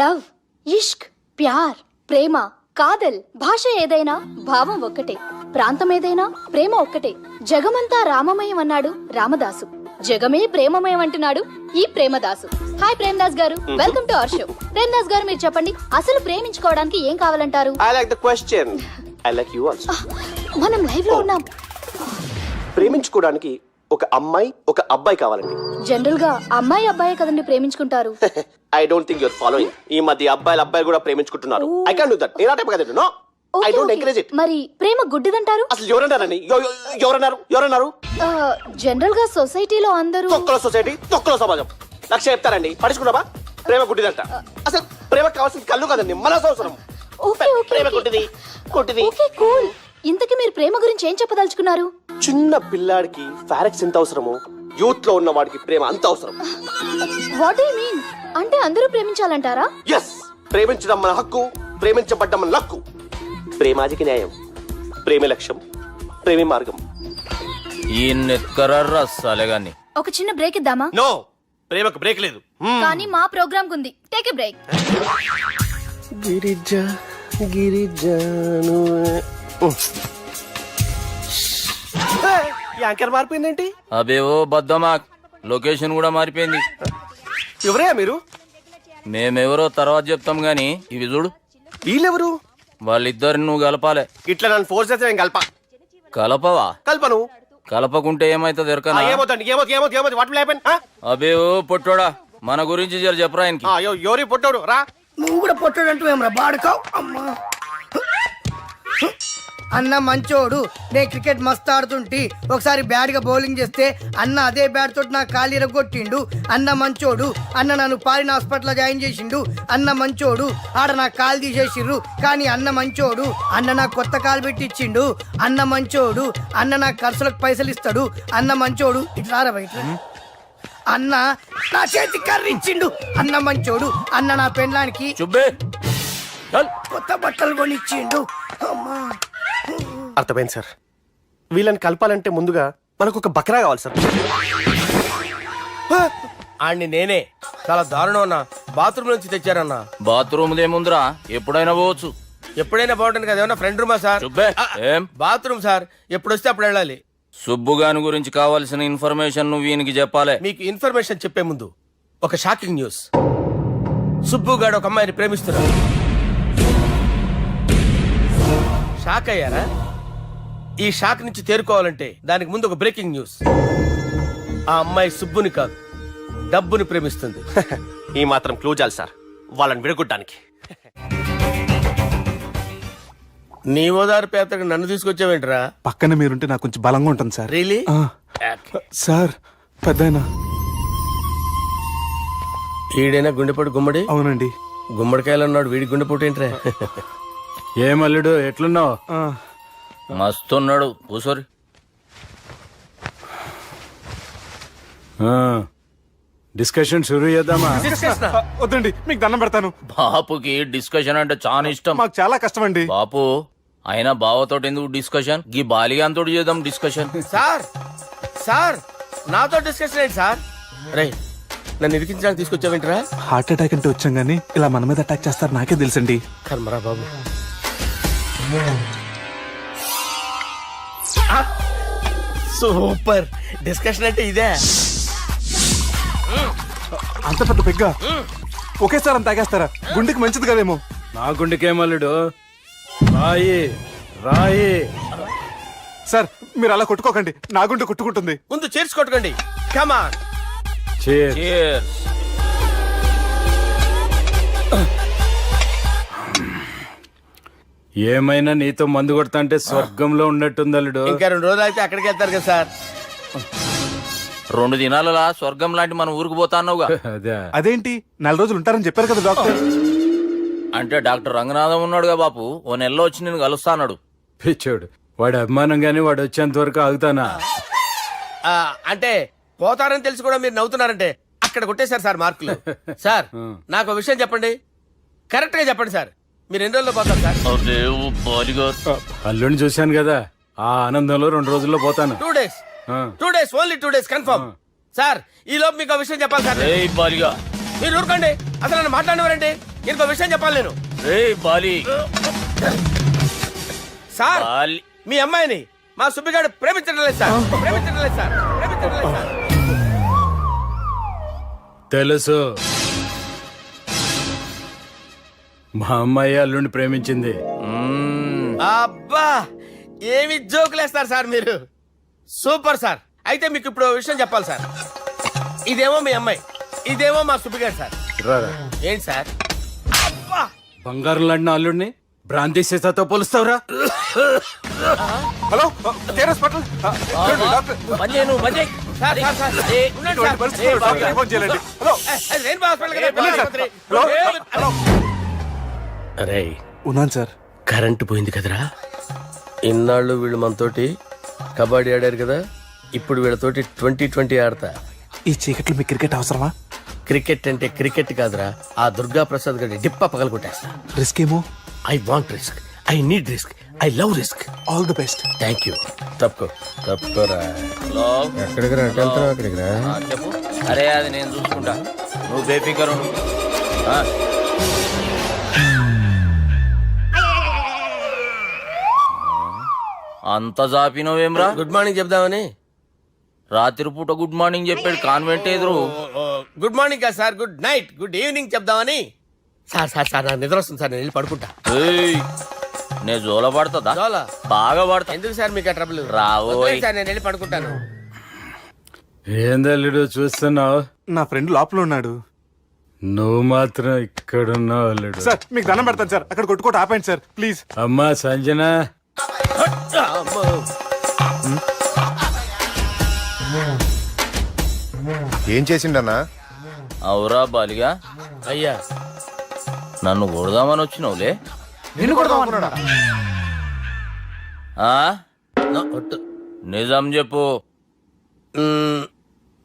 లవ్, ఇష్క్, ప్యార్, ప్రేమ, కాదల్ భాష ఏదైనా భావం ఒక్కటే, ప్రాంతం ఏదైనా ప్రేమ ఒక్కటే. జగమంతా రామమయం అన్నాడు రామదాసు, జగమే ప్రేమమయం అంటున్నాడు ఈ ప్రేమదాసు. హాయ్ ప్రేమదాస్ గారు, welcome to our show. Premadasa గారు మీరు చెప్పండి, అసలు ప్రేమించుకోవడానికి ఏం కావాలంటారు? I like the question. I like you also. మనం లైవ్ లో ఉన్నాం. ప్రేమించుకోవడానికి ఒక అమ్మాయి ఒక అబ్బాయి కావాలండి. జనరల్ గా అమ్మాయి అబ్బాయి కదండి ప్రేమించుకుంటారు. I don't think your following. ఈ మధ్య అబ్బాయిలు కూడా ప్రేమించుకుంటున్నారు. I can't do that. నేను ఆ టైప్ కదండి. No, I don't encourage it. మరి ప్రేమ గుడ్డిదంటారు? అసలు ఎవరన్నారండి? ఎవరన్నారు? జనరల్ గా సొసైటీలో అందరూ తొక్కల సొసైటీ, తొక్కల సమాజం లక్ష చెప్తారండి. పడుచుకున్నావా? ప్రేమ గుడ్డిదంట. అసలు ప్రేమ కావాల్సింది కళ్ళు కదండి, మనసు అవసరం. ప్రేమ గుడ్డిది. Okay cool. ఇంతకీ మీరు ప్రేమ గురించి ఏం చెప్పదలుచుకున్నారు? చిన్న పిల్లాడికి ఫారెక్స్ ఎంత అవసరమో యూత్ లో ఉన్న వాడికి ప్రేమ అంత అవసరం. What you mean? అంటే అందరూ ప్రేమించాలంటారా? ఎస్, ప్రేమించడం మన హక్కు, ప్రేమించబడ్డం మన లక్కు. ప్రేమాజికి న్యాయం, ప్రేమ లక్ష్యం, ప్రేమ మార్గం. ఈ నెత్కరర్రా సాలేగాన్ని. ఒక చిన్న బ్రేక్ ఇద్దామా? నో, ప్రేమకు బ్రేక్ లేదు. కానీ మా ప్రోగ్రామ్ ఉంది. Take a break. గిరిజాను యాంకర్ మారిపోయిందేంటి? అబే ఓ బద్దమా, లొకేషన్ కూడా మారిపోయింది. ఎవరయ్యా మీరు? మేమెవరో తర్వాత చెప్తాం గాని ఇవి చూడు. వీళ్ళెవరు? వాళ్ళిద్దరిని నువ్వు కలపాలే. ఇట్లా నన్ను ఫోర్స్ చేస్తే నేను కలపవా? కల్పను. కలపకుంటే ఏమైతుంది ఎరకనా? అబే ఓ పొట్టోడా, మన గురించి జర చెప్పరా ఆయనకి. ఎవరి పొట్టాడు రా. నువ్వు కూడా పొట్టాడు అంటూ ఏమరా బాడుకావు? అమ్మా అన్న మంచోడు. నేను క్రికెట్ మస్తు ఆడుతుంటి, ఒకసారి బ్యాట్ గా బౌలింగ్ చేస్తే అన్న అదే బ్యాట్ తోటి నా కాలు ఇరగొట్టిండు. అన్న మంచోడు. అన్న నన్ను పాలిన హాస్పిటల్ జాయిన్ చేసిండు. అన్న మంచోడు. ఆడ నా కాలు తీసేసిర్రు కానీ అన్న మంచోడు. అన్న నాకు కొత్త కాలు పెట్టిచ్చిండు. అన్న మంచోడు. అన్న నాకు ఖర్చులకు పైసలు ఇస్తాడు. అన్న మంచోడు. ఇట్లా బయట అన్న నా చేతి కర్రీ ఇచ్చిండు. అన్న మంచోడు. అన్న నా పెళ్ళానికి కొత్త బట్టలు కొనిచ్చిండు. అమ్మా అర్థమైంది సార్. వీళ్ళని కలపాలంటే ముందుగా మనకు ఒక బకరా కావాలి సార్. ఆడిని నేనే. చాలా దారుణం అన్న. బాత్రూమ్ నుంచి తెచ్చారన్నా. బాత్రూమ్ దేముందిరా, ఎప్పుడైనా పోవచ్చు. ఎప్పుడైనా బాగుంటుంది కదా. ఏమన్నా ఫ్రెండ్ రూమా సార్? ఏం బాత్రూమ్ సార్, ఎప్పుడు వస్తే అప్పుడు వెళ్ళాలి. సుబ్బుగాని గురించి కావాల్సిన ఇన్ఫర్మేషన్ నువ్వు వీనికి చెప్పాలి. మీకు ఇన్ఫర్మేషన్ చెప్పే ముందు ఒక షాకింగ్ న్యూస్. సుబ్బుగాడు ఒక అమ్మాయిని ప్రేమిస్తున్నాడు. షాక్ అయ్యారా? ఈ షాక్ నుంచి తేరుకోవాలంటే దానికి ముందు ఒక బ్రేకింగ్ న్యూస్. ఆ అమ్మాయి సుబ్బుని కాదు, డబ్బుని ప్రేమిస్తుంది. ఈ మాత్రం క్లూ చాలు సార్ వాళ్ళని విడగొట్టడానికి. నీ ఓదారు పేదకు నన్ను తీసుకొచ్చావేంట్రా? పక్కన మీరుంటే నాకు కొంచెం బలంగా ఉంటుంది సార్. రియలీ? సార్ పెద్దయినా. ఈడైనా గుండెపోటు గుమ్మడి? అవునండి. గుమ్మడికాయలు అన్నాడు, వీడి గుండెపోటు ఏంట్రా? ఏమల్లుడు ఎట్లున్నావు? మస్తున్నాడు. కూసోరి. డిస్కషన్ షురూ చేద్దామా? వద్దండి, మీకు దండం పెడతాను. బాపుకి డిస్కషన్ అంటే చాలా ఇష్టం. మాకు చాలా కష్టం అండి. బాపు అయినా బావతోటి ఎందుకు డిస్కషన్? గీ బాలిగాంతో చేద్దాం డిస్కషన్. సార్ సార్ నాతో డిస్కషన్ ఏంటి సార్? రే నన్ను ఇరికించడానికి తీసుకొచ్చావేంట్రా? హార్ట్ అటాక్ అంటే వచ్చాం గానీ ఇలా మన మీద అటాక్ చేస్తారు నాకే తెలుసండి. కర్మరా బాబు. సూపర్. డిస్కషన్ అంటే ఇదే. అంత పెద్ద పెగ్గ ఒకేసారి అంత తాగేస్తారా? గుండెకి మంచిది కదేమో. నా గుండెకేమల్లుడు, రాయి రాయి. సార్ మీరు అలా కొట్టుకోకండి, నా గుండె కొట్టుకుంటుంది. ముందు చేర్చుకొట్టుకోండి. కమాన్. Cheers. ఏమైనా నీతో మందు కొడతా అంటే స్వర్గంలో ఉన్నట్టుంది అల్లుడు. ఇంకా 2 రోజులు అయితే అక్కడికి వెళ్తారు కదా సార్. 2 దినాలలా స్వర్గం లాంటి మన ఊరికి పోతాన్నావుగా. అదేంటి 4 రోజులు ఉంటారని చెప్పారు కదా డాక్టర్. అంటే డాక్టర్ రంగనాథం ఉన్నాడుగా బాపు, ఓ నెలలో వచ్చి నేను కలుస్తాన్నాడు. పిచ్చోడు, వాడి అభిమానం గాని వాడు వచ్చేంత వరకు ఆగుతానా? అంటే పోతారని తెలిసి కూడా మీరు నవ్వుతున్నారంటే అక్కడ కొట్టేశారు సార్ మార్కులు. సార్ నాకు విషయం చెప్పండి, కరెక్ట్ గా చెప్పండి సార్. మీరు ఎన్ని రోజుల్లో పోతారు సార్? అల్లుడిని చూశాను కదా, ఆ ఆనందంలో 2 రోజుల్లో పోతాను. 2 days. 2 days, only 2 days confirm. Sir ఈ లోపు మీకు విషయం చెప్పాలి సార్. రేయ్ బాలిగా, మీరు ఊరుకోండి, అసలు నన్ను మాట్లాడినవారండి. ఇంకో విషయం చెప్పాలి నేను. రేయ్ బాలి, సార్ బాలి. మీ అమ్మాయిని మా సుబ్బిగాడు ప్రేమించడం లేదు సార్. ప్రేమించడం లేదు సార్. ప్రేమించడం లేదు సార్. తెలుసు, మా అమ్మాయి అల్లుడిని ప్రేమించింది. అబ్బా ఏమి జోకులేస్తారు సార్ మీరు. Super sir. అయితే మీకు ఇప్పుడు ఓ విషయం చెప్పాలి సార్. ఇదేమో మీ అమ్మాయి, ఇదేమో మా సుబ్బిగాడు సార్. రారా. ఏంటి సార్? అబ్బా బంగారం లాంటి అల్లుడిని భ్రాంతి సీతతో పోలుస్తావురా? హలో కేరస్ పటల్ పని చేయను, పని చేయి. Sir, sir, sir. ఉండండి సార్. ఫోన్ చేయాలండి. హలో రెయిన్బో హాస్పిటల్ కదా, వెళ్ళండి సార్. ఆసుపత్రి. హలో హలో అరే ఉన్నాను సార్. కరెంటు పోయింది కదరా. ఇన్నాళ్ళు వీళ్ళు మనతోటి కబడ్డీ ఆడారు కదా, ఇప్పుడు వీళ్ళతోటి 2020 ఆడతా. ఈ చీకట్లో మీ క్రికెట్ అవసరమా? క్రికెట్ అంటే క్రికెట్ కాదురా, ఆ దుర్గా ప్రసాద్ గారి డిప్ప పగల కొట్టేస్తా. రిస్క్ ఏమో. I want risk, I need risk, I love risk. All the best. Thank you. తప్పుకోరా. హలో, ఎక్కడికి రా? అక్కడికి రా. చెప్పు. అరే అది నేను చూసుకుంటా, నువ్వు బేఫికర్ ఉండు. అంత జాపినవేమ్రా? గుడ్ మార్నింగ్ చెప్దామని. రాత్రి పూట గుడ్ మార్నింగ్ చెప్పాడు కాన్వెంట్ ఎదురు. గుడ్ మార్నింగ్ కదా sir, good night, good evening చెప్దామని. సార్ సార్ సార్ నాకు నిద్ర వస్తుంది సార్, నేను వెళ్ళి పడుకుంటా. ఏయ్, నే జోల పడుతుందా? జోలా? బాగా పడతా. ఎందుకు సార్ మీకు ఆ ట్రబుల్? రావోయ్. సార్ నేను వెళ్ళి పడుకుంటాను. ఏందల్లుడు చూస్తున్నావు? నా ఫ్రెండ్ లోపల ఉన్నాడు. నువ్వు మాత్రం ఇక్కడున్నావు అల్లుడు. సార్ మీకు దండం పెడతాను సార్, అక్కడ కొట్టుకోట ఆపండి సార్ ప్లీజ్. అమ్మా సంజన, ఏం చేసిండన్నా? అవురా బాలిగా, అయ్యా నన్ను కొడదామని వచ్చినావులే. నిన్ను కొడదామన్నాడా? ఆ? ఒట్టు. నిజం చెప్పు.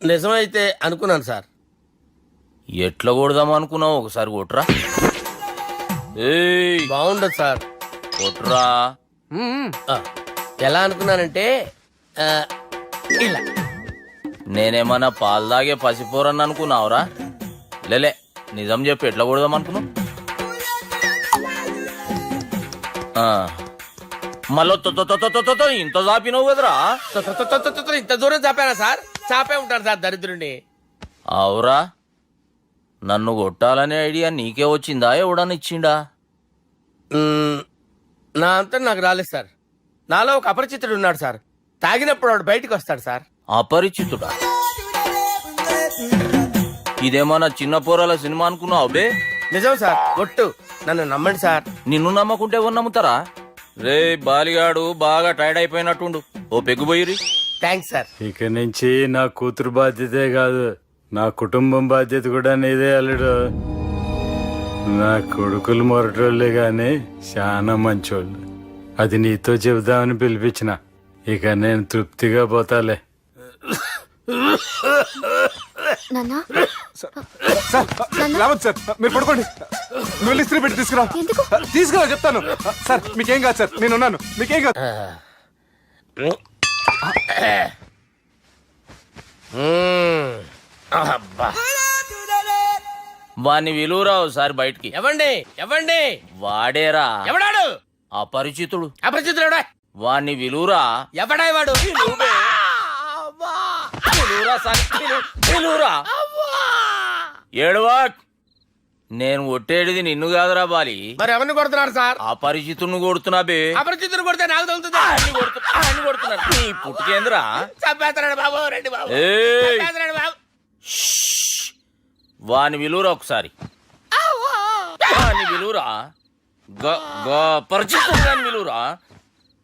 నిజమైతే అనుకున్నాను సార్. ఎట్లా కొడదాం అనుకున్నావు? ఒకసారి కొట్రా. ఏయ్, బాగుండదు సార్. కొట్రా. ఆ, ఎలా అనుకున్నానంటే ఆ, ఇలా. నేనేమన్నా పాలు తాగే పసిపోరని అనుకున్నావురా? లేలే, నిజం చెప్పు, ఎట్లా కొడదాం అనుకున్నావు? మళ్ళీ ఇంత చాపినావు కదరా? ఇంత దూరం చాపానా సార్? చాపే ఉంటాను సార్ దరిద్రుడిని. అవురా, నన్ను కొట్టాలనే ఐడియా నీకే వచ్చిందా? ఎవడన్నా ఇచ్చిండా? నా అంతా నాకు రాలేదు సార్. నాలో ఒక అపరిచితుడు ఉన్నాడు సార్. తాగినప్పుడు వాడు బయటికి వస్తాడు సార్. అపరిచితుడా? ఇదేమన్నా చిన్న పోరాల సినిమా అనుకున్నావు బే? నిజం సార్, ఒట్టు. నన్ను నమ్మండి సార్. నిన్ను నమ్మకుంటే ఎవరు నమ్ముతారా? రే బాలిగాడు బాగా టైర్డ్ అయిపోయినట్టుండు, ఓ పెగ్గుబోయిరి. Thanks sir. ఇక నుంచి నా కూతురు బాధ్యతే కాదు, నా కుటుంబం బాధ్యత కూడా నీదే అల్లుడు. నా కొడుకులు మొరటోళ్ళే గాని చాలా మంచోళ్ళు. అది నీతో చెబుదామని పిలిపించిన. ఇక నేను తృప్తిగా పోతాలే. సార్ రావద్దు సార్, మీరు పడుకోండి. నువ్వు ఇస్త్రీ పెట్టి తీసుకురా. తీసుకురా చెప్తాను. సార్ మీకేం కాదు సార్, నేనున్నాను, మీకేం కాదు. వాణ్ణి విలువరా ఒకసారి బయటికి. ఎవండి ఎవండి? వాడేరా, ఎవడాడు? అపరిచితుడు. అపరిచితుడు ఎవడా? వాణ్ణి విలువరా. ఎవడా వాడు? విలువరా. ఏడవా, నేను కొట్టేడిది నిన్ను కాదురా బాలి. మరి ఎవరిని కొడుతున్నారు సార్? అపరిచితుడిని కొడుతున్నా బే. అపరిచితుడు కొడితే నాకు తగులుతుంది. కొడుతున్నా నీ పుట్టుకేంద్రా? చంపేస్తున్నాడు బాబు, రండి బాబు. ఏయ్, చంపేస్తున్నాడు బాబు. వాని విలువరా ఒకసారి. వాని విలువరా. పరిచితుడు గాని విలువరా.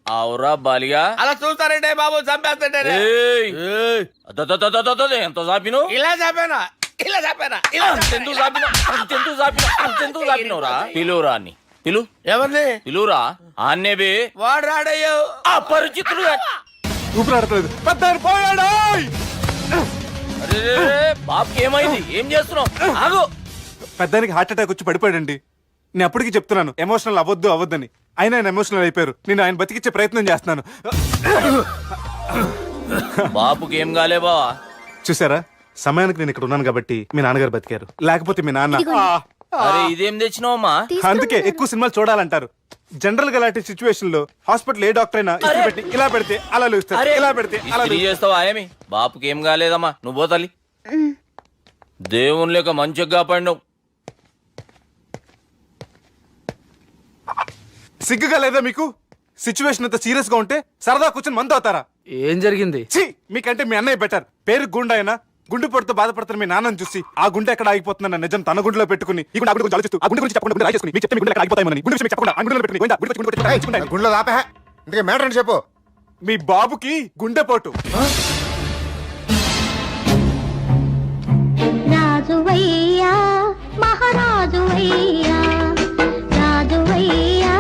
అవురా బాలిగా. అలా చూస్తారంటే బాబు, చంపేస్తాడే. ఎంత చాపిను? ఇలా చంపానా? ఇలా చంపానా? అంతెందుకు చాపినవురా? పిలువురా అని పిలు. ఎవరిని పిలువురా. ఆన్నే బే. వాడు రాడయ్యో. అపరిచితుడు ఊపిరాడట్లేదు. పెద్ద పోయాడు. బాబుకి ఏమైంది? ఏం చేస్తున్నావు? ఆగు. పెద్దానికి హార్ట్ అటాక్ వచ్చి పడిపోయాడండి. నేను అప్పటికి చెప్తున్నాను ఎమోషనల్ అవ్వద్దని. అయినా ఆయన ఎమోషనల్ అయిపోయారు. నేను ఆయన బతికిచ్చే ప్రయత్నం చేస్తున్నాను. బాబుకి ఏం కాలే బావా? చూసారా, సమయానికి నేను ఇక్కడ ఉన్నాను కాబట్టి మీ నాన్నగారు బతికారు, లేకపోతే మీ నాన్న అరే ఇదేం తెచ్చినావమ్మా? అందుకే ఎక్కువ సినిమాలు చూడాలంటారు. జనరల్ గా ఇలాంటి సిచ్యువేషన్ లో హాస్పిటల్ ఏ డాక్టర్ అయినా ఇస్త్రీ పెట్టి ఇలా పెడితే అలా లూస్తారు, ఇలా పెడితే అలా ఇస్త్రీ చేస్తావా ఏమి? బాపుకి ఏం కాలేదమ్మా, నువ్వు పోతల్లి. దేవుని లేక మంచిగా కాపాడినావు. సిగ్గుగా లేదా మీకు? సిచ్యువేషన్ అంత సీరియస్ గా ఉంటే సరదా కూర్చొని మందు అవుతారా? ఏం జరిగింది? ఛీ, మీకంటే మీ అన్నయ్య బెటర్. పేరు గుండె అయినా గుండె పొడితో బాధపడుతున్న మీ నాన్నని చూసి ఆ గుండె ఎక్కడ ఆగిపోతుందన్న నిజం తన గుండెలో పెట్టుకుని ఈ గుండె గురించి ఆలోచిస్తూ ఆ గుండె గురించి చెప్పకుండా గుండె రాజేసుకుని మీకు చెప్తే మీ గుండె ఎక్కడ ఆగిపోతాయని గుండె విషయం మీకు చెప్పకుండా ఆ గుండెలో పెట్టుకుని గుండె గుండెలో ఆపే ఇంతకీ మ్యాటర్ అని చెప్పు. మీ బాబుకి గుండెపోటు. రాజువయ్యా మహారాజువయ్యా, రాజువయ్యా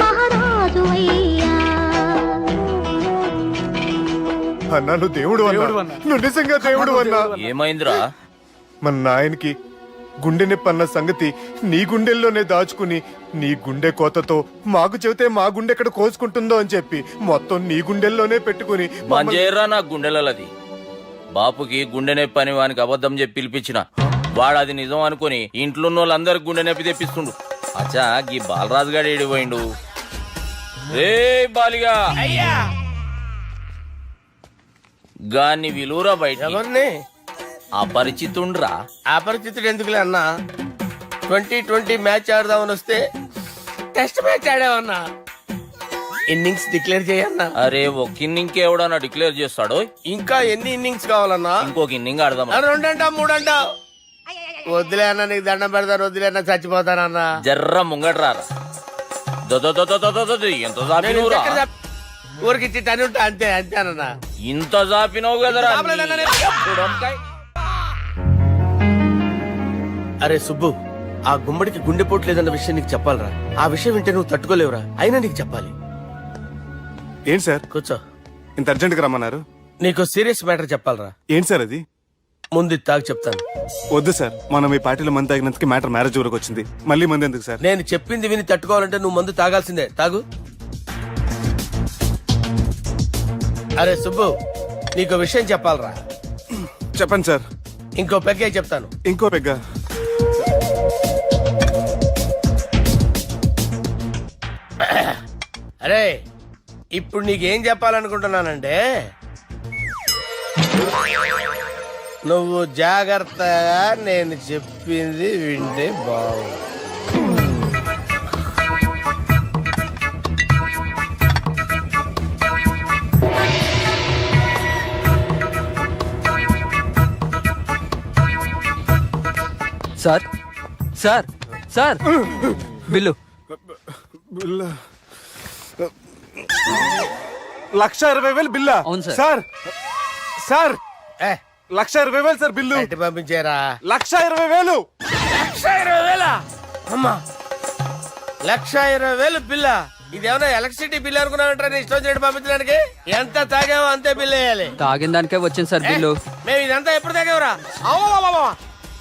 మహారాజువయ్యా. అన్నా నువ్వు దేవుడు అన్నా, నువ్వు నిజంగా దేవుడు అన్నా. ఏమైందిరా? మన నాయనకి గుండె నొప్పి అన్న సంగతి నీ గుండెల్లోనే దాచుకుని నీ గుండె కోతతో మాకు చెబితే మా గుండె ఎక్కడ కోసుకుంటుందో అని చెప్పి మొత్తం నీ గుండెల్లోనే పెట్టుకుని మంజేరా నా గుండెలది. బాపుకి గుండె నొప్పి అని వానికి అబద్ధం చెప్పి పిలిపించిన వాడు అది నిజం అనుకుని ఇంట్లో ఉన్న వాళ్ళందరికి గుండె నొప్పి తెప్పిస్తుండు. అచ్చా గీ బాలరాజు గారు ఏడిపోయిండు. రే బాలిగా గాన్ని విలువరా బయట. ఎవరిని? అపరిచితుండ్రా. అపరిచితుడు ఎందుకులే అన్నా, 2020 మ్యాచ్ ఆడదామని వస్తే టెస్ట్ మ్యాచ్ ఆడామన్నా. ఇన్నింగ్స్ డిక్లేర్ చేయన్నా. అరే ఒక ఇన్నింగ్ ఎవడన్నా డిక్లేర్ చేస్తాడు? ఇంకా ఎన్ని ఇన్నింగ్స్ కావాలన్నా? ఇంకొక ఇన్నింగ్ ఆడదాం. 2 అంటావు 3 అంటావు. వద్దులే అన్న, నీకు దండం పెడతాను, వద్దులే అన్న, చచ్చిపోతానన్నా. జర్ర ముంగట్రారా. ఎంత జాపినవురా? ఊరికి తని ఉంటా అంతే అంతేనన్నా. ఇంత జాపినవు కదరా. అరే సుబ్బు, ఆ గుమ్మడికి గుండెపోటు లేదన్న విషయం నీకు చెప్పాలరా. ఆ విషయం వింటే నువ్వు తట్టుకోలేవురా, అయినా నీకు చెప్పాలి. ఏంటి సార్ కూర్చో. ఇంత అర్జెంట్ గా రమ్మన్నారు? నీకు సీరియస్ మ్యాటర్ చెప్పాలరా. ఏంటి సార్ అది? ముందు ఇది తాగు చెప్తాను. వద్దు సార్, మనం ఈ పార్టీలో మంది తాగినందుకు మ్యాటర్ మ్యారేజ్ వరకు వచ్చింది. మళ్ళీ మంది ఎందుకు సార్? నేను చెప్పింది విని తట్టుకోవాలంటే నువ్వు మందు తాగాల్సిందే. తాగు. అరే సుబ్బు, నీకు విషయం చెప్పాలరా. చెప్పండి సార్. ఇంకో పెగ్గే చెప్తాను. ఇంకో పెగ్గా? అరే ఇప్పుడు నీకేం చెప్పాలనుకుంటున్నానంటే, నువ్వు జాగ్రత్తగా నేను చెప్పింది వింటే బాగుంది. Sir sir sir bill. 1,20,000 బిల్లా? అవును సార్. సార్ సార్ ఏ 1,20,000 సార్ బిల్లు. బయట పంపించేరా. 1,20,000. 1,20,000 అమ్మా, 1,20,000 బిల్లా? ఇదేమన్నా ఎలక్ట్రిసిటీ బిల్ అనుకున్నామంటారా? నీ ఇష్టం చేయడం పంపించడానికి ఎంత తాగామో అంతే బిల్ వేయాలి. తాగిన దానికే వచ్చింది సార్ బిల్లు. మేము ఇదంతా ఎప్పుడు తాగేవరా?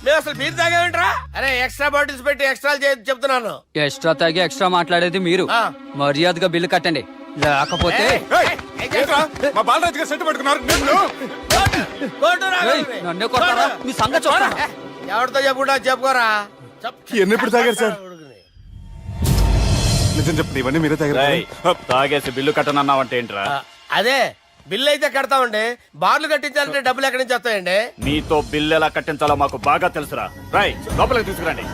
మేము అసలు మీరు తాగేమంటారా? అరే ఎక్స్ట్రా బాటిల్స్ పెట్టి ఎక్స్ట్రా చెప్తున్నాను. ఎక్స్ట్రా తాగి ఎక్స్ట్రా మాట్లాడేది మీరు. మర్యాదగా బిల్లు కట్టండి, లేకపోతే మా బాలరాజు గారు సెట్ పట్టుకున్నారు. నన్నే కొడతారా? మీ సంగతి చూడరా. ఎవరితో చెప్పుకుంటా చెప్పుకోరా. ఎన్ని ఎప్పుడు తాగారు సార్? నిజం చెప్పండి, ఇవన్నీ మీరే తాగారు. తాగేసి బిల్లు కట్టనన్నావంటే ఏంట్రా? అదే బిల్లు అయితే కడతామండి, బార్లు కట్టించాలంటే డబ్బులు ఎక్కడి నుంచి వస్తాయండి? నీతో బిల్లు ఎలా కట్టించాలో మాకు బాగా తెలుసురా. రాయ్ లోపలికి తీసుకురండి.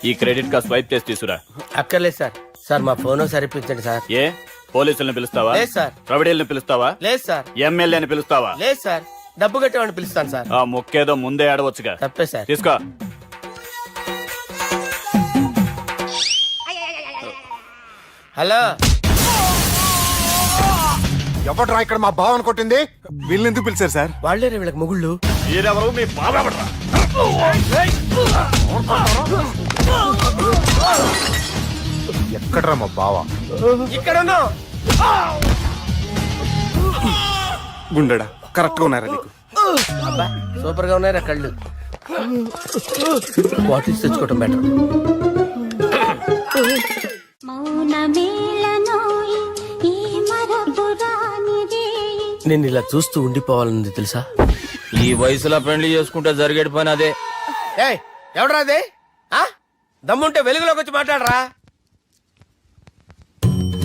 ఈ క్రెడిట్ కార్డ్ స్వైప్ చేసి తీసుకురా. అక్కర్లేదు సార్. సార్ మా ఫోన్ సరిపించండి సార్. ఏ పోలీసుల్ని పిలుస్తావా? లేదు సార్. ప్రొవిడీల్ని పిలుస్తావా? లేదు సార్. ఎమ్మెల్యేని పిలుస్తావా? లేదు సార్. డబ్బు కట్టేవాడిని పిలుస్తాను సార్. ఆ మొక్కేదో ముందే ఆడవచ్చుగా. తప్పే సార్. తీసుకో. హలో, ఎవడ్రా ఇక్కడ మా బావని కొట్టింది? వీళ్ళని ఎందుకు పిలిచారు సార్? వాళ్ళేరే వీళ్ళకి మొగుళ్ళు. మీరెవరు? మీ బాబా ఎక్కడ్రా మా బావ? ఇక్కడ ఉన్నావు. గుండెడా కరెక్ట్ గా ఉన్నారా నీకు? సూపర్ గా ఉన్నారా కళ్ళు? బాటిల్స్ తెచ్చుకోవటం బెటర్. మౌన మేళనోయి ఈ మరపురాని నేను ఇలా చూస్తూ ఉండిపోవాలని తెలుసా? ఈ వయసులో పెళ్లి చేసుకుంటే జరిగేటి పని అదే. ఏయ్ ఎవడరా అదే? దమ్ముంటే వెలుగులోకి వచ్చి మాట్లాడరా.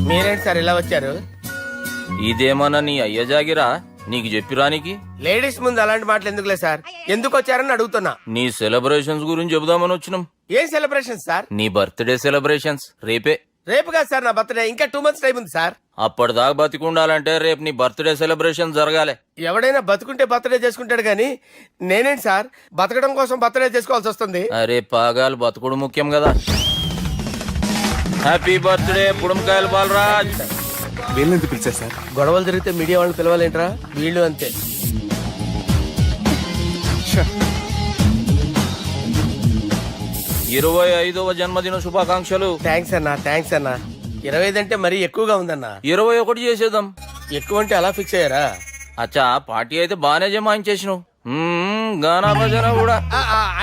మీరేంటి సార్ ఇలా వచ్చారు? ఇదేమన్నా నీ అయ్య జాగిరా నీకు చెప్పిరానికి? లేడీస్ ముందు అలాంటి మాటలు ఎందుకులే సార్, ఎందుకు వచ్చారని అడుగుతున్నా. నీ సెలబ్రేషన్స్ గురించి చెబుదామని వచ్చినాం. ఏం సెలబ్రేషన్ సార్? నీ బర్త్డే సెలబ్రేషన్స్ రేపే. రేపు కాదు సార్ నా బర్త్డే, ఇంకా 2 months టైం ఉంది సార్. అప్పటిదాకా బతికుండాలంటే రేపు నీ బర్త్డే సెలబ్రేషన్ జరగాలి. ఎవడైనా బతుకుంటే బర్త్డే చేసుకుంటాడు గానీ నేనేంటి సార్ బతకడం కోసం బర్త్డే చేసుకోవాల్సి వస్తుంది? అరే పాగాలు బతుకుడు ముఖ్యం కదా. హ్యాపీ బర్త్డే పుడంకాయలు బాలరాజ్. వీళ్ళెందుకు పిలిచారు సార్? గొడవలు జరిగితే మీడియా వాళ్ళని పిలవాలేంట్రా? వీళ్ళు అంతే. 25వ జన్మదిన శుభాకాంక్షలు. థ్యాంక్స్ అన్నా, థ్యాంక్స్ అన్నా. 25 అంటే మరీ ఎక్కువగా ఉందన్నా. 21 చేసేద్దాం. ఎక్కువ అంటే అలా ఫిక్స్ అయ్యారా? అచ్చా పార్టీ అయితే బానే జమాయించేసినావు. గానా భజన కూడా.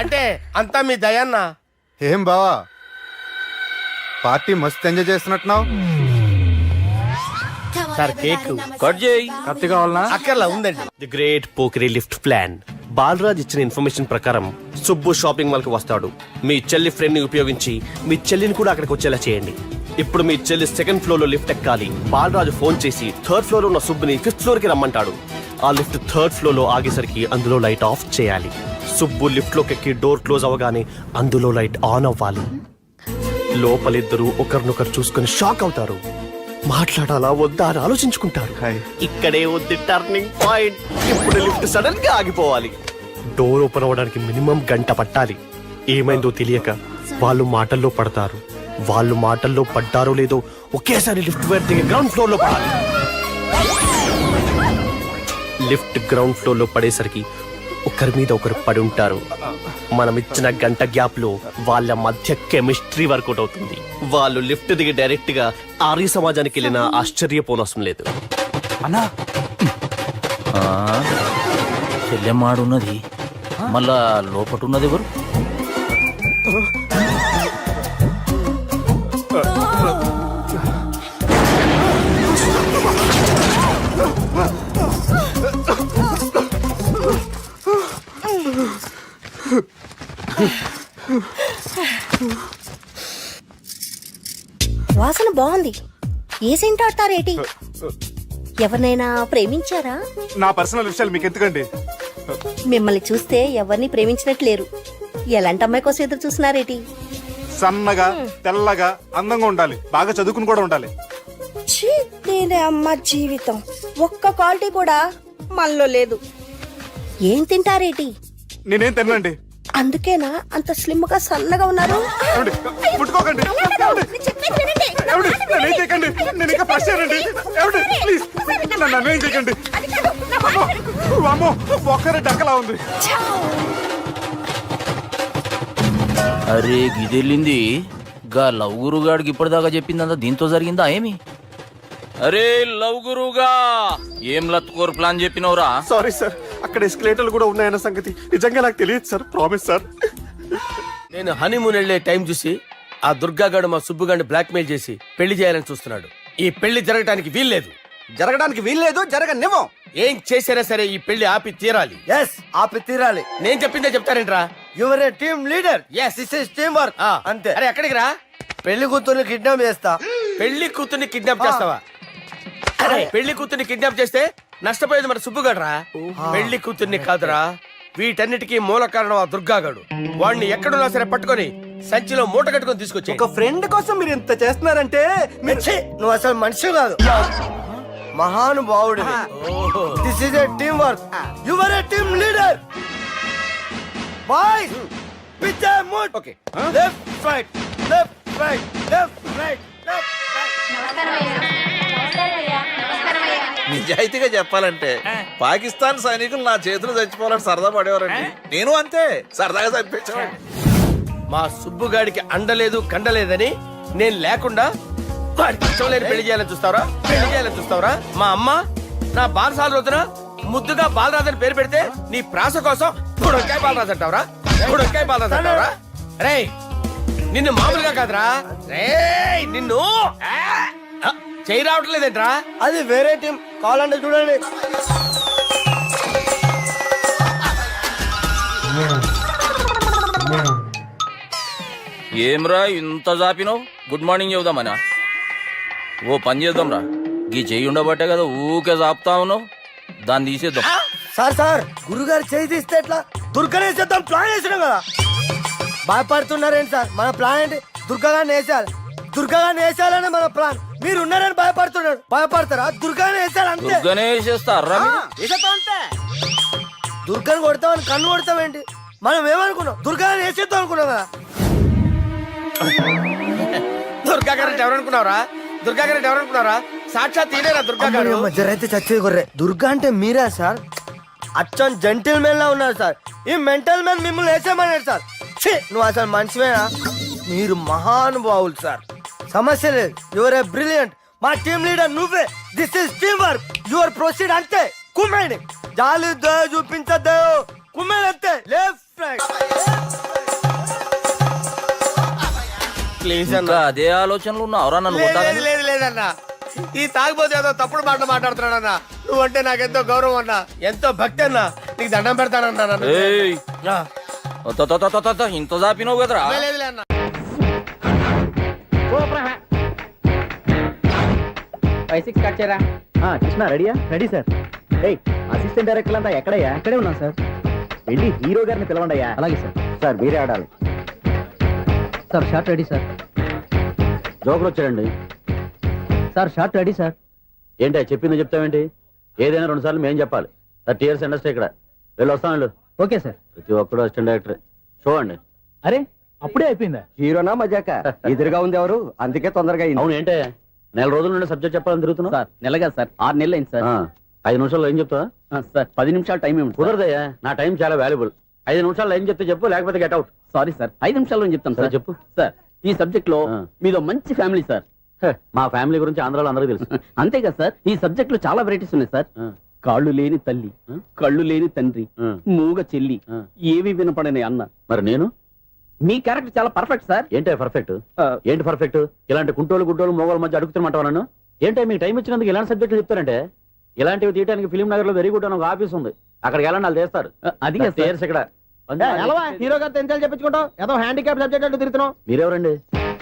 అంటే అంతా మీ దయన్నా. ఏం బావా పార్టీ మస్తు ఎంజాయ్ చేస్తున్నట్టున్నావు. సార్ కేక్ కట్ చేయి. కత్తి కావాలనా? అక్కర్లా ఉందండి. ది గ్రేట్ పోకరీ లిఫ్ట్ ప్లాన్. బాలరాజ్ ఇచ్చిన ఇన్ఫర్మేషన్ ప్రకారం సుబ్బు షాపింగ్ మాల్ కి వస్తాడు. మీ చెల్లి ఫ్రెండ్ ని ఉపయోగించి మీ చెల్లిని కూడా అక్కడికి వచ్చేలా చేయండి. ఇప్పుడు మీ చెల్లి 2nd floor లో లిఫ్ట్ ఎక్కాలి. బాలరాజు ఫోన్ చేసి 3rd floor లో ఉన్న సుబ్బుని 5th floor కి రమ్మంటాడు. ఆ లిఫ్ట్ 3rd floor లో ఆగేసరికి అందులో లైట్ ఆఫ్ చేయాలి. సుబ్బు లిఫ్ట్ లోకి ఎక్కి డోర్ క్లోజ్ అవ్వగానే అందులో లైట్ ఆన్ అవ్వాలి. లోపలిద్దరూ ఒకరినొకరు చూసుకుని షాక్ అవుతారు. మాట్లాడాలా వద్దా అని ఆలోచించుకుంటారు. ఇక్కడే ఉంది టర్నింగ్ పాయింట్. ఇప్పుడు లిఫ్ట్ సడన్ గా ఆగిపోవాలి. డోర్ ఓపెన్ అవ్వడానికి మినిమం గంట పట్టాలి. ఏమైందో తెలియక వాళ్ళు మాటల్లో పడతారు. వాళ్ళు మాటల్లో పడ్డారో లేదో ఒకేసారి లిఫ్ట్ వైర్ దిగి గ్రౌండ్ ఫ్లోర్ లో పడాలి. లిఫ్ట్ గ్రౌండ్ ఫ్లోర్ లో పడేసరికి ఒకరి మీద ఒకరు పడి ఉంటారు. మనం ఇచ్చిన గంట గ్యాప్ లో వాళ్ళ మధ్య కెమిస్ట్రీ వర్కౌట్ అవుతుంది. వాళ్ళు లిఫ్ట్ దిగి డైరెక్ట్ గా ఆర్య సమాజానికి వెళ్ళినా ఆశ్చర్యపోనవసరం లేదు. అన్నా చెల్లెమ్మాడున్నది మళ్ళా లోపటున్నది ఎవరు? వాసన బాగుంది. ఏ సెంట్ ఆడతారేటి? ఎవరినైనా ప్రేమించారా? నా పర్సనల్ విషయాలు మీకు ఎందుకండి? మిమ్మల్ని చూస్తే ఎవరిని ప్రేమించినట్లేరు. ఎలాంటి అమ్మాయి కోసం ఎదురు చూస్తున్నారేటి? సన్నగా తెల్లగా అందంగా ఉండాలి, బాగా చదువుకుని కూడా ఉండాలి. నేనే అమ్మ జీవితం ఒక్క క్వాలిటీ కూడా మనలో లేదు. ఏం తింటారేటి? నేనేం తినండి. అందుకేనా అంత స్లిమ్ గా సన్నగా ఉన్నారు? ముట్టుకోకండి, నేనేం చేయకండి. నేను ఇంకా ఫస్ట్ చేయండి. ప్లీజ్ నన్ను ఏం చేయకండి. అమ్మో ఒక్కరే డక్కలా ఉంది. అరే గిదెళ్ళింది గా లవ్ గురుగాడికి ఇప్పటిదాకా చెప్పిందంతా దీంతో జరిగిందా ఏమి? అరే లవ్ గురుగా ఏం లత్కోర్ ప్లాన్ చెప్పినవురా? సారీ సార్, అక్కడ ఎస్కలేటర్లు కూడా ఉన్నాయన్న సంగతి నిజంగా నాకు తెలియదు సార్. Promise sir. నేను హనీమూన్ వెళ్లే టైం చూసి ఆ దుర్గాగాడు మా సుబ్బుగాడిని బ్లాక్మెయిల్ చేసి పెళ్లి చేయాలని చూస్తున్నాడు. ఈ పెళ్లి జరగడానికి వీల్లేదు. జరగనివ్వం. ఏం చేసినా సరే ఈ పెళ్లి ఆపి తీరాలి. ఆపి తీరాలి. నేను చెప్పిందే చెప్తారేంట్రా? Your a team leader. Yes. This is team work. అంతే. అరే ఎక్కడికి రా? పెళ్లి కూతుర్ని కిడ్నాప్ చేస్తా. పెళ్లి కూతుర్ని కిడ్నాప్ చేస్తావా? అరే పెళ్లి కూతుర్ని కిడ్నాప్ చేస్తే నష్టపోయేది మన సుబ్బుగాడ్రా. పెళ్లి కూతుర్ని కాదురా, వీటన్నిటికీ మూల కారణం ఆ దుర్గాగాడు. వాడిని ఎక్కడున్నా సరే పట్టుకొని సంచిలో మూట కట్టుకొని తీసుకొచ్చి. ఒక ఫ్రెండ్ కోసం మీరు ఇంత చేస్తున్నారంటే నువ్వు అసలు మనిషి కాదు, మహానుభావుడు. This is a team work. Your a team leader. Boys pitch move. Okay, left right left right left right left right. నిజాయితీగా చెప్పాలంటే పాకిస్తాన్ సైనికులు నా చేతులు చచ్చిపోవాలని సరదా పడేవారండి. నేను అంతే సరదాగా చంపించేవాడిని. మా సుబ్బుగాడికి అండలేదు కండలేదని నేను లేకుండా వాడికి ఇష్టం లేని పెళ్లి చేయాలని చూస్తావరా? పెళ్లి చేయాలని చూస్తావరా? మా అమ్మ నా బాలసాల రోజున ముద్దుగా బాలరాజు అని పేరు పెడితే నీ ప్రాస కోసం బుడొక్కాయ బాలరాజు అంటావరా? బుడొక్కాయ బాలరాజు అంటావరా? రే నిన్ను మామూలుగా కాదురా, రే నిన్ను చేయి రావట్లేదేంట్రా? అది వేరే టీం, కావాలంటే చూడండి. ఏమ్రా ఇంత జాపినావు? Good morning చెబుదామనా? ఓ పని చేద్దాంరా, గీ చెయ్యి ఉండబట్టే కదా ఊకే జాపుతా ఉన్నావు, దాన్ని తీసేద్దాం. సార్ గురుగారు చేయి తీస్తే ఎట్లా? దుర్గనేసేద్దాం ప్లాన్ వేసినాం కదా. భయపడుతున్నారేంటి సార్? మన ప్లాన్ ఏంటి? దుర్గాని వేసేయాలి. దుర్గాని వేసేయాలని మన ప్లాన్. మీరు ఉన్నారని భయపడుతున్నాడు. భయపడతారా? దుర్గాని వేసేయాలి అంతే. దుర్గనే వేసేస్తారా? దుర్గాని కొడతామని కన్ను కొడతామేంటి? మనం ఏమనుకున్నాం? దుర్గాని వేసేద్దాం అనుకున్నాం కదా. దుర్గా గారు ఎవరనుకున్నారా? దుర్గా గారు ఎవరనుకున్నారా? సాక్షాత్ తీరేరా దుర్గా గారు. జరైతే చచ్చేది గొర్రె. దుర్గా అంటే మీరా సార్? అచ్చం జెంటిల్ మెన్ లా ఉన్నారు సార్. ఈ మెంటల్ మెన్ మిమ్మల్ని వేసేమన్నాడు సార్. ఛీ, నువ్వు అసలు మనిషివేనా? మీరు మహానుభావులు సార్. సమస్య లేదు. Your a brilliant. మా టీమ్ లీడర్ నువ్వే. This is team work. Your proceed అంతే. కుమ్మేయండి. జాలి చూపించద్దు. కుమ్మేయండి అంతే. Left right. ప్లీజ్ ఇంకా అదే ఆలోచనలు ఉన్నావురా నన్ను కొట్టాలని? లేదన్నా, ఈ తాగిపోతే ఏదో తప్పుడు మాట మాట్లాడుతున్నాడన్నా. నువ్వంటే నాకెంతో గౌరవం అన్నా, ఎంతో భక్తి అన్నా. నీకు దండం పెడతానన్నా. ఏయ్, ఇంత జాపినావు కదరా? అన్నా కృష్ణ రెడీయా? Ready sir. అసిస్టెంట్ డైరెక్టర్ అంతా ఎక్కడయ్యా? ఇక్కడే ఉన్నా సార్. వెళ్ళి హీరో గారిని పిలవండి అయ్యా. అలాగే సార్. సార్ మీరే ఆడాలి సార్. Short ready sir. జోకులు వచ్చాడండి సార్. Short ready sir. ఏంటి చెప్పింది చెప్తావేంటి? ఏదైనా 2 సార్లు మేం చెప్పాలి. 30 years ఇండస్ట్రీ ఇక్కడ. వెళ్ళి వస్తాం వెళ్ళు. Okay sir. ప్రతి ఒక్కడు అసిస్టెంట్ డైరెక్టర్. చూడండి. అరే అప్పుడే అయిపోయిందా? హీరోనా మజాక? ఎదురుగా ఉంది ఎవరు, అందుకే తొందరగా అయింది. అవును ఏంటే 4 రోజుల నుండి సబ్జెక్ట్ చెప్పాలని తిరుగుతున్నావు సార్? నెలగా సార్, 6 నెలలు అయింది సార్. 5 నిమిషాల్లో ఏం చెప్తావా సార్? 10 నిమిషాలు టైం ఏమి కుదరదయ్యా. నా టైం చాలా వాల్యుబుల్. 5 నిమిషాల్లో ఏం చెప్తే చెప్పు, లేకపోతే గెట్ అవుట్. సారీ సార్, 5 నిమిషాల్లో చెప్తాను సార్. చెప్పు సార్. ఈ సబ్జెక్ట్ లో మీదో మంచి ఫ్యామిలీ సార్. మా ఫ్యామిలీ గురించి ఆంధ్రాలో అందరికీ తెలుసు. అంతే కదా సార్. ఈ సబ్జెక్ట్ లో చాలా వెరైటీస్ ఉన్నాయి సార్. కాళ్ళు లేని తల్లి, కళ్ళు లేని తండ్రి, మూగ చెల్లి, ఏవి వినపడని అన్న. మరి నేను? మీ క్యారెక్టర్ చాలా పర్ఫెక్ట్ సార్. ఏంటే పర్ఫెక్ట్? ఏంటి పర్ఫెక్ట్? ఇలాంటి కుంటోలు గుంటోలు మోగోల మధ్య అడుగుతున్నమాట నన్ను. ఏంటంటే మీకు టైం ఇచ్చినందుకు ఇలాంటి సబ్జెక్టులు చెప్తారంటే? ఇలాంటివి తీయడానికి ఫిలిం నగర్ లో వెరీ గుడ్ అని ఒక ఆఫీస్ ఉంది. అక్కడికి వెళ్ళండి, వాళ్ళు చేస్తారు. అది ఇక్కడ హీరో గారు తెంచాలి చెప్పించుకుంటావు. ఏదో హ్యాండిక్యాప్ సబ్జెక్ట్ అంటూ తిరుగుతున్నావు. మీరెవరండి?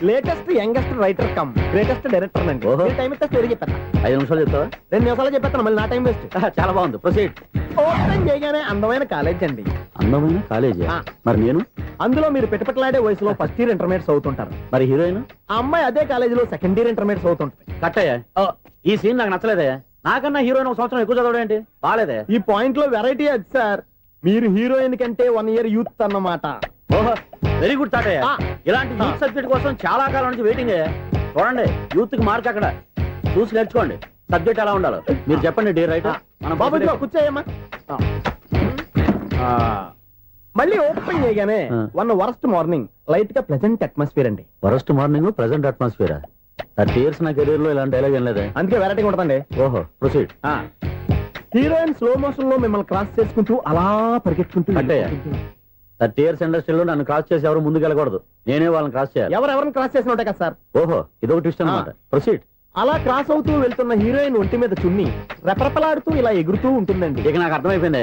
Latest youngest writer cum greatest director అండి. ఓహో. టైం ఇస్తే స్టోరీ చెప్పేస్తా. 5 నిమిషాలు చెప్తావా? 2 నిమిషాలు చెప్పేస్తాను, మళ్ళీ నా టైం వేస్ట్. చాలా బాగుంది. ప్రొసీడ్. ఓపెన్ చేయగానే అందమైన కాలేజ్ అండి. అందమైన కాలేజీ? మరి నేను? అందులో మీరు పెట్టుపట్లాడే వయసులో ఫస్ట్ ఇయర్ ఇంటర్మీడియట్స్ అవుతుంటారు. మరి హీరోయిన్? ఆ అమ్మాయి అదే కాలేజీలో సెకండ్ ఇయర్ ఇంటర్మీడియట్స్ అవుతుంటారు. కట్టయ్యా, ఈ సీన్ నాకు నచ్చలేదే. నాకన్నా హీరోయిన్ 1 సంవత్సరం ఎక్కువ చదవడం ఏంటి? బాలేదే. ఈ పాయింట్ లో వెరైటీ అది సార్. మీరు హీరోయిన్ కంటే 1 year యూత్ అన్నమాట. ఓహో, వెరీ గుడ్ థాట్. ఇలాంటి యూత్ సబ్జెక్ట్ కోసం చాలా కాలం నుంచి వెయిటింగ్. చూడండి, యూత్ కి మార్క్ అక్కడ. చూసి నేర్చుకోండి సబ్జెక్ట్ ఎలా ఉండాలో. మీరు చెప్పండి డియర్ రైటర్. మన బాబు ఇదిగో కూర్చోయమ్మా. మళ్ళీ ఓపెన్ చేయగానే వరస్ట్ మార్నింగ్, లైట్ గా ప్లెజెంట్ అట్మాస్ఫియర్ అండి. Worst morning, present atmosphere. 30 years నా కెరీర్ లో ఇలాంటి డైలాగ్ ఏం లేదే. అందుకే వెరైటీ ఉంటుందండి. ఓహో, ప్రొసీడ్. హీరోయిన్ స్లో మోషన్ లో మిమ్మల్ని క్రాస్ చేసుకుంటూ అలా పరిగెత్తుకుంటూ కట్టయ్యా, 30 years ఇండస్ట్రీలో నన్ను క్రాస్ చేసి ఎవరు ముందుకు వెళ్ళకూడదు. నేనే వాళ్ళని క్రాస్ చేయాలి. ఎవరెవరిని క్రాస్ చేసిన ఉంటాయి కదా సార్. ఓహో, ఇదొక ట్విస్ట్ అన్నమాట. ప్రొసీడ్. అలా క్రాస్ అవుతూ వెళ్తున్న హీరోయిన్ ఒంటి మీద చున్ని రెపరెపలాడుతూ ఇలా ఎగురుతూ ఉంటుందండి. ఇక నాకు అర్థమైపోయింది.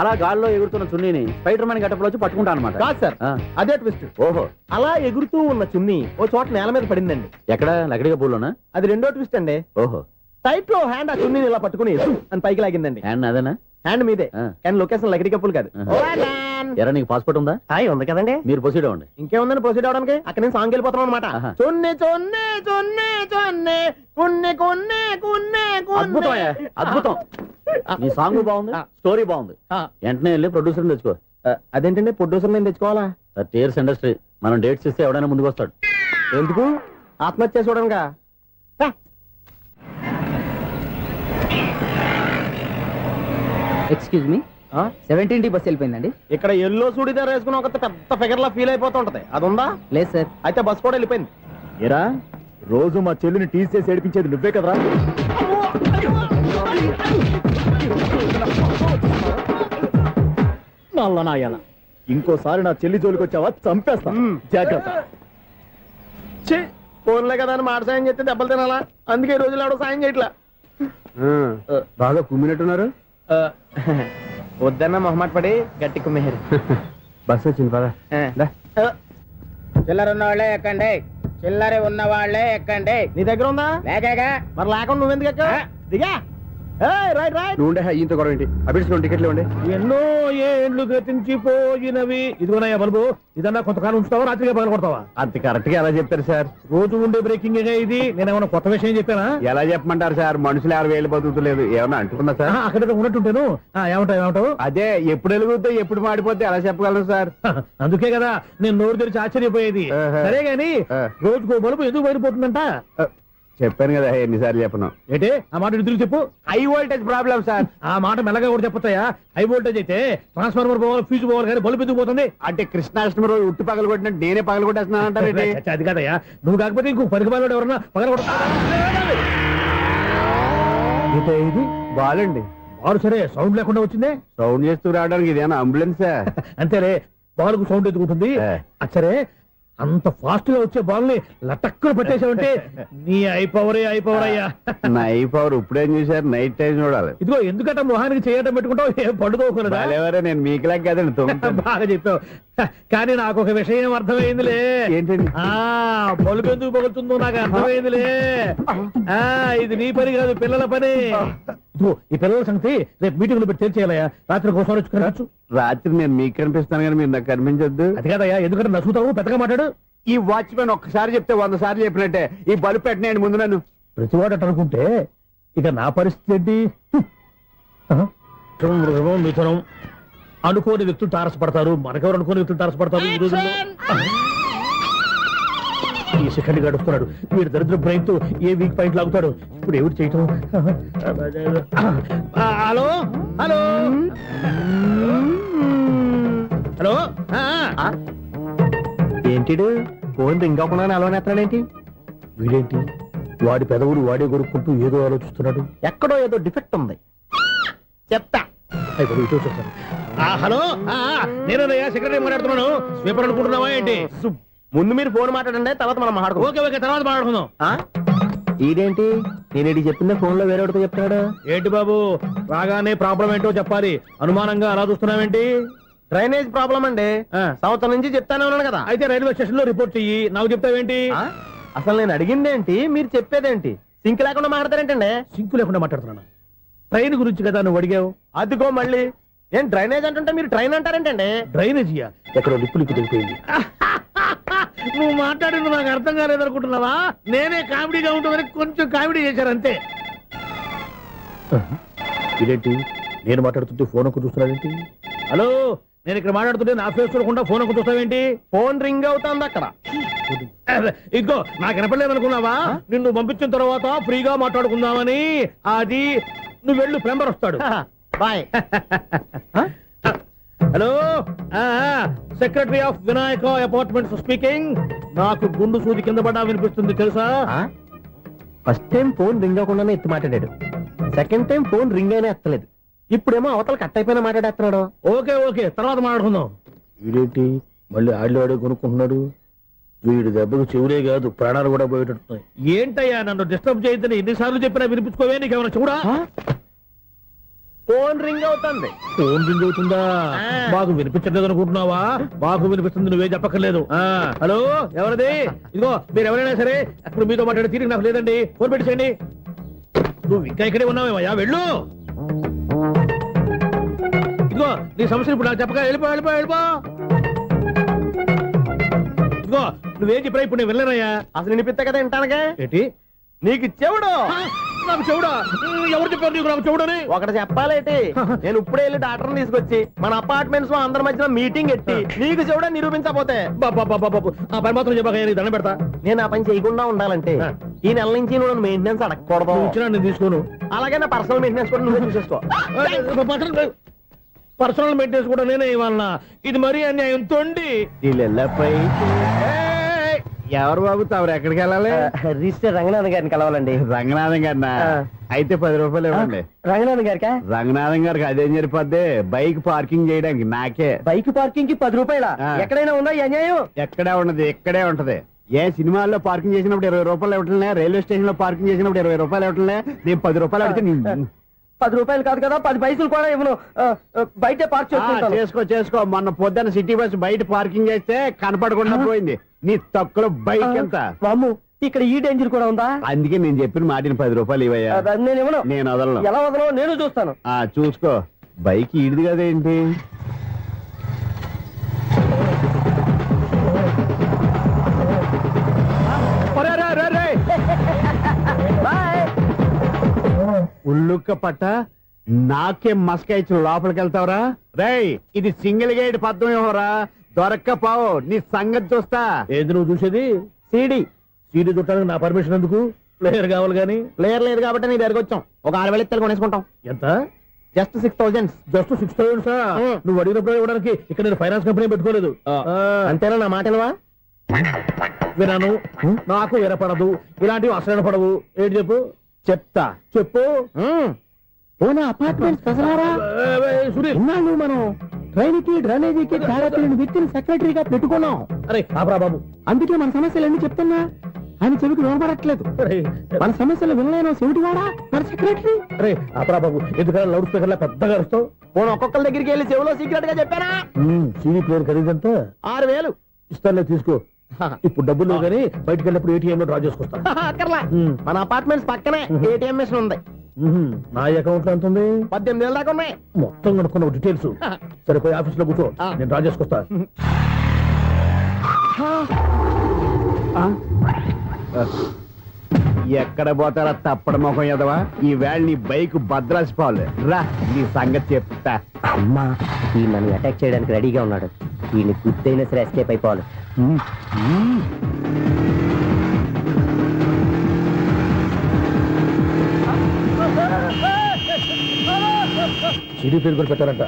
అలా గాల్లో ఎగురుతున్న చున్నీని స్పైడర్ మ్యాన్ గెటప్లో వచ్చి పట్టుకుంటా అనమాట. కాదు సార్, అదే ట్విస్ట్. ఓహో, అలా ఎగురుతూ ఉన్న చున్ని ఓ చోట నేల మీద పడిందండి. ఎక్కడ? లకడిగా పూల్లోనా? అది రెండో ట్విస్ట్ అండి. ఓహో, టైట్ లో హ్యాండ్ ఆ చున్నీని ఇలా పట్టుకుని అని పైకి లాగిందండి. హ్యాండ్ అదేనా? హ్యాండ్ మీదే, కానీ లొకేషన్ లకడి కప్పులు కాదు. ఎరా, నీకు పాస్పోర్ట్ ఉందా? ఉంది కదండి. మీరు ప్రొసీడ్ అవ్వండి. ఇంకేముందని ప్రొసీడ్ అవడానికి? అక్కడ నేను సాంగ్ వెళ్ళిపోతాను అనమాట. చొన్నే చొన్నే చొన్నే చొన్నే కున్నే కున్నే కున్నే. అద్భుతం, అద్భుతం. నీ సాంగ్ బాగుంది, స్టోరీ బాగుంది. వెంటనే వెళ్ళి ప్రొడ్యూసర్ తెచ్చుకో. అదేంటండి ప్రొడ్యూసర్ నేను తెచ్చుకోవాలా? 30 years ఇండస్ట్రీ. మనం డేట్స్ ఇస్తే ఎవడైనా ముందుకు వస్తాడు. ఎందుకు? ఆత్మహత్య చూడనుగా. Excuse me, 17D bus వెళ్ళిపోయిందండి. ఇక్కడ ఎల్లో చూడిదార్ వేసుకుని ఒక పెద్ద ఫిగర్ లా ఫీల్ అయిపోతూ ఉంటది, అది ఉందా? లేదు సార్. అయితే బస్ కూడా వెళ్ళిపోయింది. ఏరా, రోజు మా చెల్లిని టీస్ చేసి ఏడిపించేది నువ్వే కదరా? నల్ల నాయాల, ఇంకోసారి నా చెల్లి జోలికి వచ్చావా చంపేస్తా, జాగ్రత్త. ఫోన్లే కదా అని మాట సాయం చేస్తే దెబ్బలు తినాలా? అందుకే ఈ రోజులు ఎవడో సాయం చేయట్లా. బాగా కుమ్మినట్టున్నారు. వద్దన్న మొహమాట పడి గట్టి కుమ్మేరు. బస్ వచ్చింది పదా. చిల్లర ఉన్న వాళ్ళే ఎక్కండి, చిల్లర ఉన్న వాళ్ళే ఎక్కండి. నీ దగ్గర ఉందా? లేకగా మరి లేకుండా నువ్వెందుకు ఎక్క? దిగా. Right right. నువ్వు ఈయంతో గొడవ ఏంటి? అభిడ్స్ టికెట్లు ఇవ్వండి. ఎన్నో ఏండ్లు గతించిపోయినవి. ఇదిగోనయ్యా బల్బు, ఇదన్నా కొంతకాలం ఉంచుతావా, రాత్రిగా పగల కొడతావా? అంత కరెక్ట్ గా ఎలా చెప్తారు సార్? రోజు ఉండే బ్రేకింగ్ ఇది. నేనేమన్నా కొత్త విషయం చెప్పానా? ఎలా చెప్పమంటారు సార్? మనుషులు 60,000 బతుకుతలేదు. ఏమన్నా అంటున్నా సార్? అక్కడ ఉన్నట్టుంటాను. ఏమంటావు? అదే ఎప్పుడు వెలుగుతో ఎప్పుడు మాడిపోతే ఎలా చెప్పగలను సార్? అందుకే కదా నేను నోరు తెరిచి ఆశ్చర్యపోయేది. సరే గాని రోజుకో బల్బు ఎందుకు బయటపోతుందంట? చెప్పాను కదా ఎన్నిసార్లు చెప్పను. ఏంటే ఆ మాట తిరిగి చెప్పు. High voltage problem sir. ఆ మాట మెల్లగా కూడా చెప్పొచ్చాయా? హై వోల్టేజ్ అయితే ట్రాన్స్ఫార్మర్ పోవాలి, ఫ్యూజ్ పోవాలి, కానీ బల్బు ఎందుకు పోతుంది? అంటే కృష్ణాష్టమి రోజు ఉట్టి పగలు కొట్టినట్టు నేనే పగలు కొట్టేస్తున్నానంటారు. అది కాదయ్యా, నువ్వు కాకపోతే ఇంకో పరిగణలో ఎవరన్నా పగల కొడతా. ఇది బాలండి. బాలు సరే సౌండ్ లేకుండా వచ్చిందే. సౌండ్ చేస్తూ రావడానికి ఇదేనా అంబులెన్సా? అంతేలే, బాలుకు సౌండ్ ఎదుగుతుంది. సరే అంత ఫాస్ట్ గా వచ్చే బాల్ ని లటక్కులు పట్టేసావంటే నీ ఐపవర్ అయ్యా. నా ఐపవర్ ఇప్పుడేం చూసారు? నైట్ టైం చూడాలి. ఇదిగో ఎందుకంటే మొహానికి చేయటం పెట్టుకుంటావు, ఏం పండుకోకూడదా? నేను మీకులా కదండి. బాగా చెప్పావు. కానీ నాకు ఒక విషయం అర్థమైందిలే. ఏంటండి? బల్బు ఎందుకు పగులుతుందో నాకు అర్థమైందిలే. ఇది నీ పని కాదు, పిల్లల పని. ఈ పిల్లల సంగతి రేపు మీటింగ్ లో పెట్టి తెలిసేయాలయ్యా. రాత్రి కోసం వచ్చుకోవచ్చు. రాత్రి నేను మీకు కనిపిస్తాను కానీ మీరు నాకు కనిపించొద్దు. అది కాదయ్యా, ఎందుకంటే నసుగుతావు, పెద్దగా మాట్లాడు. ఈ వాచ్మెన్ ఒక్కసారి చెప్తే 100 సార్లు చెప్పినట్టే. ఈ బల్బు పెట్టినాయండి ముందు నన్ను. ప్రతివాడట అనుకుంటే ఇక నా పరిస్థితి ఏంటి? మిథునం అనుకోని వ్యక్తులు తారసపడతారు, మనకెవరు అనుకోని వ్యక్తులు తారసపడతారు ఈ రోజుల్లో. ఈ సెకండ్ గడుపుతున్నాడు వీడు దరిద్ర బ్రెయిన్ తో ఏ వీక్ పాయింట్ లాగుతాడు. ఇప్పుడు ఎవరు చేయటం? Hello hello hello. ఏంటిడు ఫోన్ రింగ్ అవ్వకుండా అలవనేస్తాడేంటి? వీడేంటి వాడి పెదవులు వాడే కొరుక్కుంటూ ఏదో ఆలోచిస్తున్నాడు. ఎక్కడో ఏదో డిఫెక్ట్ ఉంది, చెప్తా. హలో, నేనయ్యా సెక్రటరీ మాట్లాడుతున్నాను. స్వీపర్ అనుకుంటున్నావా ఏంటి? ముందు మీరు ఫోన్ మాట్లాడండి, తర్వాత మనం మాట్లాడుకో. ఓకే ఓకే, తర్వాత మాట్లాడుకుందాం. ఇదేంటి నేను చెప్పిందే ఫోన్ లో వేరే చెప్తాడు? ఏంటి బాబు రాగానే ప్రాబ్లం ఏంటో చెప్పాలి. అనుమానంగా అలా చూస్తున్నావేంటి? డ్రైనేజ్ ప్రాబ్లం అండి. సంవత్సరం నుంచి చెప్తానే ఉన్నాను కదా. అయితే రైల్వే స్టేషన్ లో రిపోర్ట్ చెయ్యి, నాకు చెప్తావేంటి? అసలు నేను అడిగిందేంటి, మీరు చెప్పేదేంటి? సింక్ లేకుండా మాట్లాడతారేంటండి? సింకు లేకుండా మాట్లాడుతున్నాను. ట్రైన్ గురించి కదా నువ్వు అడిగావు. అదిగో మళ్ళీ నేను డ్రైనేజ్ అంటుంటే మీరు ట్రైన్ అంటారేంటండి? డ్రైనేజీయా? ఎక్కడో లిప్పు దిగిపోయింది. నువ్వు మాట్లాడింది నాకు అర్థం కాలేదనుకుంటున్నావా? నేనే కామెడీగా ఉంటుందని కొంచెం కామెడీ చేశారు అంతే. ఇదేంటి నేను మాట్లాడుతుంటే ఫోన్ ఒక్క చూస్తున్నావేంటి? హలో, నేను ఇక్కడ మాట్లాడుతుంటే నా ఫేస్ చూడకుండా ఫోన్ ఒక్క చూస్తావేంటి? ఫోన్ రింగ్ అవుతుంది అక్కడ. ఇదిగో నాకు వినపడలేదు అనుకున్నావా? నిన్ను పంపించిన తర్వాత ఫ్రీగా మాట్లాడుకుందామని. అది నువ్వు వెళ్ళు, ప్లంబర్ వస్తాడు. Bye. Hello, secretary of Vinayaka apartments speaking. నాకు గుండు సూది కింద పడ్డా వినిపిస్తుంది తెలుసా? ఫస్ట్ టైం ఫోన్ రింగ్ అవ్వకుండానే ఎత్తి మాట్లాడాడు. సెకండ్ టైం ఫోన్ రింగ్ అయినా ఎత్తలేదు. ఇప్పుడేమో అవతల కట్ అయిపోయినా మాట్లాడేస్తున్నాడు. ఓకే ఓకే, తర్వాత మాట్లాడుకుందాం. వీడేంటి మళ్ళీ ఆళ్ళు ఆడే కొనుక్కుంటున్నాడు? వీడి దెబ్బకు చెవులే కాదు ప్రాణాలు కూడా పోయేటట్టున్నాయి. ఏంటయ్యా నన్ను డిస్టర్బ్ చేయొద్దని ఎన్నిసార్లు చెప్పినా వినిపించుకోవే? నీకేమైనా చూడా? ఫోన్ రింగ్ అవుతుంది. ఫోన్ రింగ్ అవుతుందా? మాకు వినిపించలేదు అనుకుంటున్నావా? మాకు వినిపిస్తుంది, నువ్వే చెప్పక్కర్లేదు. హలో, ఎవరిది? ఇదిగో మీరు ఎవరైనా సరే అప్పుడు మీతో మాట్లాడే తీరిక నాకు లేదండి. ఫోన్ పెట్టేసేయండి. నువ్వు ఇంకా ఇక్కడే ఉన్నావేమయ్యా, వెళ్ళు. ఇదిగో నీ సమస్యలు ఇప్పుడు నాకు చెప్పక వెళ్ళిపో వెళ్ళిపో వెళ్ళిపో. ఇదిగో నువ్వేం చెప్పరా ఇప్పుడు నేను వెళ్ళానయ్యా. అసలు వినిపిస్తా కదా వింటానుగా. ఏంటి నీకు చెవుడు? నాకు చెవుడా? ఎవరు చెప్పారు నీకు నాకు చెవుడని? ఒకటి చెప్పాలేటి, నేను ఇప్పుడే వెళ్ళి డాక్టర్ తీసుకొచ్చి మన అపార్ట్మెంట్స్ లో అందరి మధ్యన మీటింగ్ ఎట్టి నీకు చెవుడా నిరూపించకపోతే ఆ పని మాత్రం చెప్పక దండం పెడతా. నేను ఆ పని చేయకుండా ఉండాలంటే ఈ నెల నుంచి నువ్వు మెయింటెనెన్స్ అడగకూడదు. ఇచ్చినా నేను తీసుకోను. అలాగే నా పర్సనల్ మెయింటెనెన్స్ కూడా నువ్వే చూసేసుకో. పర్సనల్ మెయింటెనెన్స్ కూడా నేనే ఇవ్వాలన్నా? ఇది మరీ అన్యాయం తొండి. ఎవరు బాబు తమరు ఎక్కడికి వెళ్ళాలి? రిజిస్టర్ రంగనాథన్ గారిని కలవాలండి. రంగనాథం గారినా? అయితే 10 రూపాయలు ఇవ్వండి. రంగనాథన్ గారికా? రంగనాథం గారికి అదేం సరిపోద్ది? బైక్ పార్కింగ్ చేయడానికి నాకే. బైక్ పార్కింగ్ కి 10 రూపాయల? ఎక్కడైనా ఉందా ఈ అన్యాయం? ఎక్కడే ఉండదు, ఇక్కడే ఉంటది. ఏ సినిమాల్లో పార్కింగ్ చేసినప్పుడు 20 రూపాయలు ఇవ్వట్లే, రైల్వే స్టేషన్ లో పార్కింగ్ చేసినప్పుడు 20 రూపాయలు ఇవ్వట్లే. నేను 10 రూపాయలు అడిగితే రూపాయలు కాదు కదా 10 పైసలు కూడా ఇవ్వను. బయటే పార్క్ చేసుకో చేసుకో. మొన్న పొద్దున్న సిటీ బస్ బయట పార్కింగ్ చేస్తే కనపడకుండా పోయింది. నీ తక్కువ బైక్ ఎంత? వాము, ఇక్కడ ఈ డేంజర్ కూడా ఉందా? అందుకే నేను చెప్పిన మాటిని 10 రూపాయలు ఇవ్వయా. నేను ఇవ్వను. నేను వదలను. ఎలా వదలను? నేను చూస్తాను. చూసుకో. బైక్ ఈడిది కదేంటి? ఉల్లుక్క పట్ట నాకే మస్క ఇచ్చి లోపలికి వెళ్తావరా? రేయ్, ఇది సింగిల్ గేట్ పద్మం ఇవ్వరా? దొరక్కపోవు, నీ సంగతి చూస్తా. ఏది నువ్వు చూసేది? సీడీ చుట్టానికి నా పర్మిషన్ ఎందుకు? ప్లేయర్ కావాలి గానీ. ప్లేయర్ లేదు కాబట్టి నీ దగ్గరకు వచ్చాం. ఒక 6,000 ఇత్తలు కొనేసుకుంటాం. ఎంత? జస్ట్ 6,000. Just 6,000 sir. నువ్వు అడిగినప్పుడు ఇవ్వడానికి ఇక్కడ నేను ఫైనాన్స్ కంపెనీ పెట్టుకోలేదు. అంతేనా? నా మాటలువా? వినాను, నాకు వినపడదు, ఇలాంటివి అసలు పడవు. ఏంటి చెప్పు? చెప్తా. చెప్పు. అపార్ట్మెంట్ సునీల్, మనం ట్రైన్ కి డ్రైనేజీకి వ్యక్తిని సెక్రటరీగా పెట్టుకున్నాం. అరే ఆపరా బాబు, అందుకే మన సమస్యలన్నీ చెప్తున్నా. ఆయన చెవికి వినపడట్లేదు. మన సమస్యలు వినలేను చెవిటి వాడా మన సెక్రటరీ. అరే ఆపరా బాబు, ఎందుకన్నా లౌడ్ స్పీకర్ లా పెద్దగా అరుస్తావు? ఒక్కొక్కరి దగ్గరికి వెళ్ళి చెవిలో సీక్రెట్ గా చెప్పానా? CD player ఖరీదంతా 6,000. ఇస్తానులే, తీసుకో. ఇప్పుడు డబ్బులు లేవు కానీ బయటకు వెళ్ళినప్పుడు ఏటీఎం లో డ్రా చేసుకొస్తా. అక్కర్లా, మన అపార్ట్మెంట్స్ పక్కనే ఏటీఎం మిషన్ ఉంది. నా అకౌంట్ లో ఎంత ఉంది? 18,000 దాకా ఉన్నాయి. మొత్తం కనుక్కున్న డీటెయిల్స్. సరిపోయి ఆఫీస్ లో కూర్చో, నేను డ్రా చేసుకొస్తా. ఎక్కడ పోతారా తప్పడ మొఖం ఎదవా? ఈ వేళ నీ బైక్ భద్రాసిపోవాలి. రా, నీ సంగతి చెప్తా. అమ్మా, ఈ నన్ను అటాక్ చేయడానికి రెడీగా ఉన్నాడు. వీడిని గుర్తైనా సరే ఎస్కేప్ అయిపోవాలి. సీడీ ప్లేయర్ కూడా పెట్టారంట.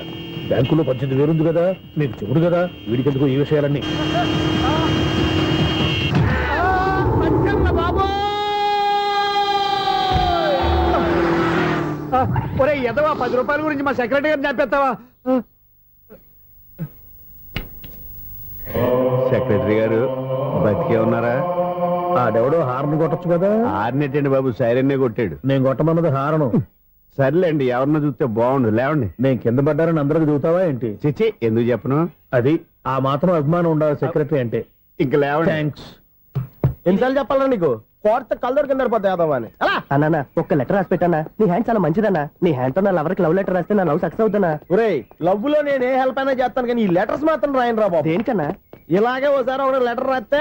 బ్యాంకులో 18,000 ఉంది కదా, మీకు చెవుడు కదా, వీడికి ఎందుకు ఈ విషయాలన్నీ? ఒరే ఎదవా, 10 రూపాయల గురించి మా సెక్రటరీ గారిని చంపేస్తావా? సెక్రటరీ గారు బతికే ఉన్నారా? ఆడెవడో హార్న్ కొట్టచ్చు కదా. ఆరినట్టండి బాబు, సైరన్నే కొట్టాడు. నేను కొట్టమన్నది హారను. సర్లేండి, ఎవరన్నా చూస్తే బాగుండు. లేవండి. నేను కింద పడ్డారని అందరికి చూతావా ఏంటి? చిచ్చి, ఎందుకు చెప్పను? అది ఆ మాత్రం అభిమానం ఉండాలి సెక్రటరీ అంటే. ఇంక లేవండి. థ్యాంక్స్. ఎన్నిసార్లు చెప్పాలా నీకు? కోర్త కలదోడు కింద పడిపోతాయి యాదవ్ అని. అన్నా, ఒక్క లెటర్ రాసి పెట్టానా? నీ హ్యాండ్ చాలా మంచిదన్నా. నీ హ్యాండ్ తో నా లవర్కి లవ్ లెటర్ రాస్తే నా లవ్ సక్సెస్ అవుతానా? ఒరేయ్, లవ్ లో నేను ఏ హెల్ప్ అయినా చేస్తాను, కానీ ఈ లెటర్స్ మాత్రం రాయను రా బాబు. దేనికన్నా? ఇలాగే ఒకసారి ఒక లెటర్ రాస్తే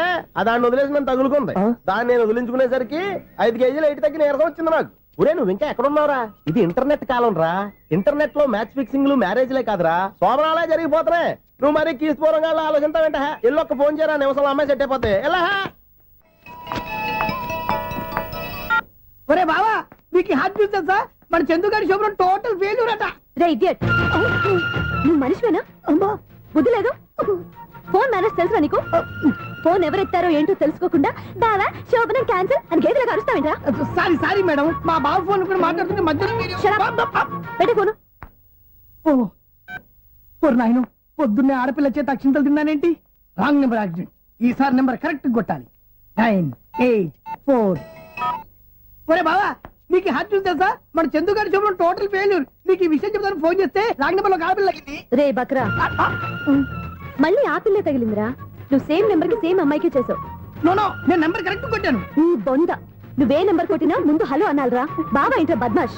దాన్ని వదిలేసి నన్ను తగులుకుంది. దాన్ని నేను వదిలించుకునేసరికి 5 కేజీలు ఎయిట్ తగ్గి నీరసం వచ్చింది నాకు. ఒరే, నువ్వు ఇంకా ఎక్కడున్నావురా? ఇది ఇంటర్నెట్ కాలం రా. ఇంటర్నెట్ లో మ్యాచ్ ఫిక్సింగ్లు, మ్యారేజ్లే కాదురా, శోభనాలే జరిగిపోతున్నాయి. నువ్వు మరి కీస్పూరంగా ఆలోచించావేంట? ఎల్లు ఒక్క ఫోన్ చేయరా, నిమిషంలో అమ్మాయి సెట్ అయిపోతే. ఎలా? ఒరే బావా, మీకు హాట్ న్యూస్ తెలుసా? మన చందుగారి శుభ్రం టోటల్ ఫెయిల్యూర్ అట. రే ఇడియట్, నువ్వు మనిషివేనా? అమ్మా, బుద్ధి లేదు. ఫోన్ మేనేజ్ తెలుసా నీకు? ఫోన్ ఎవరెత్తారో ఏంటో తెలుసుకోకుండా బావా శోభనం క్యాన్సిల్ అని గేదెలకు అరుస్తావేంట్రా? సారీ మేడం, మా బావ ఫోన్ కూడా మాట్లాడుతుంటే మధ్యలో పెట్టే ఫోను. ఓ నాయను, పొద్దున్నే ఆడపిల్ల చేత అక్షింతలు తిన్నానేంటి? Wrong number accident. ఈసారి నెంబర్ కరెక్ట్ కొట్టాలి. 9, 8, 4. ఒరే బావా, నీకు హాట్ న్యూస్ తెలుసా? మన చందు గారి శుభ్రం టోటల్ ఫెయిల్యూర్. నీకు ఈ విషయం చెప్తాను ఫోన్ చేస్తే రాంగ్ నెంబర్ లో ఆడపిల్ల తగ్గింది. రే బక్రా, మళ్ళీ ఆ పిల్లే తగిలిందిరా. నువ్వు సేమ్ నెంబర్ కి సేమ్ అమ్మాయికి చేసావు. నో, నేను నెంబర్ కరెక్ట్ కొట్టాను. నీ బొంద, నువ్వే నెంబర్ కొట్టినా ముందు హలో అనాలిరా. బావా ఏంట్రా బద్మాష్?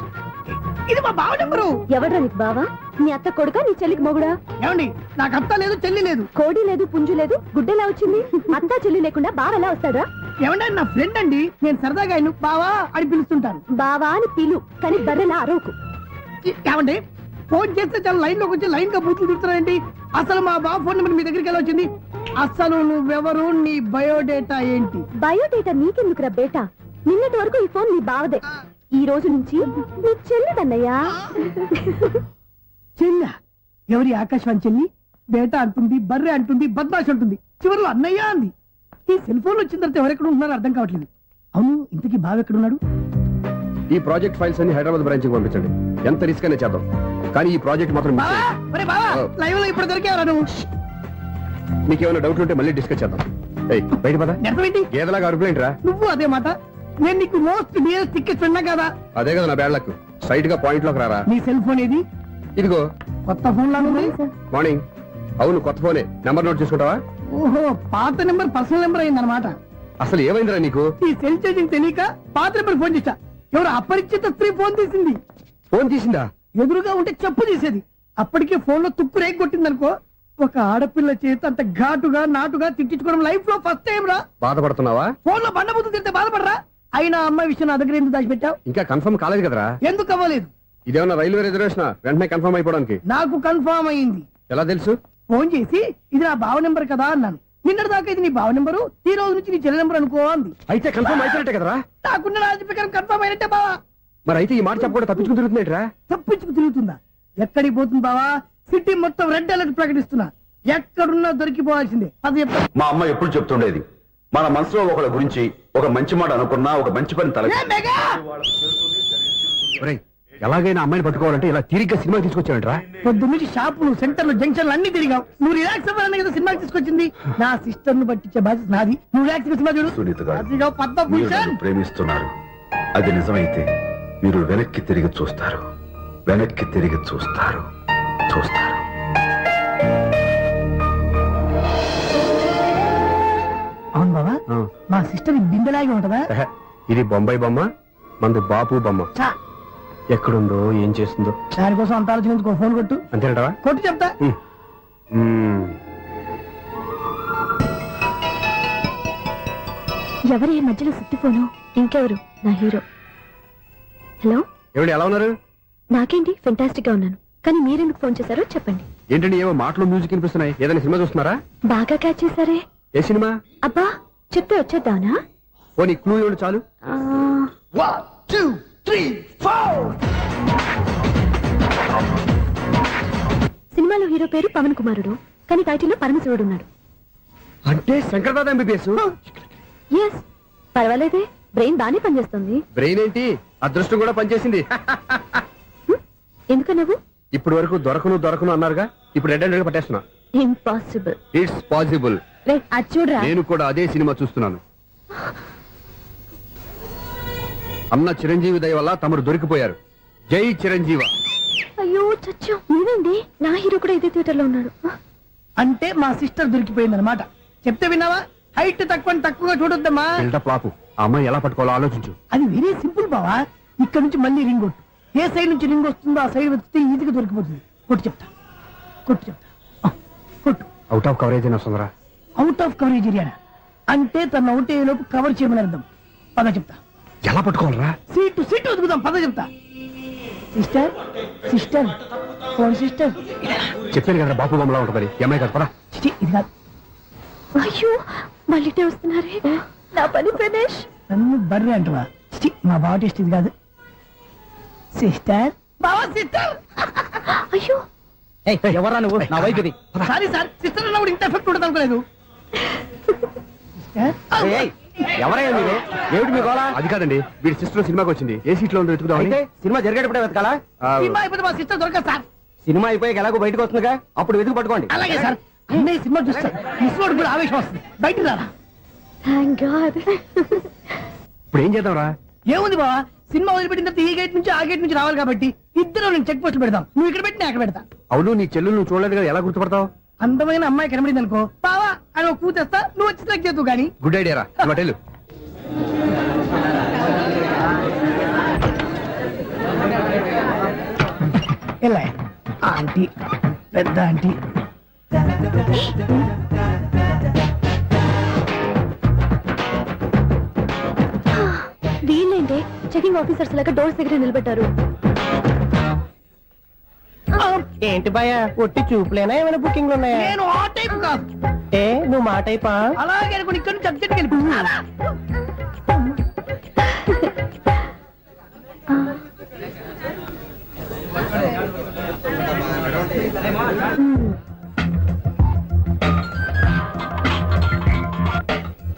ఇది మా బావ నెంబరు. ఎవడ్రా నీకు బావా? నీ అత్త కొడుకా, నీ చెల్లికి మొగుడా? ఏమండి, నాకు అత్త లేదు, చెల్లి లేదు. కోడి లేదు, పుంజు లేదు, గుడ్డెలా వచ్చింది? అత్త చెల్లి లేకుండా బావ ఎలా వస్తాడా? ఏమండి, నా ఫ్రెండ్ అండి. నేను సరదాగా ఆయన బావా అని పిలుస్తుంటాను. బావా అని పిలు, కానీ బర్రెలా అరవకు. ఏమండి, ఫోన్ చేస్తే చాలా లైన్ లోకి వచ్చి లైన్ గా బూతులు తిడుతున్నాయండి. అసలు మా బావ ఫోన్ నెంబర్ మీ దగ్గరికి ఎలా వచ్చింది? అసలు నువ్వెవరు, నీ బయోడేటా ఏంటి? బయోడేటా నీకెందుకురా బేటా? నిన్నటి వరకు ఈ ఫోన్ నీ బావదే. ఈ రోజు నుంచి నీ చెల్లిదన్నయ్యా. చెల్ల? ఎవరి ఆకాశవాణి చెల్లి? బేటా అంటుంది, బర్రె అంటుంది, బద్మాష్ అంటుంది, చివరిలో అన్నయ్య అంది. ఈ సెల్ ఫోన్ వచ్చిన తర్వాత ఎవరెక్కడ ఉంటున్నారో అర్థం కావట్లేదు. అవును, ఇంతకీ బావ ఎక్కడున్నాడు? ఈ ప్రాజెక్ట్ ఫైల్స్ అన్ని హైదరాబాద్ బ్రాంచ్ కి పంపించండి. ఎంత రిస్క్ అనే చేద్దాం, కానీ ఈ ప్రాజెక్ట్ మాత్రం miss చేయొద్దు. లైవ్ లో ఇప్పుడు దొరికేవరా నువ్వు? నీకేమైనా డౌట్ ఉంటే మళ్ళీ డిస్కస్ చేద్దాం. బయట పద. నెరవేంటి? ఏదలాగా అరుపులేంట్రా? నువ్వు అదే మాట. నేను నీకు మోస్ట్ డియరెస్ట్ టికెట్ విన్నా కదా. అదే కదా నా బ్యాడ్ లక్. స్ట్రైట్ గా పాయింట్ లోకి రారా. నీ సెల్ ఫోన్ ఏది? ఇదిగో కొత్త ఫోన్ లాగా ఉంది. మార్నింగ్. అవును కొత్త ఫోనే. నెంబర్ నోట్ చేసుకుంటావా? ఓహో, పాత నెంబర్ పర్సనల్ నెంబర్ అయిందన్నమాట. అసలు ఏమైందిరా నీకు? ఈ సెల్ చేసింగ్ తెలియక పాత నెంబర్ ఫోన్ చేశా. ఎవరు అపరిచిత స్త్రీ ఫోన్ తీసింది. ఫోన్ తీసిందా? ఎదురుగా ఉంటే చెప్పు తీసేది. అప్పటికే ఫోన్ లో తుక్కు రేగి కొట్టిందనుకో. ఒక ఆడపిల్ల చేత అంత ఘాటుగా నాటుగా తిట్టించుకోవడం లైఫ్ లో ఫస్ట్ టైం రా. బాధపడుతున్నావా? ఫోన్ లో బండబుద్ధి తింటే బాధపడరా? అయినా అమ్మాయి విషయం నా దగ్గర ఎందుకు దాచిపెట్టావు? ఇంకా కన్ఫర్మ్ కాలేదు కదరా. ఎందుకు అవ్వలేదు? ఇదేమన్నా రైల్వే రిజర్వేషన్? వెంటనే కన్ఫర్మ్ అయిపోవడానికి. నాకు కన్ఫర్మ్ అయింది. ఎలా తెలుసు? ఫోన్ చేసి ఇది నా బావ నెంబర్ కదా అన్నాను. నిన్నటి దాకా ఇది నీ బావ నెంబరు, ఈ రోజు నుంచి నీ చెల్లి నెంబర్ అనుకో అంది. అయితే కన్ఫర్మ్ అయిపోయినట్టే కదరా. నాకున్న రాజు ప్రకారం కన్ఫర్మ్ అయినట్టే బావా. మరి అయితే ఈ మాట చెప్పకుండా తప్పించుకుని తిరుగుతున్నట్రా? తప్పించుకు తిరుగుతుందా? ఎక్కడికి పోతుంది బావా? సిటీ మొత్తం రెడ్ అలర్ట్ ప్రకటిస్తున్నా. ఎక్కడున్నా దొరికిపోవాల్సిందే. అది చెప్తా. మా అమ్మ ఎప్పుడు చెప్తుండేది, మన మనసులో ఒకళ్ళ గురించి ఒక మంచి మాట అనుకున్నా ఒక మంచి పని తల. A mega! ఒరేయ్, ఎలాగైనా అమ్మాయిని పట్టుకోవాలంటే ఇలా తిరిగ్గా సినిమా తీసుకొచ్చావంట్రా. పొద్దు నుంచి షాపులు, సెంటర్లు, జంక్షన్లు అన్ని తిరిగావు. నువ్వు రిలాక్స్ అవ్వాలని కదా సినిమాకి తీసుకొచ్చింది. నా సిస్టర్ ను పట్టించే బాధ్యత నాది. నువ్వు రిలాక్స్ సినిమా చూడు. సునీత గారు, అదిగో పద్మభూషణ్. ప్రేమిస్తున్నారు. అది నిజమైతే మీరు వెనక్కి తిరిగి చూస్తారు, వెనక్కి తిరిగి చూస్తారు, చూస్తారు. అవును బాబా, మా సిస్టర్ బిందెలాగే ఉంటదా? ఎహె, ఇది బొంబాయి బొమ్మ, మంది బాపు బొమ్మ. చా, ఎక్కడుందో ఏం చేస్తుందో. దానికోసం అంత ఆలోచించుకో. ఫోన్ కొట్టు. అంతేనటవా? కొట్టు చెప్తా. ఎవరి మధ్యలో సుత్తి ఫోను? ఇంకెవరు? నా హీరో. హలో, ఏమిటి ఎలా ఉన్నారు? నాకేంటి ఫెంటాస్టిక్ గా ఉన్నాను. కానీ మీరెందుకు ఫోన్ చేశారో చెప్పండి. ఏంటండి ఏవో మాటలు మ్యూజిక్ వినిపిస్తున్నాయి. ఏదైనా సినిమా చూస్తున్నారా? బాగా క్యాచ్ చేశారే. ఏ సినిమా? అబ్బా, చెప్తే వచ్చేద్దానా? ఓ నీ క్లూ ఇవ్వండి చాలు. 1 2 3 4. సినిమాలో హీరో పేరు పవన్ కుమారుడు, కానీ టైటిల్లో పరమశివుడు ఉన్నాడు. అంటే శంకర్దాద ఎంబీబీఎస్. ఎస్, పర్వాలేదే. బ్రెయిన్ బానే పనిచేస్తుంది. బ్రెయిన్ ఏంటి, అదృష్టం కూడా పనిచేసింది. ఎందుకన్నావు? ఇప్పటి వరకు దొరకను అన్నారుగా, ఇప్పుడు రెడ్ హ్యాండెడ్ గా పట్టేస్తున్నా. ఇంపాసిబుల్. It's possible. అది చూడరా. నేను కూడా అదే సినిమా చూస్తున్నాను. అన్న చిరంజీవి దయ వల్ల తమరు దొరికిపోయారు. జై చిరంజీవ. అయ్యో చచ్చో, నేనండి. నా హీరో కూడా ఇదే థియేటర్ లో ఉన్నాడు. అంటే మా సిస్టర్ దొరికిపోయింది అనమాట. చెప్తే విన్నావా? హైట్ తక్కువగా చూడొద్దమ్మా. బిల్డప్ లాపు. ఆ అమ్మాయి ఎలా పట్టుకోవాలో ఆలోచించు. అది వెరీ సింపుల్ బావా. ఇక్కడ నుంచి మళ్ళీ రింగ్ కొట్టు. ఏ సైడ్ నుంచి రింగ్ వస్తుందో ఆ సైడ్ వెతికితే ఈజీగా దొరికిపోతుంది. కొట్టు చెప్తా. కొట్టు. అవుట్ ఆఫ్ కవరేజ్ అయినా వస్తుందిరా. అవుట్ ఆఫ్ కవరేజ్ ఏరియా అంటే తన అవుట్ అయ్యే లోపు కవర్ చేయమని అర్థం. పద చెప్తా. ఎలా పట్టుకోవాలరా? సీటు వెతుకుదాం. పద చెప్తా. Sister phone sister. చెప్పాను కదా బాపు బొమ్మలా ఉంటుంది. అమ్మాయి కదా పదా. ఇది కాదు. అయ్యో, మళ్ళీ వస్తున్నారే. నా పని ఫినిష్. నన్ను బర్రె అంటవా? మా బావ టేస్ట్ ఇది కాదు. సిస్టర్, బావా సిస్టర్. అయ్యో, ఎవరా నువ్వు? నా వైఫ్ ఇది. సారీ సార్, సిస్టర్ అన్నప్పుడు ఇంత ఎఫెక్ట్ ఉండదు అనుకోలేదు. ఎవరైనా మీరు? ఏమిటి మీ గోళ? అది కాదండి, వీడి సిస్టర్ సినిమాకి వచ్చింది. ఏ సీట్ లో ఉందో వెతుకుదాం. సినిమా జరిగేటప్పుడే వెతకాలా? సినిమా అయిపోతే మా సిస్టర్ దొరకదు సార్. సినిమా అయిపోయాక ఎలాగో బయటకు వస్తుందిగా, అప్పుడు వెతుకు పట్టుకోండి. అలాగే సార్. అన్నయ్య సినిమా చూస్తారు. మిస్వాడు కూడా ఆవేశం వస్తుంది. బయటకు రారా. Thank God. ఇప్పుడు ఏం చేద్దాంరా? ఏముంది బావా, సినిమా వదిలిపెట్టిన తర్వాత ఈ గేట్ నుంచి ఆ గేట్ నుంచి రావాలి కాబట్టి ఇద్దరు నేను చెక్ పోస్ట్ పెడతాం. నువ్వు ఇక్కడ పెట్టి అక్కడ పెడతా. అవును, నీ చెల్లెలు నువ్వు చూడలేదు కదా, ఎలా గుర్తుపడతావు? అందమైన అమ్మాయి కనబడింది అనుకో, బావా అని కూతేస్తా. నువ్వు వచ్చి సెలెక్ట్ చేద్దు కానీ. గుడ్ ఐడియా రా. హోటల్ ఎలా ఆంటీ, పెద్ద ఆంటీ. వీళ్ళేంటే చెకింగ్ ఆఫీసర్స్ లాగా డోర్స్ దగ్గర నిలబెట్టారు. ఏంటి భయ, ఒట్టి చూపులేనా? ఏమైనా బుకింగ్లు ఉన్నాయా? నేను ఆ టైప్ కాదు. ఏ నువ్వు మా టైపా? అలాగే అనుకుని ఇక్కడ నుంచి అర్జెంట్కి వెళ్ళిపోతున్నా.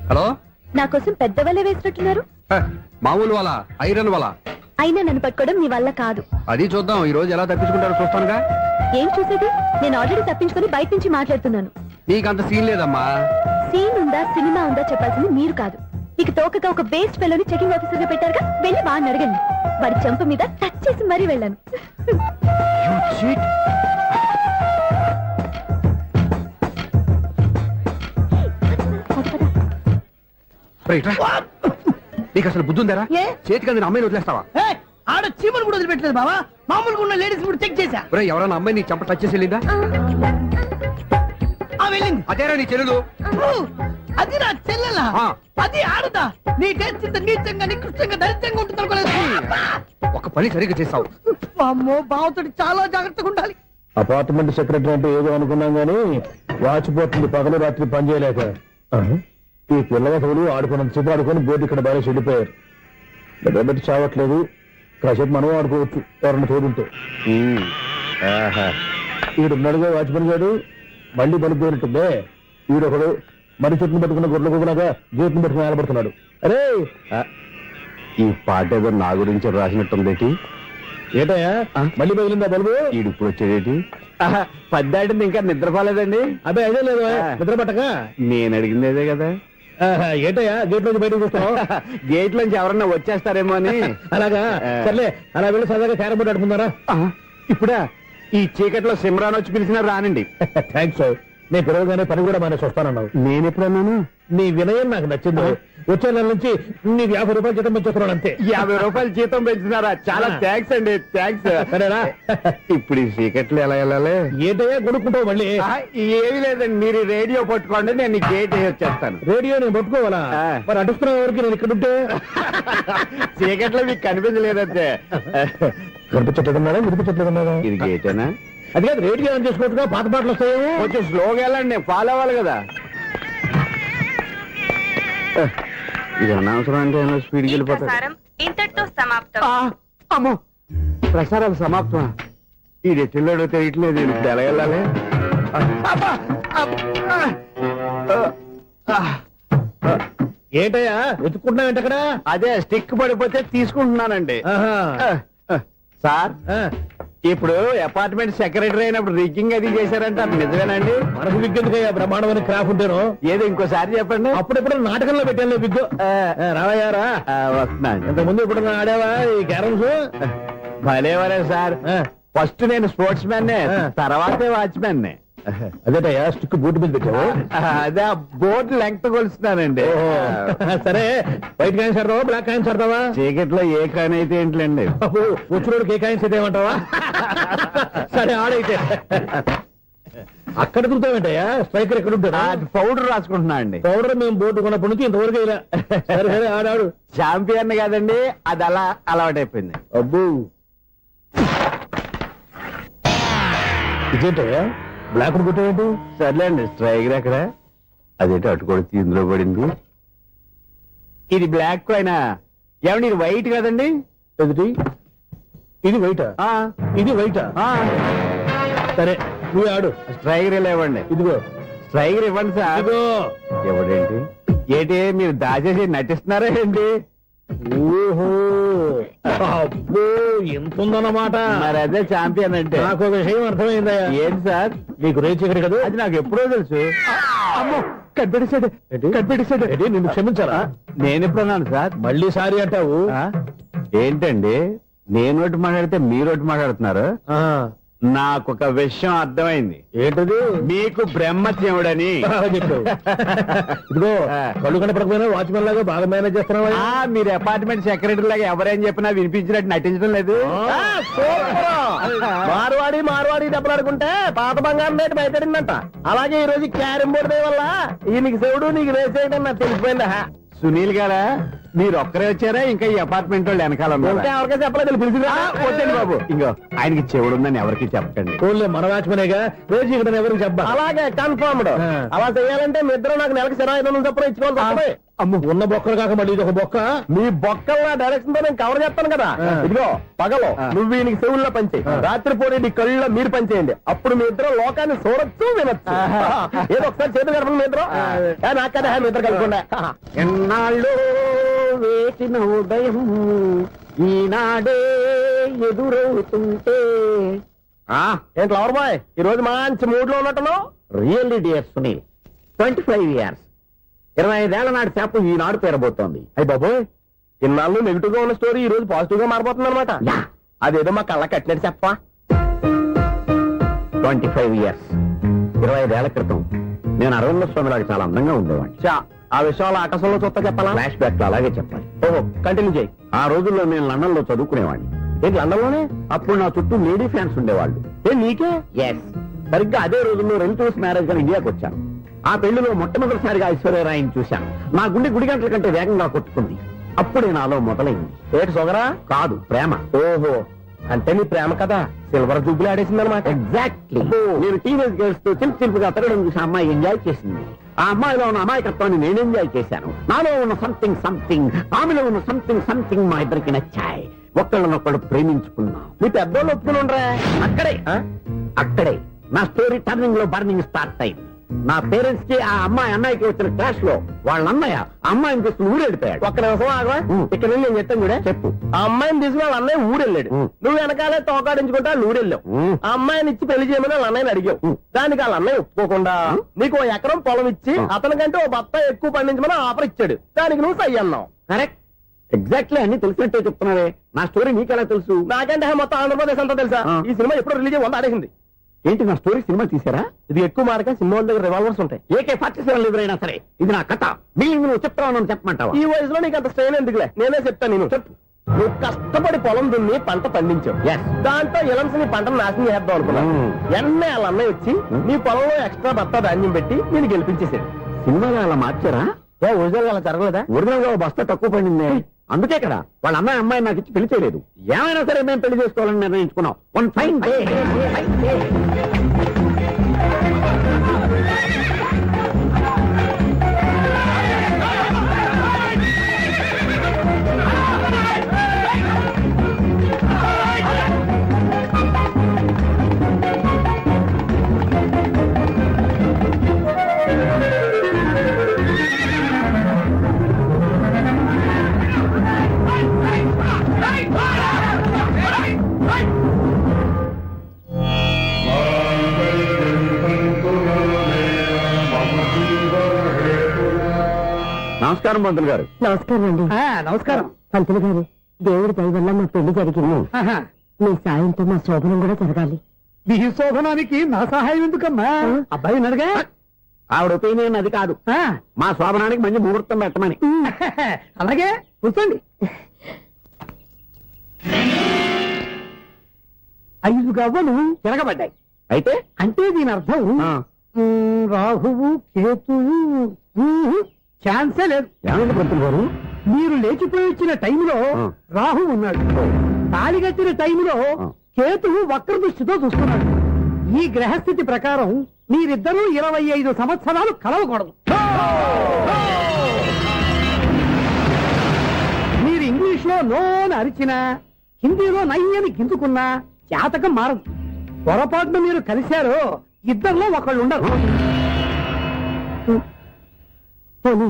హలో, నా కోసం పెద్ద వలే వేసినట్టున్నారు. మామూలు వాళ్ళ ఐరన్ వాళ్ళ. అయినా నన్ను పట్టుకోవడం మీ వల్ల కాదు. అది చూద్దాం, ఈ రోజు ఎలా తప్పించుకుంటారో చూస్తానుగా. ఏం చూసేది? నేను ఆల్రెడీ తప్పించుకొని బయట నుంచి మాట్లాడుతున్నాను. నీకంత సీన్ లేదమ్మా. సీన్ ఉందా సినిమా ఉందా చెప్పాల్సింది మీరు కాదు. మీకు తోకగా ఒక బేస్ట్ ఫెలోని చెకింగ్ ఆఫీసర్ గా పెట్టారుగా, వెళ్ళి బాగా అడగండి. వారి చెంప మీద టచ్ చేసి మరీ వెళ్ళాను. నీకు అసలు బుద్ధి ఉందారా? చేతికి అందిన అమ్మాయిని వదిలేస్తావా? ఆడ చీమలు కూడా వదిలిపెట్టలేదు బావా. మామూలుగా ఉన్న లేడీస్ కూడా చెక్ చేశా. ఎవరైనా అమ్మాయి నీ చెంప టచ్ చేసి వెళ్ళిందా? వెళ్ళింది. అదేరా నీ చెల్లెలు. అది నా చెల్లెలా? అది ఆడదా? నీ టేస్ట్ ఇంత నీచంగా నికృష్టంగా దరిద్రంగా ఉంటుంది అనుకోలేదు. ఒక పని సరిగ్గా చేస్తావు. అమ్మో, బావతోటి చాలా జాగ్రత్తగా ఉండాలి. అపార్ట్మెంట్ సెక్రటరీ అంటే ఏదో అనుకున్నాం గానీ వాచిపోతుంది పగలు రాత్రి పని చేయలేక. ఈ పిల్లవసలు ఆడుకున్నంతసేపు ఆడుకొని బోర్డు ఇక్కడ బాగా చెడిపోయారు. నిద్రబెట్టి చావట్లేదు. కాసేపు మనం ఆడుకోవచ్చు ఎవరన్నా తోడుంటే. ఈడున్నాడుగా వాచ్మెన్ గారు, మళ్ళీ పడిపోయినట్టుందే. ఈడొకడు మరి చెట్టును పట్టుకున్న గొడ్ల కుదలాగా గేట్ను పట్టుకుని నిలబడుతున్నాడు. అరే, ఈ పాట ఏదో నా గురించి రాసినట్టుంది. ఏటయ్యా మళ్ళీ పగిలిందా బల్బు? ఈడు ఇప్పుడు వచ్చేదేటి? పద్దాటింది ఇంకా నిద్రపోలేదండి. అదే అదే లేదు నిద్ర పట్టక. నేను అడిగింది అదే కదా. ఏటయ్యా గేట్ నుంచి బయటకు చూస్తున్నావు? గేట్ నుంచి ఎవరన్నా వచ్చేస్తారేమో అని. అలాగా, సర్లే అలా వెళ్ళి సరదాగా క్యారం బోర్డు ఆడుకుందారా? ఇప్పుడా? ఈ చీకట్లో సిమ్రాన్ వచ్చి పిలిచినా రానండి. థ్యాంక్స్. నేను పిలవగానే పని కూడా మానేసి వస్తానన్నావు. నేను ఎప్పుడన్నాను? నీ వినయం నాకు నచ్చింది. వచ్చే నెల నుంచి నీకు 50 రూపాయలు జీతం పెంచుతున్నాను అంతే. 50 రూపాయలు జీతం పెంచుతున్నారా? చాలా థ్యాంక్స్ అండి. థ్యాంక్స్. సరేనా? ఇప్పుడు ఈ చీకట్లు ఎలా వెళ్ళాలి? ఏదయ్యా కొనుక్కుంటావు మళ్ళీ? ఏమీ లేదండి, మీరు రేడియో పట్టుకోండి, నేను గేట్ వచ్చేస్తాను. రేడియో నేను పట్టుకోవాలా? మరి అడుస్తున్న వరకు నేను ఇక్కడ ఉంటే చీకట్లో మీకు కనిపించలేదంటే. కనిపించట్లేదన్నారా? వినిపించట్లేదన్నారా? ఇది గేటేనా? అది కాదు, రేడియో ఆన్ చేసుకోవచ్చుగా, పాత పాటలు వస్తాయేమో. కొంచెం స్లోగా వెళ్ళండి, ఫాలో అవ్వాలి కదా. ఇది అనవసరం అంటే స్పీడ్కి వెళ్ళిపోతారు. ఇంతటితో సమాప్తం. అమ్మో, ప్రసారాలు సమాప్తమా? ఈ రెట్టిల్లోడో తెలియట్లేదు. ఇప్పుడు ఎలా వెళ్ళాలి? ఏంటయ్యా వెతుక్కుంటున్నావు ఏంటక్కడ? అదే స్టిక్ పడిపోతే తీసుకుంటున్నానండి. సార్, ఇప్పుడు అపార్ట్మెంట్ సెక్రటరీ అయినప్పుడు రిగ్గింగ్ అది చేశారంటే అది నిజమేనండి? మనకు విగ్గెందుకయ్యా, బ్రహ్మాండమైన క్రాఫ్ ఉంటాను. ఏదో ఇంకోసారి చెప్పండి. అప్పుడెప్పుడు నాటకంలో పెట్టాను విగ్గు. రావయ్యారా? వస్తున్నాను. ఇంతకుముందు ఇప్పుడు ఆడావా ఈ క్యారమ్స్? భలేవరే సార్. ఫస్ట్ నేను స్పోర్ట్స్ మ్యాన్, తర్వాతే వాచ్మెన్. అదేటయ్యా స్టిక్ బోర్డు మీద పెట్టావు? అదే బోర్డు లెంగ్త్ కొలుస్తున్నానండి. సరే, వైట్ కాయిన్స్ ఆడతావా, బ్లాక్ కాయిన్స్ ఆడతావా? చీకట్ లో ఏ కాయిన్ అయితే ఏంటండి, వచ్చినోడికి ఏ కాయిన్స్ అయితే ఏమంటావా? సరే ఆడైతే. అక్కడ తిరుగుతావేంటయ్యా? స్ట్రైకర్ ఎక్కడ ఉంటాడా? పౌడర్ రాసుకుంటున్నా అండి. పౌడర్ మేము బోర్డు కొన్నప్పటి నుంచి ఇంతవరకు ఇలా. సరే సరే ఆడాడు. చాంపియన్ కాదండి, అది అలా అలవాటైపోయింది. అబ్బు, ఇదేంటయ్యా బ్లాక్ కొట్టేంటి? సర్లే అండి, స్ట్రైకర్ ఎక్కడ? అదేంటి అటుకొడితే ఇందులో పడింది. ఇది బ్లాక్ అయినా ఏమండి, ఇది వైట్ కదండి? ఎదుటి ఇది వైటా? ఇది వైటా? సరే నువ్వు ఆడు. స్ట్రైకర్ ఇవ్వండి. ఇదిగో స్ట్రైకర్ ఇవ్వండి సార్. ఎవడేంటి ఏంటి మీరు దాచేసి నటిస్తున్నారా ఏంటి? ఓహో, అబ్బో ఎంత ఉందన్నమాట. మరి అదే ఛాంపియన్ అంటే. నాకు విషయం అర్థమైందయ్యా. ఏంటి సార్? మీకు రేచి ఇక్కడ కదా? అది నాకు ఎప్పుడో తెలుసు. అమ్మో, కనిపెట్టేసాడు కనిపెట్టేసాడు. నిన్ను క్షమించారా? నేను ఎప్పుడన్నాను సార్? మళ్ళీ సారీ అంటావు ఏంటండి? నేను ఒకటి మాట్లాడితే మీరు ఒకటి మాట్లాడుతున్నారు. నాకొక విషయం అర్థమైంది. ఏంటది? మీకు బ్రహ్మత్యముడని ఇదిగో కళ్ళు కనపడకపోయినా వాచ్మెన్ లాగా బాగా మేనేజ్ చేస్తున్నావా? మీరు అపార్ట్మెంట్ సెక్రటరీ లాగా ఎవరేం చెప్పినా వినిపించినట్టు నటించడం లేదు. మార్వాడి డబ్బులు ఆడుకుంటే పాత బంగారం రేటు భయపడిందంట. అలాగే ఈ రోజు క్యారం బోర్డు వల్ల ఈయనకి శివుడు నీకు రేసేయడం నాకు తెలిసిపోయిందా? సునీల్ గారా, మీరు ఒక్కరే వచ్చారా? ఇంకా ఈ అపార్ట్మెంట్ వాళ్ళు వెనకాల ఎవరికీ చెప్పలేదు. వచ్చండి బాబు. ఇంకో ఆయనకి చెవుడు ఉందని ఎవరికి చెప్పండి. మన వాచ్మనేగా రోజు ఎవరికి చెప్పా. అలాగే కన్ఫర్మ్డ్. అలా చేయాలంటే మీ ఇద్దరు నాకు నెలకి 500 చొప్పున ఇచ్చుకోవాలి. అమ్మ, ఉన్న బొక్కలు కాక మళ్ళీ ఇది ఒక బొక్క. మీ బొక్కల డైరెక్షన్ తో నేను కవర్ చేస్తాను కదా. ఇదిగో పగలో నువ్వు ఈయనకి చెవుల్లో పనిచేయి, రాత్రిపూట నీ కళ్ళలో మీరు పనిచేయండి. అప్పుడు మీ ఇద్దరు లోకాన్ని చూడొచ్చు, వినొచ్చు. ఏదో ఒకసారి చేతులు కడపండి మీ ఇద్దరు. నాకదే మీ ఇద్దరు కలుపుకుండా. ఎన్నాళ్ళు వేసిన ఉదయం ఈనాడే ఎదురవుతుంటే. ఏంటి లవర్ బాయ్, ఈ రోజు మంచి మూడ్ లో ఉన్నట్టున్నావు? రియల్లీ డియర్ సునీల్, 25 years 25 ఏళ్ల నాటి చేప ఈనాడు పేరబోతోంది. అయ్యి బాబోయ్, ఇన్నాళ్ళు నెగిటివ్ గా ఉన్న స్టోరీ ఈ రోజు పాజిటివ్ గా మారిపోతుంది అనమాట. యా. అదేదో మా కళ్ళ కట్టినట్టు చెప్పా. 25 ఇయర్స్ 25 ఏళ్ల క్రితం నేను అరవింద స్వామి లాగా చాలా అందంగా ఉండేవాడిని. చా, ఆ విషయాలు ఆకాశంలో చూస్తా చెప్పాలా? ఫ్లాష్ బ్యాక్ లో అలాగే చెప్పాలి. ఓహో, కంటిన్యూ చేయి. ఆ రోజుల్లో నేను లండన్ లో చదువుకునేవాడిని. ఏంటి లండన్ లోనే? అప్పుడు నా చుట్టూ లేడీ ఫ్యాన్స్ ఉండేవాళ్ళు. నీకే? ఎస్. సరిగ్గా అదే రోజుల్లో రిలేటివ్స్ మ్యారేజ్ గా ఇండియాకి వచ్చాను. ఆ పెళ్లిలో మొట్టమొదటిసారిగా ఐశ్వర్యరాయని చూశాను. నా గుండె గుడి గంటల కంటే వేగంగా కొట్టుకుంది. అప్పుడే నాలో మొదలైంది. ఏటి సొగరా? కాదు, ప్రేమ. ఓహో, అంటే నీ ప్రేమ కదా సిల్వర్ జూబ్లీ ఆడేసింది అనమాట. ఎగ్జాక్ట్లీ. నేను టీనేజ్ గర్ల్స్ తో చిలుపుగా తిరగడం చూసి ఆ అమ్మాయి ఎంజాయ్ చేసింది. ఆ అమ్మాయిలో ఉన్న అమాయకత్వాన్ని నేను ఎంజాయ్ చేశాను. నాలో ఉన్న సంథింగ్ సంథింగ్, ఆమెలో ఉన్న సంథింగ్ సంథింగ్ మా ఇద్దరికి నచ్చాయి. ఒక్కళ్ళనొక్కడు ప్రేమించుకున్నాం. మీ పెద్దోళ్ళు ఒప్పుకుని ఉండరా? అక్కడే నా స్టోరీ టర్నింగ్ లో బర్నింగ్ స్టార్ట్ అయింది. నా పేరెంట్స్ కి ఆ అమ్మాయి అన్నయ్యకి వచ్చిన క్లాష్ లో వాళ్ళ అన్నయ్య ఆ అమ్మాయిని తీసుకుని ఊరెళ్ళిపోయాడు. ఒక్క నిమిషం ఆగవా? ఇక్కడ నుండి నేను చెప్తాను కూడా. చెప్పు. ఆ అమ్మాయిని తీసుకుని వాళ్ళ అన్నయ్య ఊరెళ్ళాడు. నువ్వు వెనకాలే తోకాడించుకుంటా ఊరెళ్ళావు. ఆ అమ్మాయిని ఇచ్చి పెళ్లి చేయమని వాళ్ళ అన్నయ్యని అడిగావు. దానికి వాళ్ళ అన్నయ్య ఒప్పుకోకుండా నీకు 1 ఎకరం పొలం ఇచ్చి అతనికంటే 1 బత్త ఎక్కువ పండించమని ఆఫర్ ఇచ్చాడు. దానికి నువ్వు సై అన్నావు. కరెక్ట్. ఎగ్జాక్ట్లీ అన్ని తెలిసినట్టే చెప్తున్నావే. నా స్టోరీ నీకెలా తెలుసు? నాకంటే మొత్తం ఆంధ్రప్రదేశ్ అంతా తెలుసా? ఈ సినిమా ఎప్పుడు రిలీజ్ అయ్యి 100 ఆడేసింది. ఏంటి, నా స్టోరీ సినిమా తీసారా? ఇది ఎక్కువ మార్క సినిమా వాళ్ళ దగ్గర రివాల్వర్స్ ఉంటాయి. AK-47 ఎదురైనా సరే ఇది నా కథ. బిల్లింగ్ నువ్వు చెప్తావు చెప్పమంటావా? ఈ వయసులో నీకు అంత స్ట్రెయిన్ ఎందుకులే, నేనే చెప్తాను. నేను చెప్పు. నువ్వు కష్టపడి పొలం దున్ని పంట పండించావు. దాంతో ఇలంస్ నీ పంటను నాశనం చేద్దాం అనుకున్నావు. ఎన్నే వాళ్ళ అన్నయ్య వచ్చి నీ పొలంలో ఎక్స్ట్రా బత్తా ధాన్యం పెట్టి నేను గెలిపించేసాడు. సినిమాలో అలా మార్చారా? ఒరిజినల్ అలా జరగలేదా? ఒరిజినల్ గా బస్తా తక్కువ పడింది. అందుకే కదా వాళ్ళ అమ్మాయి నాకు ఇచ్చి పెళ్లి చేయలేదు. ఏమైనా సరే మేము పెళ్లి చేసుకోవాలని నిర్ణయించుకున్నాం. One fine day. నమస్కారం పంతులు గారు. నమస్కారం అండి. నమస్కారం. పంతులు గారు, దేవుడి దయ వల్ల మా పెళ్లి జరిగింది. మీ సాయంతో మా శోభనం కూడా జరగాలి. మీ శోభనానికి నా సహాయం ఎందుకమ్మా? అబ్బాయి ఉన్నాడుగా. ఆవిడ ఒపీనియన్ అది కాదు. మా శోభనానికి మంచి ముహూర్తం పెట్టమని. అలాగే కూర్చోండి. 5 గవ్వలు తిరగబడ్డాయి. అయితే అంటే దీని అర్థం రాహువు కేతువు ఛాన్సే లేదు. ఏమైంది పంతులు గారు? మీరు లేచిపోయి వచ్చిన టైంలో రాహు ఉన్నాడు. తాళి కట్టిన టైంలో కేతువు వక్ర దృష్టితో చూస్తున్నాడు. ఈ గ్రహస్థితి ప్రకారం మీరిద్దరూ 25 సంవత్సరాలు కలవకూడదు. మీరు ఇంగ్లీష్ లో నో అని అరిచినా, హిందీలో నై అని గింజుకున్నా జాతకం మారదు. పొరపాటున మీరు కలిశారో ఇద్దరిలో ఒకళ్ళు ఉండరు. పోనీ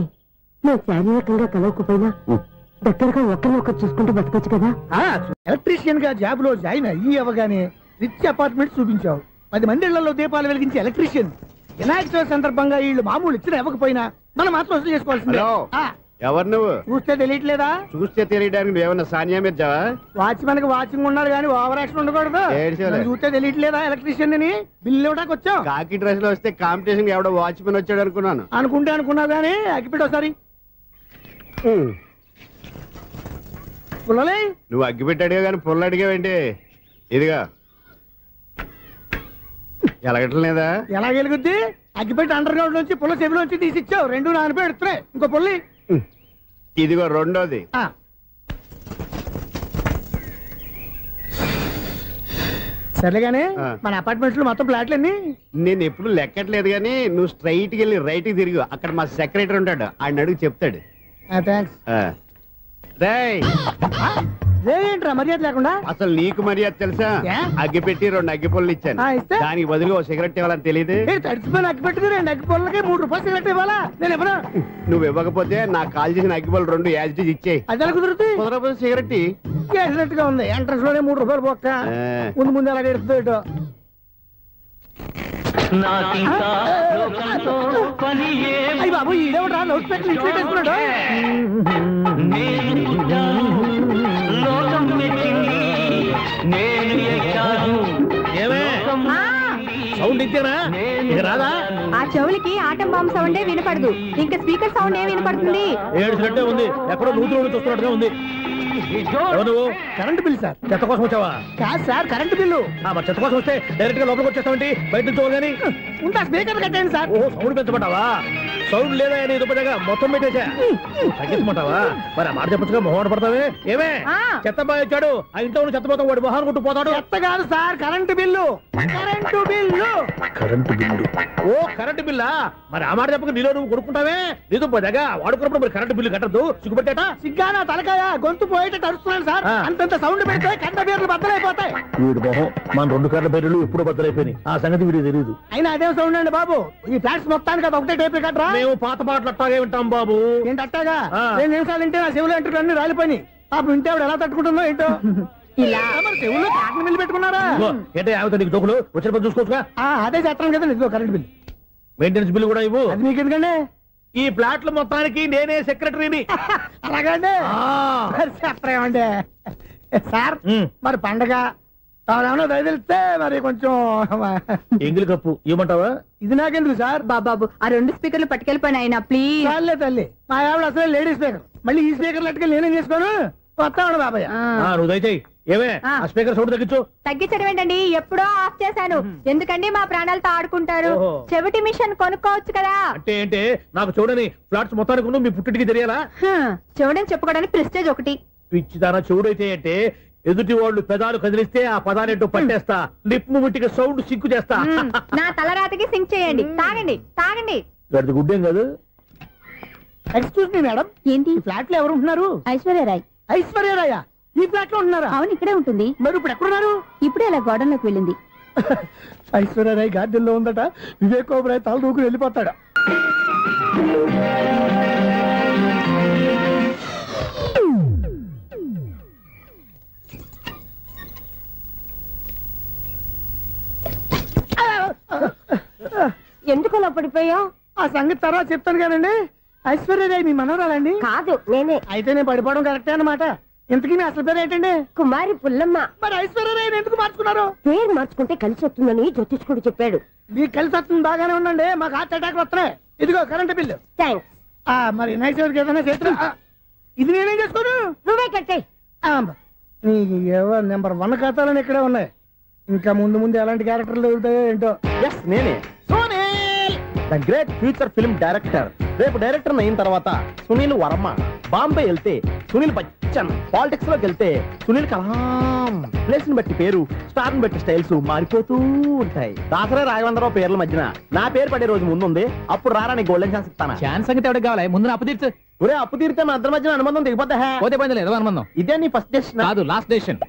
మేము శారీరకంగా కలవకపోయినా దగ్గరగా ఒకరినొకరు చూసుకుంటూ బతకొచ్చు కదా. ఎలక్ట్రీషియన్ గా జాబ్ లో జాయిన్ అయ్యి అవగానే రిచ్ అపార్ట్మెంట్ చూపించావు. 10 మంది ఇళ్లలో దీపాలు వెలిగించే ఎలక్ట్రీషియన్. వినాయక చవితి సందర్భంగా వీళ్ళు మామూలు ఇచ్చిన ఇవ్వకపోయినా మనం మాత్రం వసూలు చేసుకోవాల్సిందే. ఎవరు నువ్వు? చూస్తే తెలియట్లేదా? చూస్తే తెలియడానికి నువ్వేమన్నా సానియా మీర్జావా? వాచ్మెన్ కి వాచింగ్ ఉండాలి కానీ ఓవర్ యాక్షన్ ఉండకూడదు. నన్ను చూస్తే తెలియట్లేదా ఎలక్ట్రీషియన్ అని? బిల్లు ఇవ్వడానికి వచ్చాం. కాకి డ్రెస్ లో వస్తే కాంపిటీషన్ ఎవడో వాచ్మెన్ వచ్చాడు అనుకున్నాను. అనుకున్నావు కానీ అగ్గిపెట్టి ఒకసారి. పుల్లలే, నువ్వు అగ్గి పెట్టాడుగా కానీ పుల్ల అడిగావేంటి? ఇదిగా ఎలగట్లేదా? ఎలా వెలుగుద్ది? అగ్గిపెట్టి అండర్ గ్రౌండ్ నుంచి పుల్ల చెవిలోంచి తీసిచ్చావు. 2 నానపై ఎడుతున్నాయి. ఇంకో పుల్లి. ఇదిగో రెండోది. సర్లేగానే మన అపార్ట్మెంట్స్ లో మొత్తం ఫ్లాట్లు అన్ని నేను ఎప్పుడు లెక్కట్లేదు కానీ నువ్వు స్ట్రైట్ కి వెళ్ళి రైట్ కి తిరిగి అక్కడ మా సెక్రటరీ ఉంటాడు, ఆయన అడుగు చెప్తాడు. థ్యాంక్స్. ఏంట్రా మర్యాద లేకుండా? అసలు నీకు మర్యాద తెలుసా? అగ్గి పెట్టి 2 అగ్గి పుల్లలు ఇచ్చాను. దానికి బదులుగా 1 సిగరెట్ ఇవ్వాలని తెలియదు. తడిచిపోయిన అగ్గి పెట్టుకుని 2 అగ్గి పుల్లలకి 3 రూపాయలు సిగరెట్ ఇవ్వాలా? నేను ఇవ్వను. నువ్వు ఇవ్వకపోతే నాకు కాల్ చేసిన అగ్గి పుల్లలు 2 యాజిటీస్ ఇచ్చేయి. అది ఎలా కుదురుతుంది? కుదరకపోతే సిగరెట్ చేసినట్టుగా ఉంది. ఎంట్రన్స్ లోనే 3 రూపాయలు పోక్క. ముందు అలాగే ఎడుతుంది. బాబు ఈడేవడా లౌడ్ స్పీకర్ ఇన్స్టేట్ చేసుకున్నాడు. సౌండ్ ఇంతేనా ఇక రాదా? ఆ చెవులకి ఆటం బాంబు సౌండే వినపడదు, ఇంకా స్పీకర్ సౌండ్ ఏ వినపడుతుంది? ఏడుసినట్టే ఉంది, ఎక్కడో నూతులు చూస్తున్నట్టుగా ఉంది. ఎవరు నువ్వు? Current bill sir. చెత్త కోసం వచ్చావా? కాదు సార్, కరెంట్ బిల్లు. మరి చెత్త కోసం వస్తే డైరెక్ట్ గా లోపలికి వచ్చేస్తావేంటి? బయట నుంచి కానీ ఉంటా. స్పీకర్ కట్టండి సార్. ఓహో, సౌండ్ పెంచమంటావా? సౌండ్ లేదా నీ దుబ్బగా మొత్తం పెట్టేసా. తగ్గించమంటావా? మరి ఆ మాట చెప్పచ్చుగా, మొహం పడతావే. ఏమే చెత్త బాగా వచ్చాడు, ఆ ఇంట్లో ఉన్న చెత్త పోతాం, వాడు మొహాన్ని కొట్టు పోతాడు. చెత్త కాదు sir, current bill. Current bill. Current bill. ఓ కరెంటు బిల్లా? మరి ఆ మాట చెప్పక నీలో నువ్వు కొడుకుంటావే. నీతో పోదాగా వాడుకున్నప్పుడు మరి కరెంటు బిల్లు కట్టద్దు. సిగ్గుపెట్టేట సిగ్గానా తలకాయ గొంతు పోయేటట్టు అరుస్తున్నాను సార్. అంతంత సౌండ్ పెడితే కంట బీర్లు బద్దలైపోతాయి. వీడు మొహం మన 2 కర్ల బీర్లు ఎప్పుడు బద్దలైపోయినాయి. ఆ సంగతి వీడికి తెలియదు. అయినా అదే సౌండ్ అండి బాబు. ఈ ఫ్లాట్స్ మొత్తానికి అది ఒకటే టైప్ కట్టరా? మేము పాత పాటలు అట్టాగే వింటాం బాబు. ఏంటి అట్టాగా? 2 నిమిషాలు వింటే నా చెవులు ఎంటర్ అన్ని రాలిపోయి. పాపం వింటే ఆవిడ ఎలా తట్టుకుంటుందో ఏంటో. ఇలా మరి చెవుల్లో కాటన్ బిల్లు పెట్టుకున్నారా? ఏంటో యావత నీకు డబ్బులు వచ్చిన పని చూసుకోవచ్చుగా. అదే చేస్తాను కదా. ఇదిగో కరెంట్ బిల్, మెయింటెనెన్స్ బిల్ కూడా ఇవ్వు. అది మీకు ఎందుకండి? ఈ ప్లాట్ల మొత్తానికి నేనే సెక్రటరీని. అలాగండి చెప్పరేమండి సార్. మరి పండగ ఏమన్నా దయదలిస్తే మరి కొంచెం ఎంగిలి కప్పు ఇవ్వమంటావా? ఇది నాకెందుకు సార్? బాబాబు ఆ 2 స్పీకర్లు పట్టుకెళ్ళిపోయిన ఆయన ప్లీజ్. చాలే తల్లి, మా ఆవిడ అసలు లేడీ స్పీకర్. మళ్ళీ ఈ స్పీకర్ లెట్టుకెళ్ళి నేనేం చేసుకోను. వస్తాడు బాబాయ్. నువ్వు దయచేయి. ఏమే ఆ స్పీకర్ సౌండ్ తగ్గించు. తగ్గించడం ఏంటండి, ఎప్పుడో ఆఫ్ చేశాను. ఎందుకండి మా ప్రాణాలతో ఆడుకుంటారు? చెవిటి మిషన్ కొనుక్కోవచ్చు కదా. అంటే ఏంటే నాకు చూడని ఫ్లాట్స్ మొత్తానికి మీ పుట్టింటికి తెలియాలా? చెవిడని చెప్పుకోవడానికి ప్రెస్టేజ్ ఒకటి. పిచ్చిదానా చెవుడైతే అంటే ఎదుటి వాళ్ళు పెదాలు కదిలిస్తే ఆ పదాలేంటో పట్టేస్తా. లిప్ ముట్టికి సౌండ్ సిక్కు చేస్తా. నా తలరాతకి సింక్ చేయండి. తాగండి తాగండి. గడిది గుడ్డేం కాదు. ఎక్స్క్యూజ్ మీ మేడం, ఏంటి? ఫ్లాట్ లో ఎవరు ఉంటున్నారు? ఐశ్వర్యరాయ్. ఐశ్వర్యరాయ ఈ ఫ్లాట్ లో ఉంటున్నారా? అవును, ఇక్కడే ఉంటుంది. మరి ఇప్పుడు ఎక్కడున్నారు? ఇప్పుడే అలా గోడంలోకి వెళ్ళింది. ఐశ్వర్యరాయ్ గార్డెన్ లో ఉందట. వివేక్ ఓబరాయ్ తల దూకుని వెళ్ళిపోతాడు. ఎందుకు అలా పడిపోయావు? ఆ సంగతి తర్వాత చెప్తాను కానండి. ఐశ్వర్యరాయ్ మీ మనవరాలండి? కాదు, నేనే. అయితే నేను పడిపోవడం కరెక్టే అన్నమాట. ఇంతకీ మీ అసలు పేరు ఏంటండి? కుమారి పుల్లమ్మ. మరి ఐశ్వర్యరాయ్ ఎందుకు మార్చుకున్నారు? పేరు మార్చుకుంటే కలిసి వస్తుందని జ్యోతిష్కుడు చెప్పాడు. మీకు కలిసి వస్తుంది, బాగానే ఉండండి. మాకు హార్ట్ అటాక్ వస్తున్నాయి. ఇదిగో కరెంట్ బిల్లు. థ్యాంక్స్. మరి నైట్ ఏదైనా చేతులు ఇది నేనేం చేసుకోను. నువ్వే కట్టే. నెంబర్ 1 ఖాతాలని ఇక్కడే ఉన్నాయి. ఇంకా ముందు ముందు ఎలాంటి క్యారెక్టర్లు దొరుకుతాయో ఏంటో. నేనే Sunil, the great future film director. రేపు డైరెక్టర్ అయిన తర్వాత సునీల్ వర్మ. బాంబే వెళ్తే సునీల్ బచ్చన్. పాలిటిక్స్ లోకి వెళ్తే సునీల్ కలాం. ప్లేస్ ని బట్టి పేరు, స్టార్ ని బట్టి స్టైల్స్ మారిపోతూ ఉంటాయి. దాసరా రాఘవేంద్రరావు పేర్ల మధ్యన నా పేరు పడే రోజు ముందుంది. అప్పుడు రారా నీ గోల్డెన్ ఛాన్స్ ఇస్తాను. ఛాన్స్ సంగతి ఎవరికి కావాలి? ముందు అప్పు తీర్చు. ఒరే అప్పు తీరితే మా ఇద్దరి మధ్యన అనుబంధం దిగిపోతా. పోతే పోయింది లేదు అనుబంధం. ఇదే నీ ఫస్ట్ డెసిషన్ కాదు, లాస్ట్ డెసిషన్.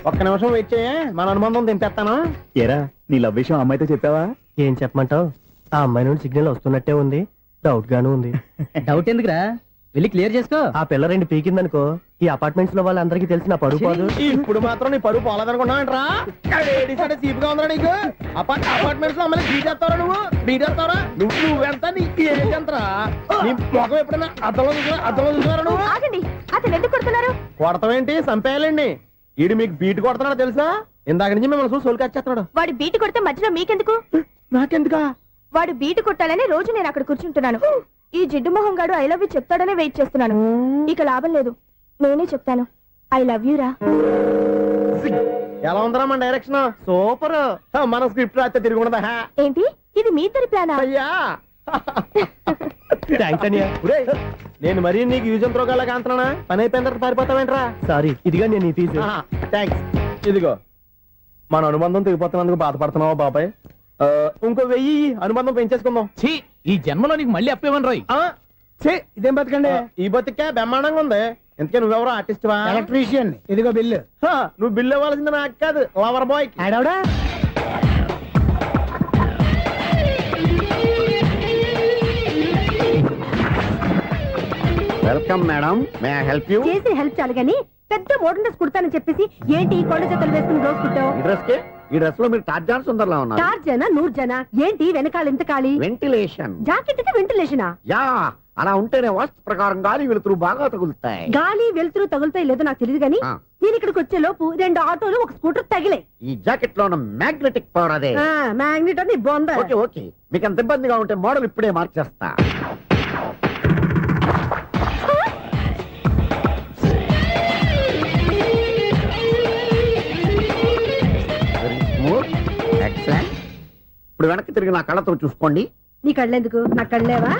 ఒక్క నిమిషం వెయిట్ చేయ, మన అనుబంధం దింపేస్తాను. ఏరా నీ లవ్ విషయం అమ్మాయితో చెప్పావా? ఏం చెప్పమంటావు? ఆ అమ్మాయి నుండి సిగ్నల్ వస్తున్నట్టే ఉంది. డౌట్ గాను ఉంది. డౌట్ ఎందుకురా, వెళ్ళి క్లియర్ చేసుకో. ఆ పిల్ల 2 పీకిందనుకో, ఈ అపార్ట్మెంట్స్ లో వాళ్ళందరికీ తెలిసిన పరువు పోదు. ఇప్పుడు మాత్రం నీ పరువు పోలేదనుకున్నావంటరా? సీపుగా ఉందా నీకు? అపార్ట్మెంట్స్ లో అమ్మాయి బీటేస్తారా? బీటేస్తారా? నువ్వెంత? నీ ఏజ్ ఎంతరా? నీ మొఖం ఎప్పుడైనా అద్దంలో చూసారా నువ్వు? ఆగండి, అతను ఎందుకు కొడుతున్నారు? కొడతావేంటి? చంపేయాలండి. ఈడు మీకు బీట్ కొడుతున్నాడు తెలుసా? ఇందాక నుంచి మిమ్మల్ని చూసి సోల్కి వచ్చేస్తున్నాడు. వాడు బీటు కొడితే మధ్యలో మీకెందుకు? నాకెందుకా? వాడు బీటు కొట్టాలని రోజు నేను అక్కడ కూర్చుంటున్నాను. ఈ జిడ్డు మొహం గాడు ఐ లవ్ యూ చెప్తాడనే వెయిట్ చేస్తున్నాను. ఇక లాభం లేదు, నేనే చెప్తాను. ఐ లవ్ యూ రా. ఎలా ఉందరా మన డైరెక్షన్? సూపర్. మన స్క్రిప్ట్ రాస్తే తిరిగి ఉండదా? ఏంటి ఇది మీ ఇద్దరి ప్లానా? అయ్యా నేను మరీ నీకు యూజ్ ఎంతో గల కాంతనా? పని అయిపోయిన తర్వాత పారిపోతావేంట్రా? సారీ, ఇదిగా నేను తీసి. థ్యాంక్స్. ఇదిగో మన అనుబంధం తెగిపోతున్నందుకు బాధపడుతున్నావా బాబాయ్? ఇంకో 1000 అనుబంధం పెంచేసుకుందాం. ఈ జన్మలో నీకు మళ్ళీ అప్పేమని రాయి. ఇదేం బతకండి? ఈ బతికే బ్రహ్మాండంగా ఉంది. ఎందుకే నువ్వెవరో ఆర్టిస్ట్ వా? ఎలక్ట్రీషియన్. ఇదిగో బిల్లు. నువ్వు బిల్లు ఇవ్వాల్సింది నాకు కాదు, లవర్ బాయ్. ఆడవడా? Welcome madam, may I help you? చేసి హెల్ప్ చాలు గాని పెద్ద మోడల్ డ్రెస్ కుడతానని చెప్పేసి ఏంటి ఈ కొండ జతలు వేసుకుని రోజు కుట్టావు? ఈ డ్రెస్ లో మీరు టార్జాన్ సుందర్లా ఉన్నారు. 4 జన 100 జన ఏంటి వెనకాల ఇంత ఖాళీ? వెంటిలేషన్. జాకెట్ కి వెంటిలేషనా? యా, అలా ఉంటేనే వాస్తు ప్రకారం గాలి వెలుతురు బాగా తగులుతాయి. గాలి వెలుతురు తగులుతాయి లేదో నాకు తెలియదు గాని ఆ. నేను ఇక్కడికి వచ్చే లోపు 2 ఆటోలు ఒక స్కూటర్ తగిలే. ఈ జాకెట్ లో ఉన్న మ్యాగ్నెటిక్ పవర్ అదే. మ్యాగ్నెట్ అని బొంద. ఓకే ఓకే, మీకు అంత ఇబ్బందిగా ఉంటే మోడల్ ఇప్పుడే మార్చేస్తా. Very smooth. Excellent. ఇప్పుడు వెనక్కి తిరిగి నా కళ్ళతో చూసుకోండి. నీ కళ్ళెందుకు? నా కళ్ళేవా?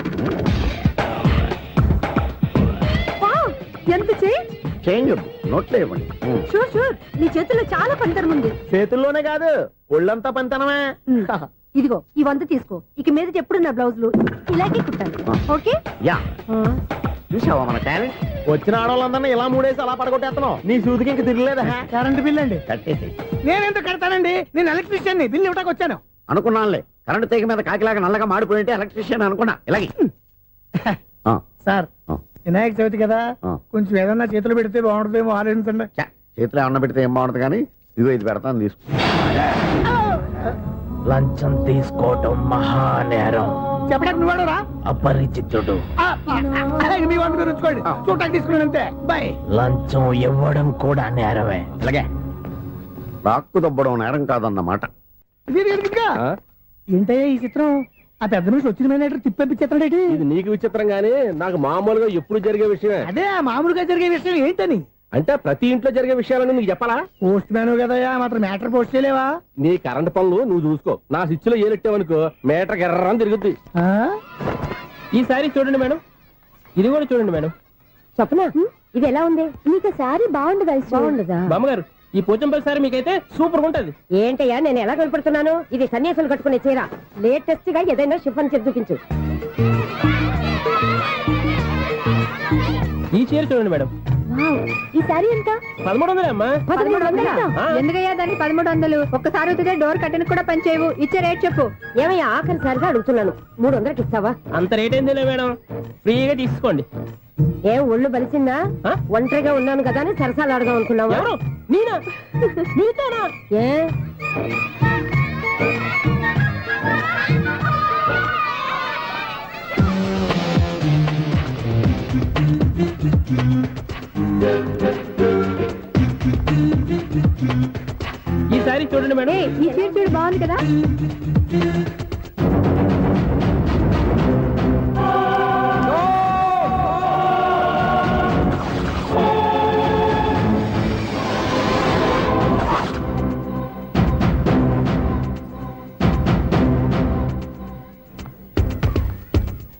వావ్, ఎంత చేంజ్! చేంజ్ నోట్లో ఇవ్వండి. షూర్ షూర్, నీ చేతుల్లో చాలా పనితనం ఉంది. చేతుల్లోనే కాదు ఒళ్ళంతా పంతనమే. ఇదిగో ఈ 100 తీసుకో. ఇక మీద ఎప్పుడు నా బ్లౌజులు ఇలాగే కుట్టాలి. ఓకే? యా, చూసావా మన టాలెంట్? వచ్చిన ఆడవాళ్ళందరినీ ఇలా మూడేసి అలా పడగొట్టేస్తున్నావు. నీ సూదికి ఇంక తిరగలేదా? కరెంట్ బిల్ అండి. కట్టేసి నేనెందుకు కడతానండి? నేను ఎలక్ట్రీషియన్ బిల్ ఇవ్వడానికి వచ్చాను. అనుకున్నానులే, కరెంట్ తీగ మీద కాకిలాగా నల్లగా మాడిపోయింటే ఎలక్ట్రీషియన్ అనుకున్నా. ఇలాగే సార్, వినాయక చవితి కదా, కొంచెం ఏదన్నా చేతులు పెడితే బాగుంటుందేమో ఆలోచించండి. చేతిలో అన్న పెడితే ఏం బాగుంటుంది కానీ ఇదిగో ఇది పెడతాను, తీసుకో. లంచం తీసుకోవటం మహానేరం. చెప్పడానికి నువ్వాడరా? అపరిచితుడు. మీ వంట మీరు ఉంచుకోండి, చూడటానికి తీసుకున్నాను అంతే. బాయ్. లంచం ఇవ్వడం కూడా నేరమే. ఇలాగే రాక్కు దబ్బడం నేరం కాదన్నమాట. ఏంటయ్యా ఈ చిత్రం? ఆ పెద్ద నుంచి వచ్చిన మేనేటర్ తిప్పించేస్తాడేటి? ఇది నీకు విచిత్రం గానీ నాకు మామూలుగా ఎప్పుడు జరిగే విషయమే. అదే మామూలుగా జరిగే విషయం ఏంటని? అంటే ప్రతి ఇంట్లో జరిగే విషయాలని నీకు చెప్పాలా? పోస్ట్ మ్యాన్ కదయ్యా, మాత్రం మ్యాటర్ పోస్ట్ చేయలేవా? నీ కరెంట్ పనులు నువ్వు చూసుకో. నా స్విచ్ లో ఏలెట్టావనుకో మీటర్ ఎర్రని తిరుగుద్ది. ఈసారి చూడండి మేడం, ఇది కూడా చూడండి మేడం. చెప్పనా, ఇది ఎలా ఉంది? నీకు సారీ బాగుండదా? బాగుండదా బామ్మగారు? ఈ పోచంపల్లి సారీ మీకైతే సూపర్ ఉంటది. ఏంటయ్యా నేను ఎలా కనపడుతున్నాను? ఇది సన్యాసులు కట్టుకునే చీర. లేటెస్ట్ గా ఏదైనా షిఫన్ చేసి చూపించు. ఈ చీర చూడండి మేడం. ఈ సారీ ఎంత? 1300 అమ్మా. 1300? ఎందుకయ్యా దాన్ని 1300? ఒక్కసారి అవుతుందే డోర్ కట్టెన్ కూడా పనిచేయవు. ఇచ్చే రేట్ చెప్పు. ఏమయ్యా ఆఖరిసారిగా అడుగుతున్నాను, 300కి ఇస్తావా? అంత రేట్ ఏందిలే మేడం, ఫ్రీగా తీసుకోండి. ఏం ఒళ్ళు బలిసిందా? ఒంటరిగా ఉన్నాను కదా అని సరసాలు అడదాం అనుకున్నావా? నేనా? నీతోనా? ఏ ఈ సారీ చూడండి మేడం. ఈ చీర చూడు, బాగుంది కదా?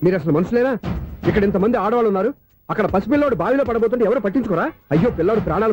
మీరు అసలు మనుషులేనా? ఇక్కడ ఇంతమంది ఆడవాళ్ళు ఉన్నారు, అక్కడ పసిపిల్లాడు బావిలో పడబోతుంటే ఎవరు పట్టించుకోరా? అయ్యో పిల్లాడు ప్రాణాలు